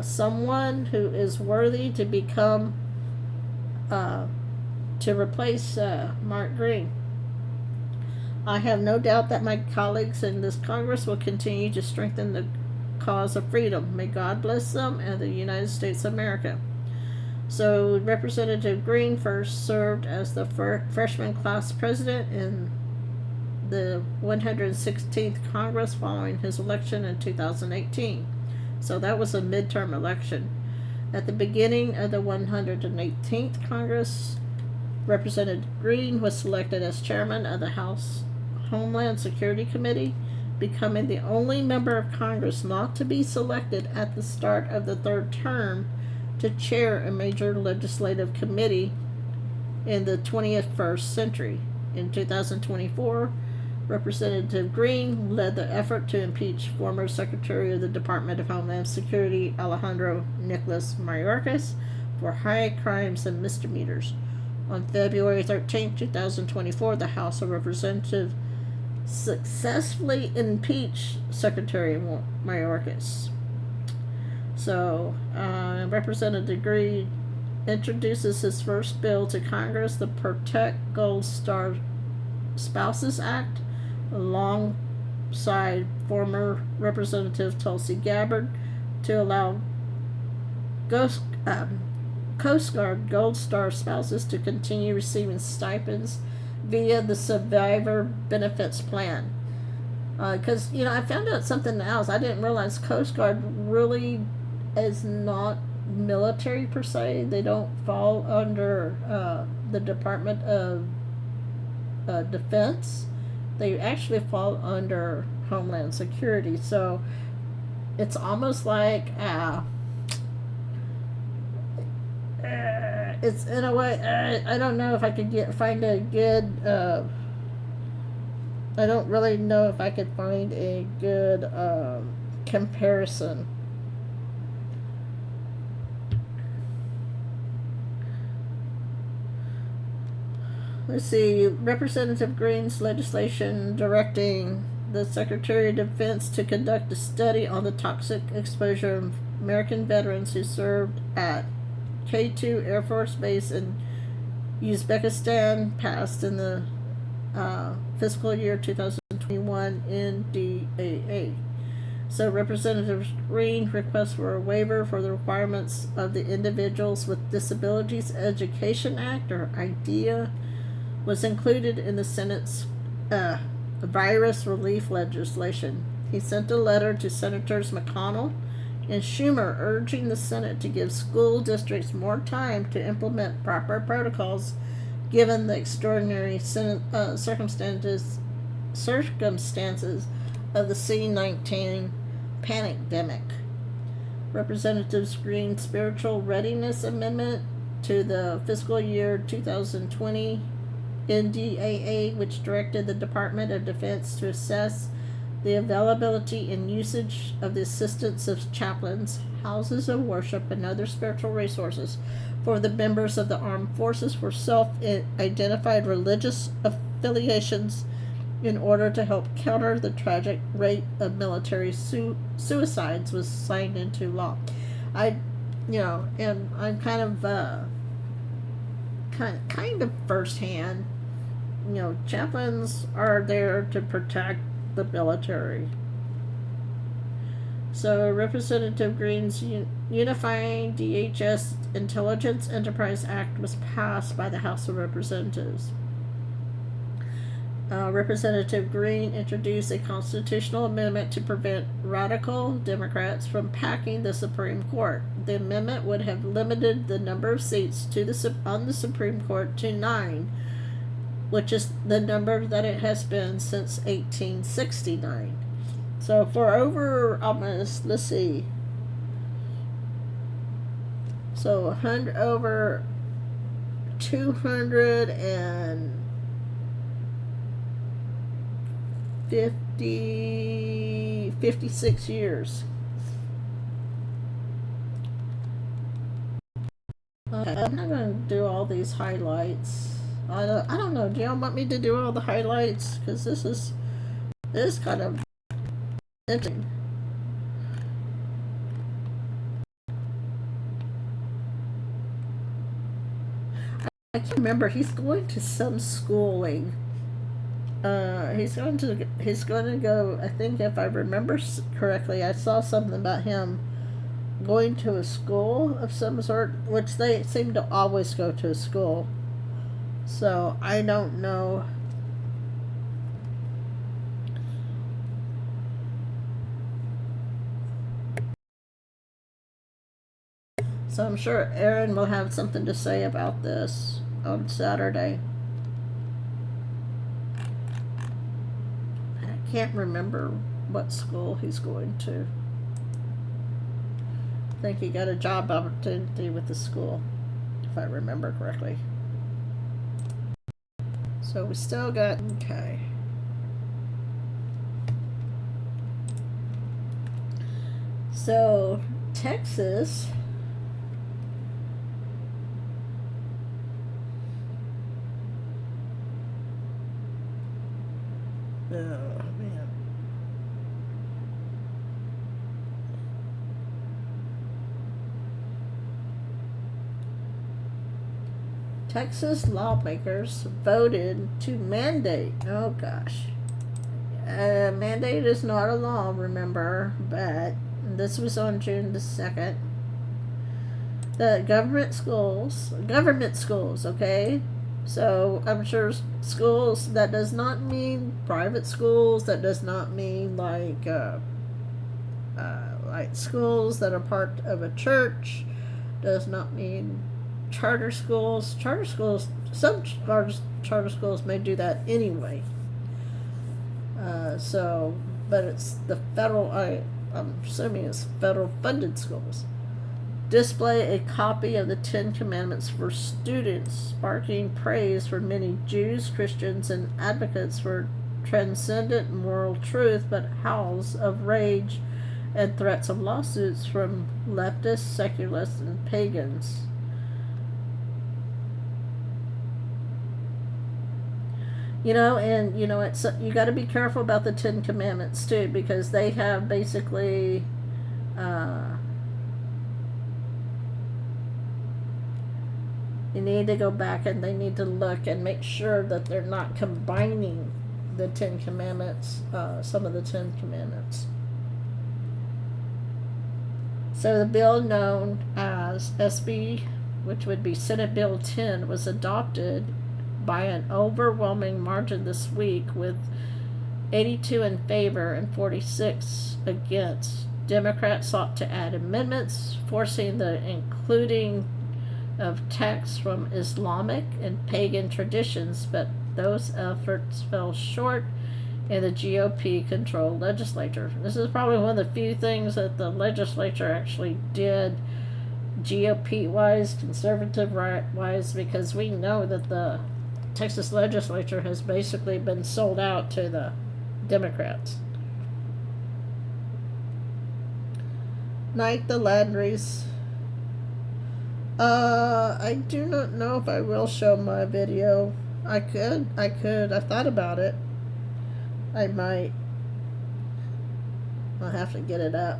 someone who is worthy to become, to replace Mark Green. I have no doubt that my colleagues in this Congress will continue to strengthen the cause of freedom. May God bless them and the United States of America. So Representative Green first served as the freshman class president in the 116th Congress following his election in 2018. So that was a midterm election. At the beginning of the 118th Congress, Representative Green was selected as chairman of the House Homeland Security Committee, becoming the only member of Congress not to be selected at the start of the 3rd term to chair a major legislative committee in the 21st century. In 2024, Representative Green led the effort to impeach former Secretary of the Department of Homeland Security Alejandro Nicholas Mayorkas for high crimes and misdemeanors. On February 13, 2024, the House of Representatives successfully impeached Secretary Mayorkas. So, Representative Green introduces his first bill to Congress, the Protect Gold Star Spouses Act, alongside former Representative Tulsi Gabbard, to allow Coast Guard Gold Star spouses to continue receiving stipends via the Survivor Benefits Plan. Because, I found out something else. I didn't realize Coast Guard really is not military per se. They don't fall under the Department of Defense. They actually fall under Homeland Security. So it's almost like it's in a way, I don't know if I could find a good, I don't really know if I could find a good comparison. Let's see, Representative Green's legislation directing the Secretary of Defense to conduct a study on the toxic exposure of American veterans who served at K2 Air Force Base in Uzbekistan passed in the fiscal year 2021 NDAA. So Representative Green requests for a waiver for the requirements of the Individuals with Disabilities Education Act, or IDEA, was included in the Senate's virus relief legislation. He sent a letter to Senators McConnell and Schumer urging the Senate to give school districts more time to implement proper protocols given the extraordinary circumstances of the C-19 pandemic. Representative Green's Spiritual Readiness Amendment to the fiscal year 2020 NDAA, which directed the Department of Defense to assess the availability and usage of the assistance of chaplains, houses of worship, and other spiritual resources for the members of the armed forces for self-identified religious affiliations in order to help counter the tragic rate of military suicides, was signed into law. And I'm kind of firsthand, chaplains are there to protect the military. So Representative Green's Unifying DHS Intelligence Enterprise Act was passed by the House of Representatives. Representative Green introduced a constitutional amendment to prevent radical Democrats from packing the Supreme Court. The amendment would have limited the number of seats on the Supreme Court to 9, which is the number that it has been since 1869. So for over almost, let's see, so over 56 years. Okay, I'm not going to do all these highlights. I don't know. Do y'all want me to do all the highlights? Because this is kind of interesting. I can't remember. He's going to some schooling. He's going to go. I think, if I remember correctly, I saw something about him going to a school of some sort, which they seem to always go to a school. So I don't know. So I'm sure Aaron will have something to say about this on Saturday. I can't remember what school he's going to. I think he got a job opportunity with the school, if I remember correctly. So we still got, okay. So Texas oh man. Texas lawmakers voted to mandate, oh gosh. Mandate is not a law, remember, but this was on June the 2nd. The government schools, okay? So I'm sure schools, that does not mean private schools, that does not mean like schools that are part of a church, does not mean charter schools. Some charter schools may do that anyway. So but it's the federal, I'm assuming it's federal funded schools, display a copy of the Ten Commandments for students, sparking praise for many Jews, Christians, and advocates for transcendent moral truth, but howls of rage and threats of lawsuits from leftists, secularists, and pagans. It's you got to be careful about the Ten Commandments too, because they have basically you need to go back and they need to look and make sure that they're not combining the Ten Commandments, some of the Ten Commandments. So the bill known as SB, which would be Senate Bill 10, was adopted by an overwhelming margin this week, with 82 in favor and 46 against. Democrats sought to add amendments forcing the including of texts from Islamic and pagan traditions, but those efforts fell short in the GOP-controlled legislature. This is probably one of the few things that the legislature actually did GOP-wise, conservative-wise, because we know that the Texas legislature has basically been sold out to the Democrats. Night the Landrys. I do not know if I will show my video. I could. I thought about it. I might. I'll have to get it up.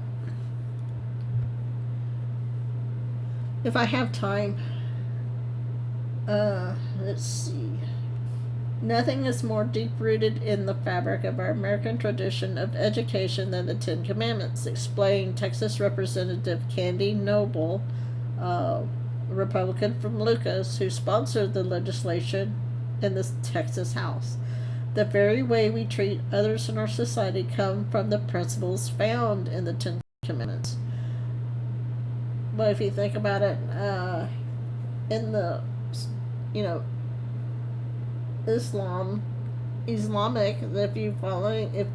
If I have time. Let's see. Nothing is more deep-rooted in the fabric of our American tradition of education than the Ten Commandments, explained Texas Representative Candy Noble, a Republican from Lucas, who sponsored the legislation in the Texas House. The very way we treat others in our society come from the principles found in the Ten Commandments. But if you think about it, in the, Islamic, if you follow,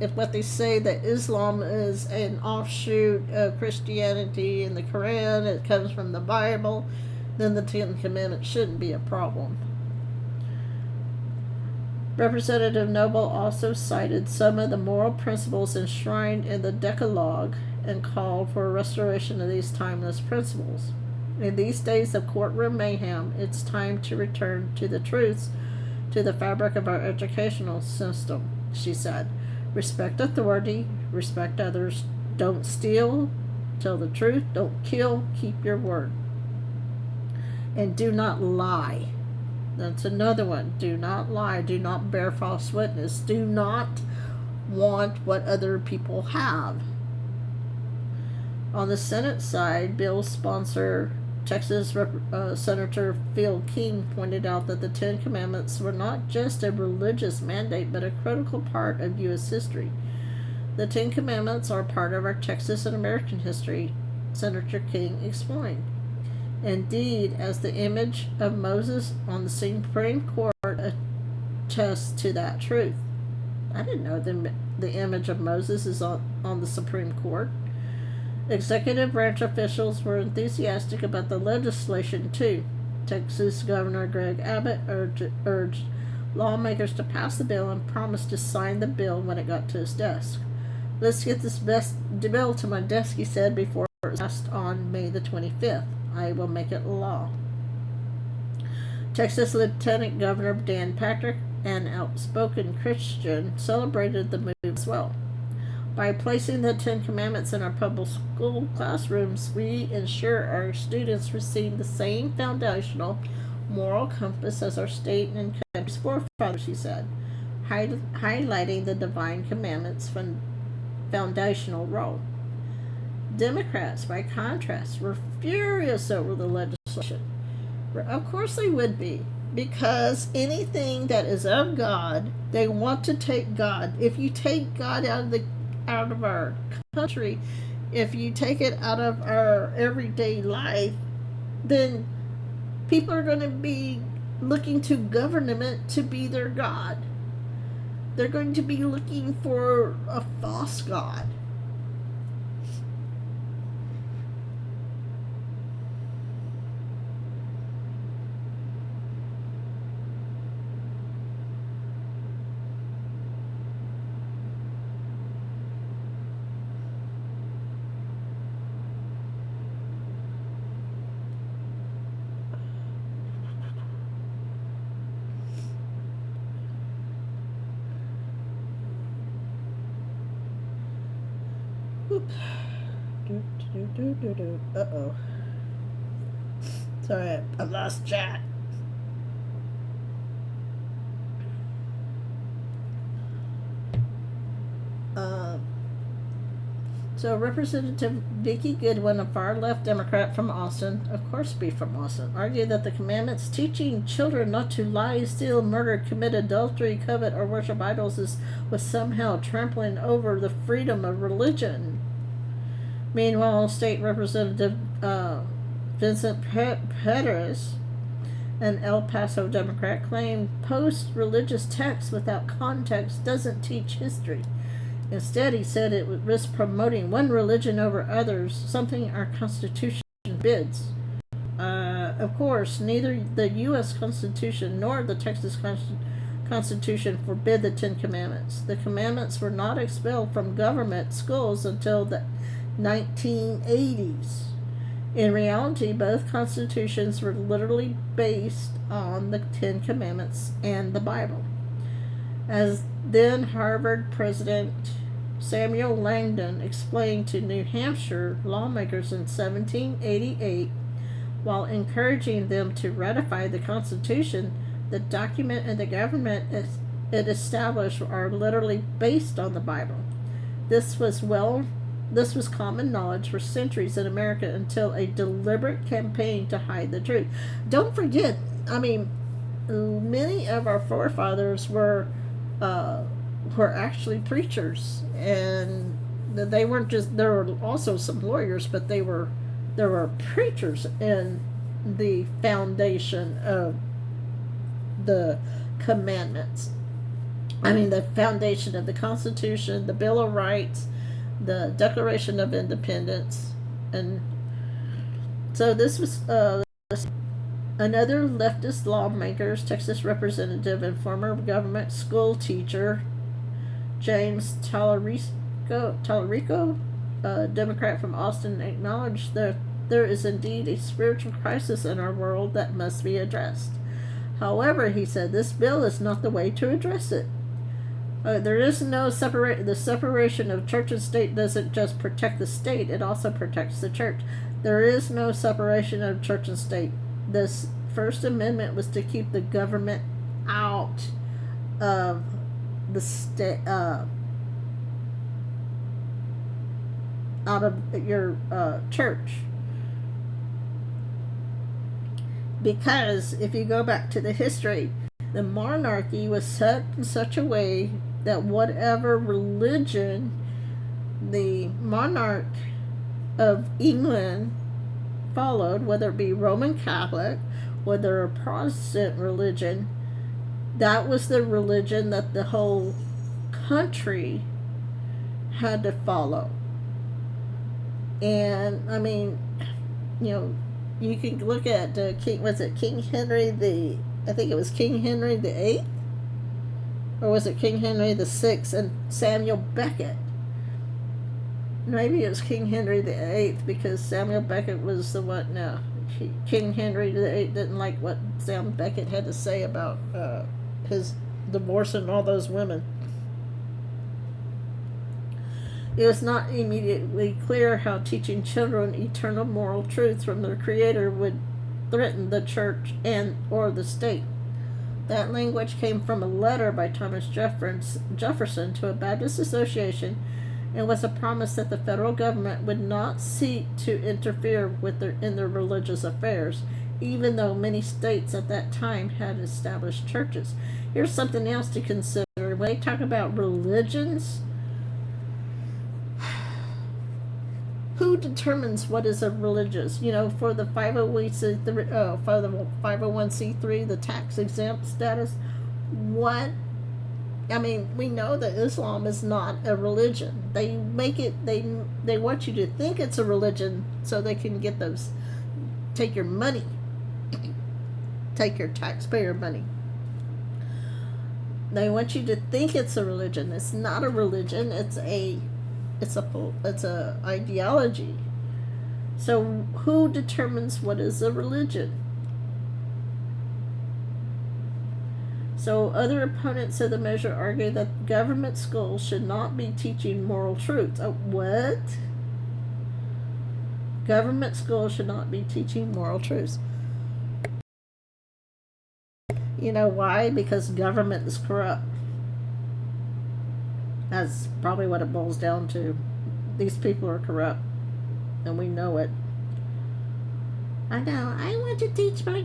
if what they say that Islam is an offshoot of Christianity in the Quran, it comes from the Bible, then the Ten Commandments shouldn't be a problem. Representative Noble also cited some of the moral principles enshrined in the Decalogue and called for a restoration of these timeless principles. In these days of courtroom mayhem, it's time to return to the truths, to the fabric of our educational system, she said. Respect authority, respect others, don't steal, tell the truth, don't kill, keep your word. And do not lie. That's another one. Do not lie, do not bear false witness, do not want what other people have. On the Senate side, bill sponsor Texas Senator Phil King pointed out that the Ten Commandments were not just a religious mandate, but a critical part of U.S. history. The Ten Commandments are part of our Texas and American history, Senator King explained. Indeed, as the image of Moses on the Supreme Court attests to that truth. I didn't know the image of Moses is on the Supreme Court. Executive branch officials were enthusiastic about the legislation, too. Texas Governor Greg Abbott urged lawmakers to pass the bill and promised to sign the bill when it got to his desk. Let's get this bill to my desk, he said, before it was passed on May the 25th. I will make it law. Texas Lieutenant Governor Dan Patrick, an outspoken Christian, celebrated the move as well. By placing the Ten Commandments in our public school classrooms, we ensure our students receive the same foundational moral compass as our state and country's forefathers, he said, highlighting the divine commandments' foundational role. Democrats, by contrast, were furious over the legislation. Of course they would be, because anything that is of God, they want to take God. If you take God out of our country, if you take it out of our everyday life, then people are going to be looking to government to be their God. they're going to be looking for a false god. Uh-oh. Sorry, I lost chat. So Representative Vicki Goodwin, a far-left Democrat from Austin, of course be from Austin, argued that the commandments teaching children not to lie, steal, murder, commit adultery, covet, or worship idols was somehow trampling over the freedom of religion. Meanwhile, State Representative Vincent Peters, an El Paso Democrat, claimed post-religious text without context doesn't teach history. Instead, he said it would risk promoting one religion over others, something our Constitution forbids. Of course, neither the U.S. Constitution nor the Texas Constitution forbid the Ten Commandments. The commandments were not expelled from government schools until the 1980s. In reality, both constitutions were literally based on the Ten Commandments and the Bible. As then Harvard President Samuel Langdon explained to New Hampshire lawmakers in 1788, while encouraging them to ratify the Constitution, the document and the government it established are literally based on the Bible. This was common knowledge for centuries in America until a deliberate campaign to hide the truth. Don't forget, I mean, many of our forefathers were actually preachers, and they weren't just, there were also some lawyers, but there were preachers in the foundation of the commandments. I mean, the foundation of the Constitution, the Bill of Rights, the Declaration of Independence. And so this was another leftist lawmaker, Texas representative and former government school teacher, James Tallarico, a Democrat from Austin, acknowledged that there is indeed a spiritual crisis in our world that must be addressed. However, he said, this bill is not the way to address it. There is no the separation of church and state doesn't just protect the state, it also protects the church. There is no separation of church and state. This First Amendment was to keep the government out of the state, out of your church. Because if you go back to the history, the monarchy was set in such a way that whatever religion the monarch of England followed, whether it be Roman Catholic, whether a Protestant religion, that was the religion that the whole country had to follow. And I mean, you know, you can look at King Henry I think it was King Henry the VIII, or was it King Henry the VI, and Samuel Becket. Maybe it was King Henry the VIII, because Samuel Becket was the one. No, King Henry the VIII didn't like what Samuel Becket had to say about his divorcing all those women. It was not immediately clear how teaching children eternal moral truths from their Creator would threaten the church and or the state. That language came from a letter by Thomas Jefferson to a Baptist association, and was a promise that the federal government would not seek to interfere with in their religious affairs, even though many states at that time had established churches. Here's something else to consider. When they talk about religions, who determines what is a religious? You know, for the 501c3, the tax exempt status, what I mean, we know that Islam is not a religion. They make it, they want you to think it's a religion so they can get those, take your money, take your taxpayer money. They want you to think it's a religion. It's not a religion. It's a ideology. So who determines what is a religion? So other opponents of the measure argue that government schools should not be teaching moral truths. Oh, what? Government schools should not be teaching moral truths. You know why? Because government is corrupt. That's probably what it boils down to. These people are corrupt, and we know it. I know. I want to teach my,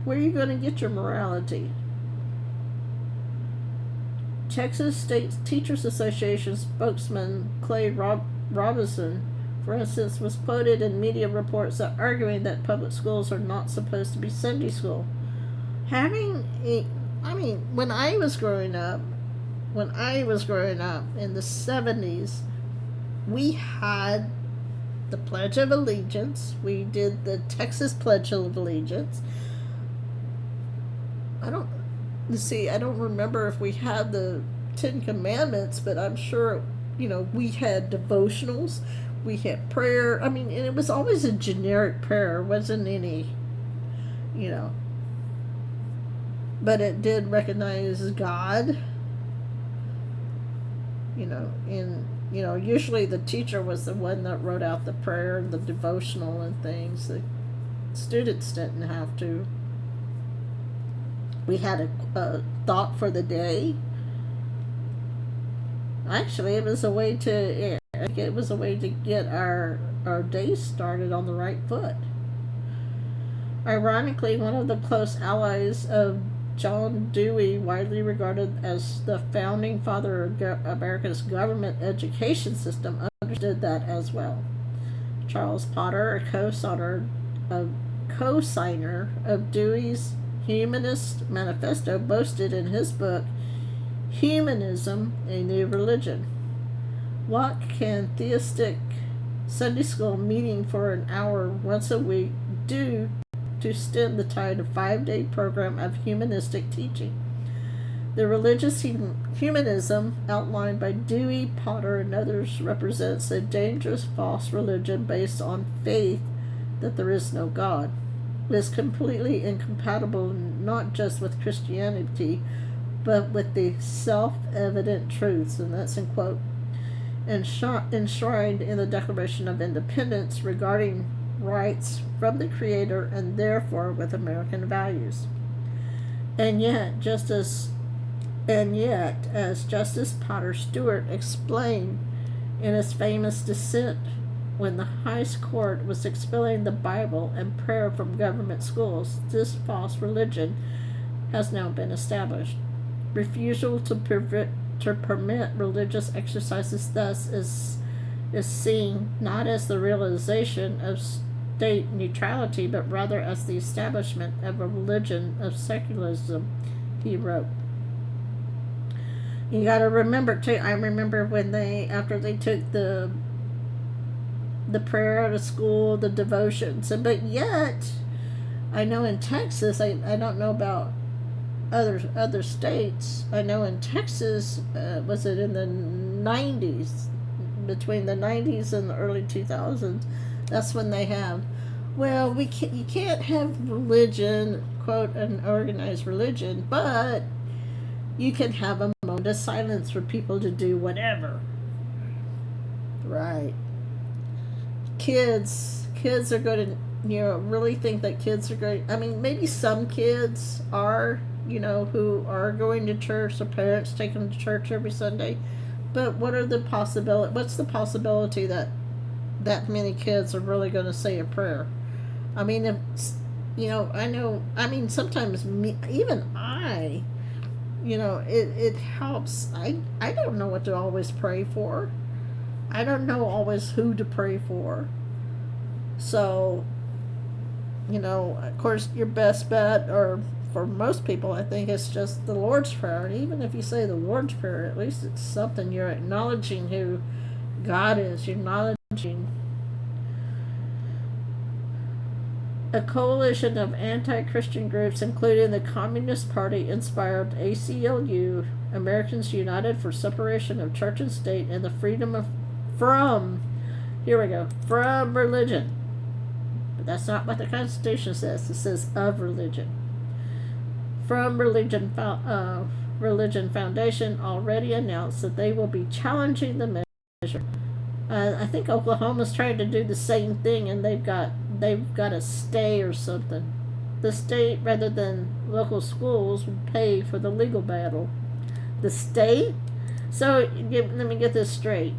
where are you going to get your morality? Texas State Teachers Association spokesman Clay Robinson, for instance, was quoted in media reports that arguing that public schools are not supposed to be Sunday school. When I was growing up in the 70s, we had the Pledge of Allegiance. We did the Texas Pledge of Allegiance. I don't remember if we had the Ten Commandments, but I'm sure, we had devotionals, we had prayer. And it was always a generic prayer. It wasn't any, but it did recognize God, usually the teacher was the one that wrote out the prayer and the devotional and things. The students didn't have to. We had a thought for the day. Actually, it was a way to get our day started on the right foot. Ironically, one of the close allies of John Dewey, widely regarded as the founding father of America's government education system, understood that as well. Charles Potter, a co-signer of Dewey's Humanist Manifesto, boasted in his book, Humanism, a New Religion. What can theistic Sunday school meeting for an hour once a week do to stem the tide of 5-day program of humanistic teaching? The religious humanism outlined by Dewey, Potter, and others represents a dangerous false religion based on faith that there is no God. It is completely incompatible not just with Christianity, but with the self-evident truths, and that's in quote, enshrined in the Declaration of Independence regarding rights from the Creator and therefore with American values. And yet, as Justice Potter Stewart explained in his famous dissent when the highest court was expelling the Bible and prayer from government schools, this false religion has now been established. Refusal to permit religious exercises thus is seen not as the realization of state neutrality, but rather as the establishment of a religion of secularism, he wrote. You got to remember too, I remember when after they took the prayer out of school, the devotions, but yet I know in Texas, I don't know about other states. I know in Texas, was it in the 90s, between the 90s and the early 2000s, that's when they have, you can't have religion, quote, an organized religion, but you can have a moment of silence for people to do whatever. Right. Kids are going to, really think that kids are going, maybe some kids are, who are going to church, their parents take them to church every Sunday, but what's the possibility that many kids are really going to say a prayer? If, I know, sometimes it helps. I don't know what to always pray for. I don't know always who to pray for. So, of course, your best bet are for most people, I think it's just the Lord's Prayer. Even if you say the Lord's Prayer, at least it's something you're acknowledging who God is. You're acknowledging a coalition of anti-Christian groups, including the Communist Party-inspired ACLU, Americans United for Separation of Church and State, and the freedom of from religion. But that's not what the Constitution says. It says of religion. From Religion Foundation already announced that they will be challenging the measure. I think Oklahoma's trying to do the same thing, and they've got a stay or something. The state, rather than local schools, would pay for the legal battle. The state? So let me get this straight.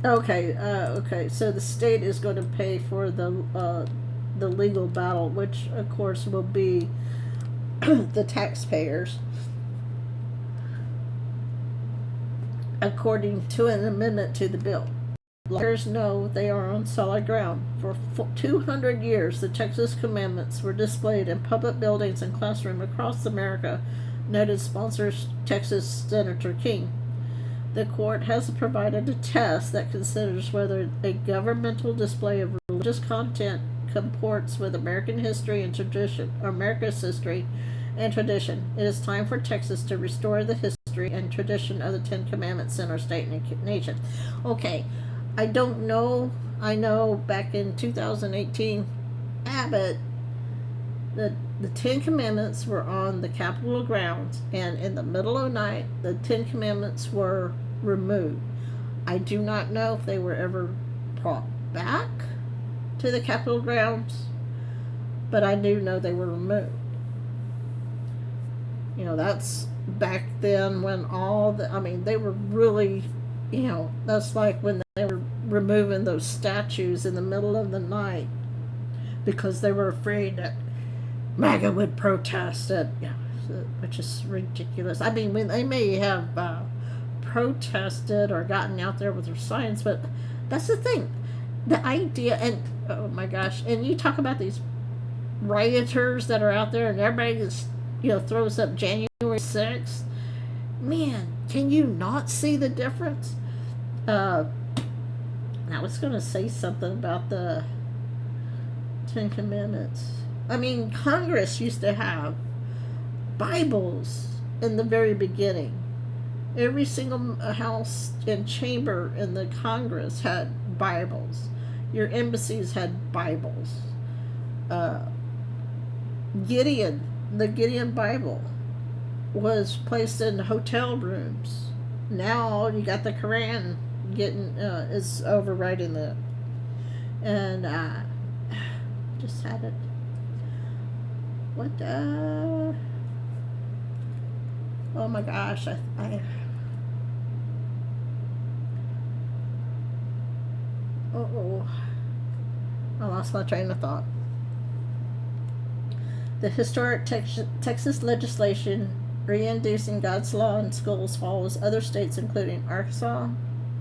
Okay. So the state is going to pay for the legal battle, which of course will be the taxpayers, according to an amendment to the bill. Lawyers know they are on solid ground. For 200 years, the Texas Commandments were displayed in public buildings and classrooms across America, noted sponsor Texas Senator King. The court has provided a test that considers whether a governmental display of religious content comports with American history and tradition, or America's history and tradition. It is time for Texas to restore the history and tradition of the Ten Commandments in our state and nation. Okay, I don't know. I know back in 2018, Abbott, the Ten Commandments were on the Capitol grounds, and in the middle of the night, the Ten Commandments were removed. I do not know if they were ever brought back to the Capitol grounds, but I do know they were removed. You know, that's back then when they were really, that's like when they were removing those statues in the middle of the night because they were afraid that MAGA would protest it, which is ridiculous. I mean, when they may have protested or gotten out there with their signs, but that's the thing. The idea, and oh my gosh, and you talk about these rioters that are out there and everybody just, throws up January 6th. Man, can you not see the difference? I was going to say something about the Ten Commandments. I mean, Congress used to have Bibles in the very beginning. Every single house and chamber in the Congress had Bibles. Your embassies had Bibles. The Gideon Bible was placed in hotel rooms. Now you got the Quran is overriding that. And just had it. What the? Oh my gosh, I lost my train of thought. The historic Texas legislation reintroducing God's law in schools follows other states, including Arkansas,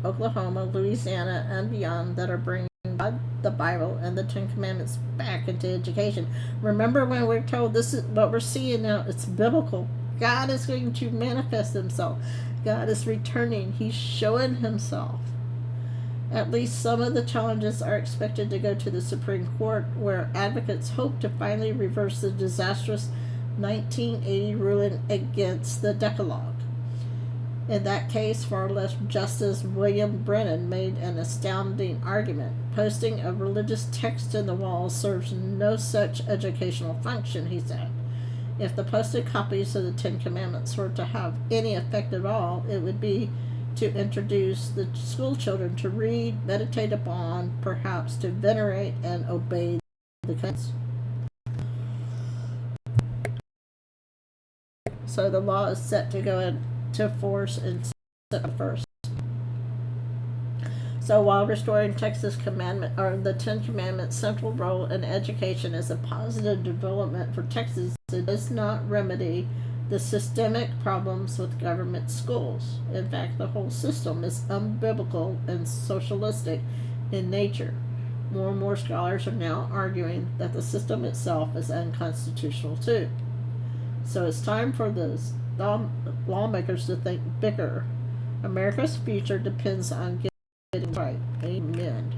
Oklahoma, Louisiana, and beyond, that are bringing God, the Bible, and the Ten Commandments back into education. Remember when we're told this is what we're seeing now? It's biblical. God is going to manifest himself. God is returning. He's showing himself. At least some of the challenges are expected to go to the Supreme Court, where advocates hope to finally reverse the disastrous 1980 ruling against the Decalogue. In that case, far left Justice William Brennan made an astounding argument. Posting a religious text in the wall serves no such educational function, he said. If the posted copies of the Ten Commandments were to have any effect at all, it would be to introduce the school children to read, meditate upon, perhaps to venerate and obey the commandments. So the law is set to go into force in September 1st. So while restoring Texas commandment or the Ten Commandments' central role in education is a positive development for Texas, it does not remedy the systemic problems with government schools. In fact, the whole system is unbiblical and socialistic in nature. more and more scholars are now arguing that the system itself is unconstitutional too. So it's time for the lawmakers to think bigger. America's future depends on getting right. Amen.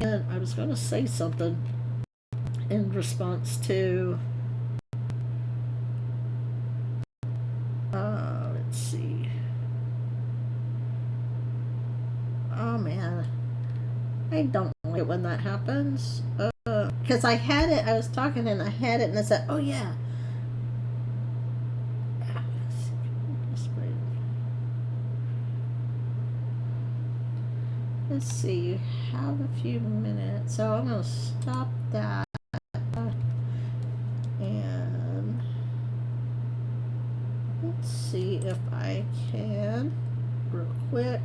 And I was going to say something in response to let's see. Oh man, I don't like it when that happens. Because I was talking and I had it and I said, oh yeah. Let's see, you have a few minutes, so I'm going to stop that and let's see if I can, real quick,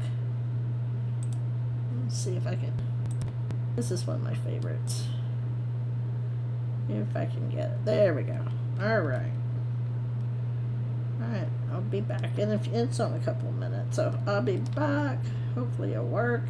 let's see if I can, this is one of my favorites, if I can get it, there we go, alright, I'll be back, and if it's only a couple of minutes, so I'll be back, hopefully it'll work.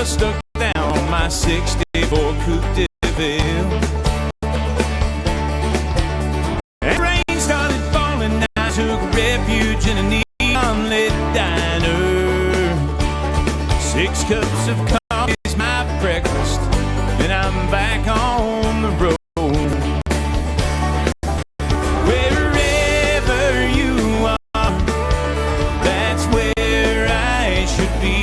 Stuck down on my 64 Coupe de Ville, and rain started falling. I took refuge in a neon-lit diner. 6 cups of coffee is my breakfast, and I'm back on the road. Wherever you are, that's where I should be.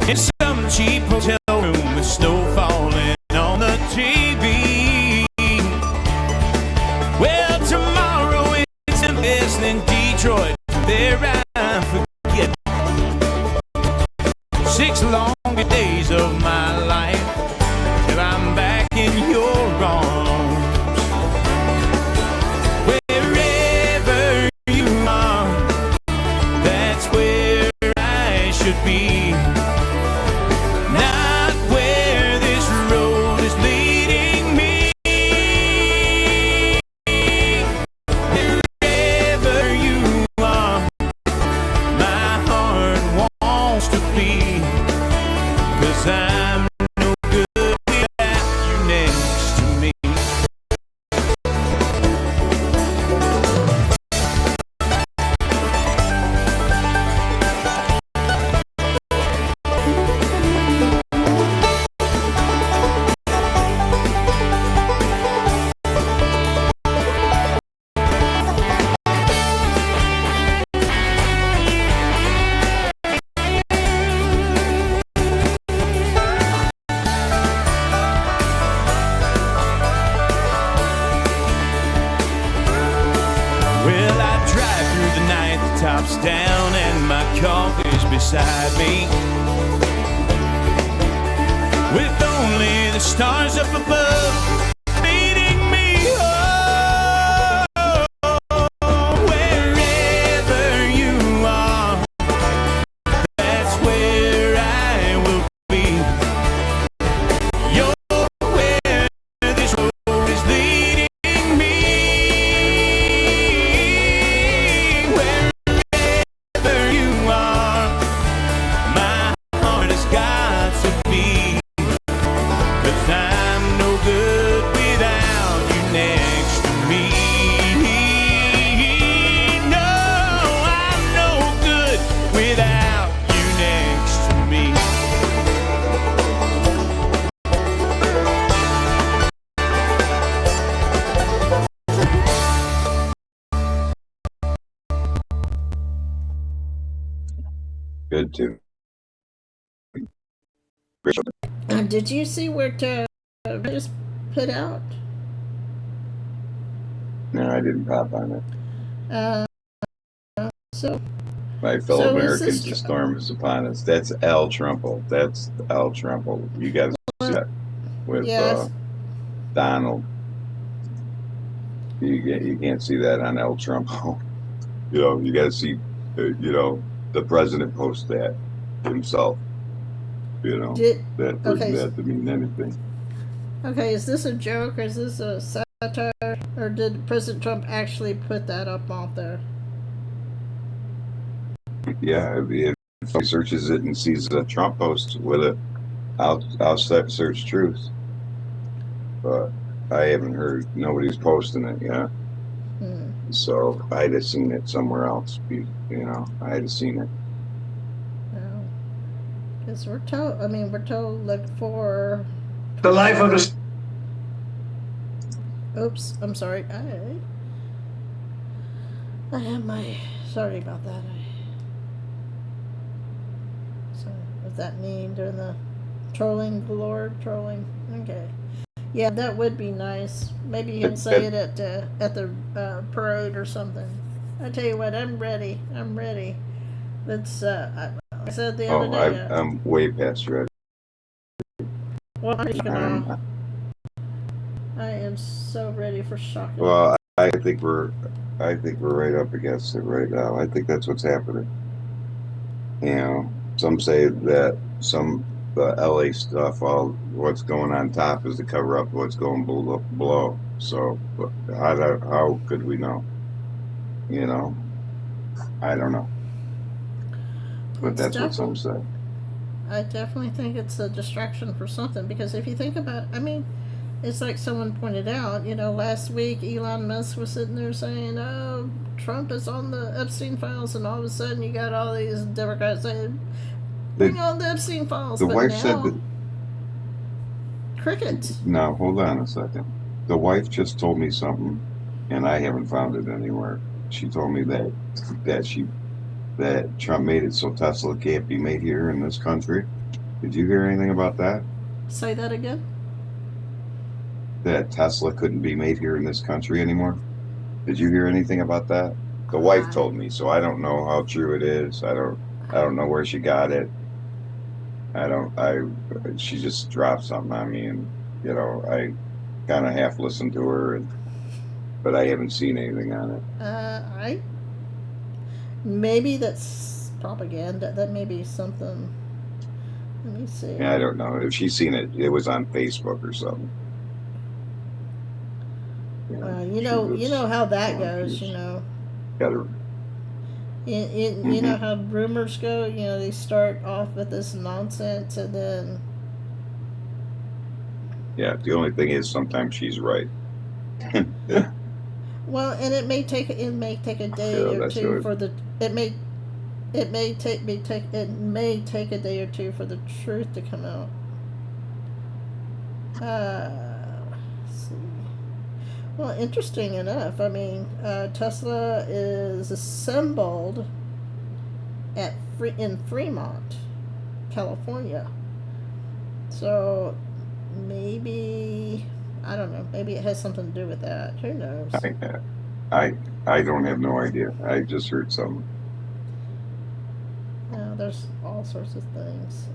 In some cheap hotel room with snow falling on the TV. Well, tomorrow it's Memphis, then Detroit. There I forget. 6 longer days of my life till I'm back in your arms. Wherever you are, that's where I should be. Tops down and my coffee's beside me, with only the stars up above leading me home. Wherever you are, that's where I will be. You're where this road is leading me. Wherever you are, Good too. Did you see where to just put out? No, I didn't pop on it. Uh, so My fellow So is Americans, this the storm is upon us. That's Al Trumple. That's Al Trumple. You guys see that with yes. Donald. You can't see that on El Trumpo. You got to see, the president post that himself. Did That for okay. that to mean anything. Okay, is this a joke or is this a satire or did President Trump actually put that up out there? Yeah, if he searches it and sees a Trump post with it, I'll search truth. But I haven't heard, nobody's posting it yet. So I'd have seen it somewhere else. I'd have seen it. No, because we're told. I mean, we're told look for The life of the Oops, I'm sorry. I have my. Sorry about that. So was that me doing the trolling galore? Trolling. Okay. Yeah, that would be nice. Maybe he'll say it at the parade or something. I tell you what, I'm ready. I'm ready. Let's. I said the other day. I'm way past ready. Well, I am so ready for shocking. Well, I think we're right up against it right now. I think that's what's happening. Some say that the LA stuff, all what's going on top is to cover up what's going below. So how could we know? I don't know. But that's what some say. I definitely think it's a distraction for something because if you think about it, I mean, it's like someone pointed out, last week Elon Musk was sitting there saying, oh, Trump is on the Epstein files, and all of a sudden you got all these Democrats saying, bring on the Epstein files. The but wife now, said that. Crickets. No, hold on a second. The wife just told me something, and I haven't found it anywhere. She told me that Trump made it so Tesla can't be made here in this country. Did you hear anything about that? Say that again? That Tesla couldn't be made here in this country anymore? Did you hear anything about that? The wife told me, so I don't know how true it is. I don't know where she got it. She just dropped something on me, and I kind of half listened to her, but I haven't seen anything on it. Maybe that's propaganda. That may be something. Let me see. Yeah, I don't know. If she's seen it, it was on Facebook or something. You know how that goes. Got her. You know how rumors go. They start off with this nonsense, and then. Yeah, the only thing is sometimes she's right. Well, and it may take a day or two for the it may take a day or two for the truth to come out. Let's see. Well, interesting enough, I mean, Tesla is assembled in Fremont, California. So maybe. I don't know. Maybe it has something to do with that. Who knows? I don't have no idea. I just heard something. There's all sorts of things.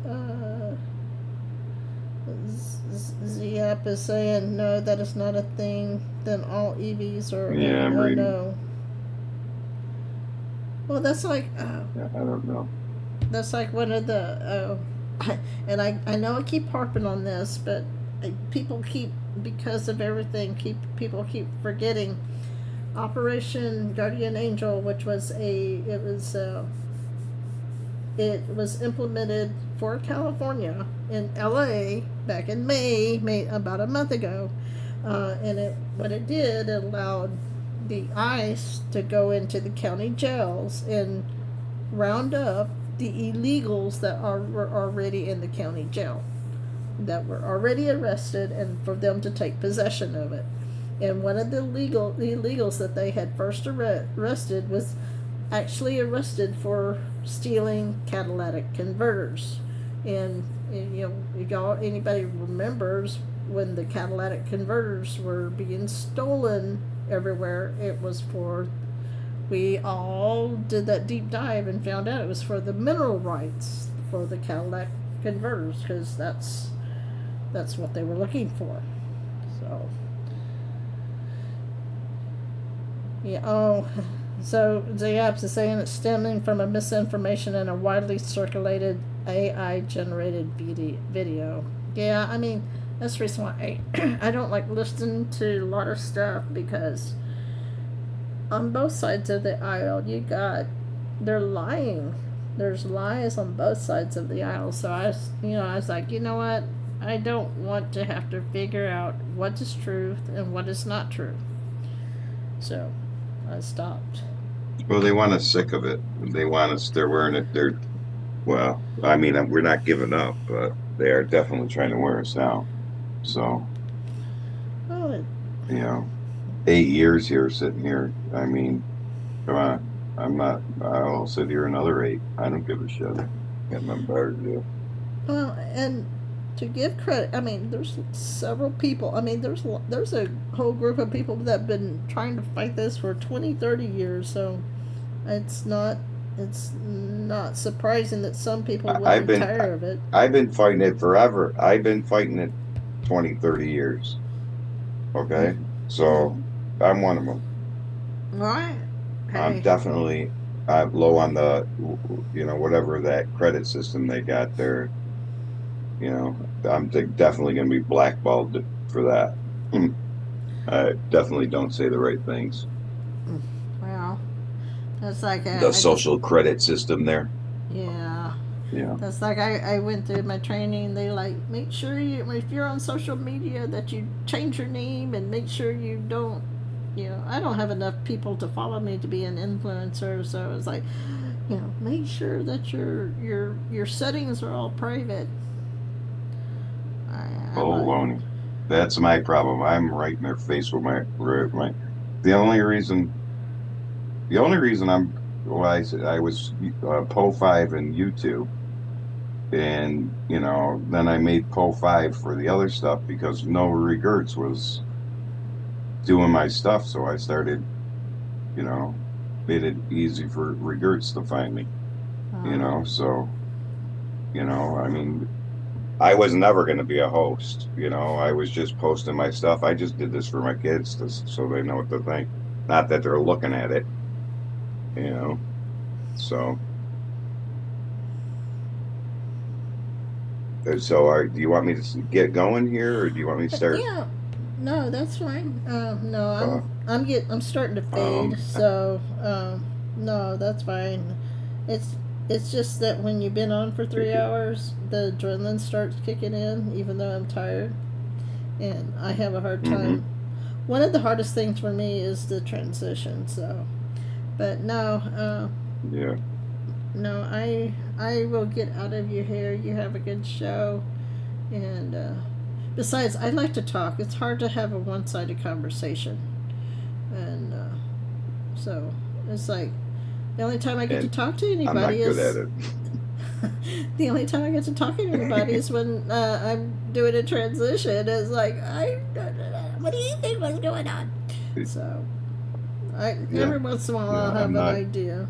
Ziap is saying no, that is not a thing. Then all EVs are. Yeah, I'm reading. No. Well, that's like. Yeah, I don't know. That's like one of the. And I know I keep harping on this, but people keep. Because of everything, people keep forgetting Operation Guardian Angel, which was it was implemented for California in LA back in May about a month ago, and what it did, it allowed the ICE to go into the county jails and round up the illegals that were already in the county jail, that were already arrested, and for them to take possession of it. And one of the illegals that they had first arrested was actually arrested for stealing catalytic converters. And anybody remembers when the catalytic converters were being stolen everywhere, it was for, we all did that deep dive and found out it was for the mineral rights for the catalytic converters, because that's what they were looking for. So so Zayabs is saying it's stemming from a misinformation in a widely circulated AI generated video. Yeah, I mean, that's the reason why I don't like listening to a lot of stuff, because on both sides of the aisle they're lying. There's lies on both sides of the aisle. So I was like, you know what? I don't want to have to figure out what is truth and what is not true. So I stopped. Well, they want us sick of it. They want us, they're wearing it. Well, I mean, we're not giving up, but they are definitely trying to wear us down. So, Well, 8 years here, sitting here. I mean, come on. I'll sit here another 8. I don't give a shit. Got nothing better to do. well, and to give credit, I mean, there's several people. I mean, there's a whole group of people that have been trying to fight this for 20, 30 years. So it's not surprising that some people would be tired of it. I've been fighting it forever. I've been fighting it 20, 30 years. Okay? So I'm one of them. Right. Hey. I'm definitely low on the, whatever that credit system they got there. I'm definitely going to be blackballed for that. I definitely don't say the right things. Well, that's like The social credit system there. Yeah. Yeah. That's like I went through my training. They make sure if you're on social media that you change your name, and make sure you don't. I don't have enough people to follow me to be an influencer, so it's like, make sure that your settings are all private. Baloney. That's my problem. I'm right in their face with my. The only reason I was Po5 and YouTube, and then I made Po5 for the other stuff because No Regrets was doing my stuff, so I started, made it easy for Regrets to find me. So I mean, I was never going to be a host. I was just posting my stuff. I just did this for my kids so they know what to think. Not that they're looking at it, So, do you want me to get going here, or do you want me to start? Yeah. No, that's fine. No, I'm starting to fade. So, no, that's fine. It's just that when you've been on for 3 hours, the adrenaline starts kicking in, even though I'm tired, and I have a hard time. One of the hardest things for me is the transition. So, but no, Yeah. no, I will get out of your hair. You have a good show, and besides, I like to talk. It's hard to have a one-sided conversation, and so it's like the only time I get to talk to anybody I'm not good at it. the only time I get to talk to anybody is when I'm doing a transition. It's like, what do you think was going on? So, every once in a while I'll have an idea.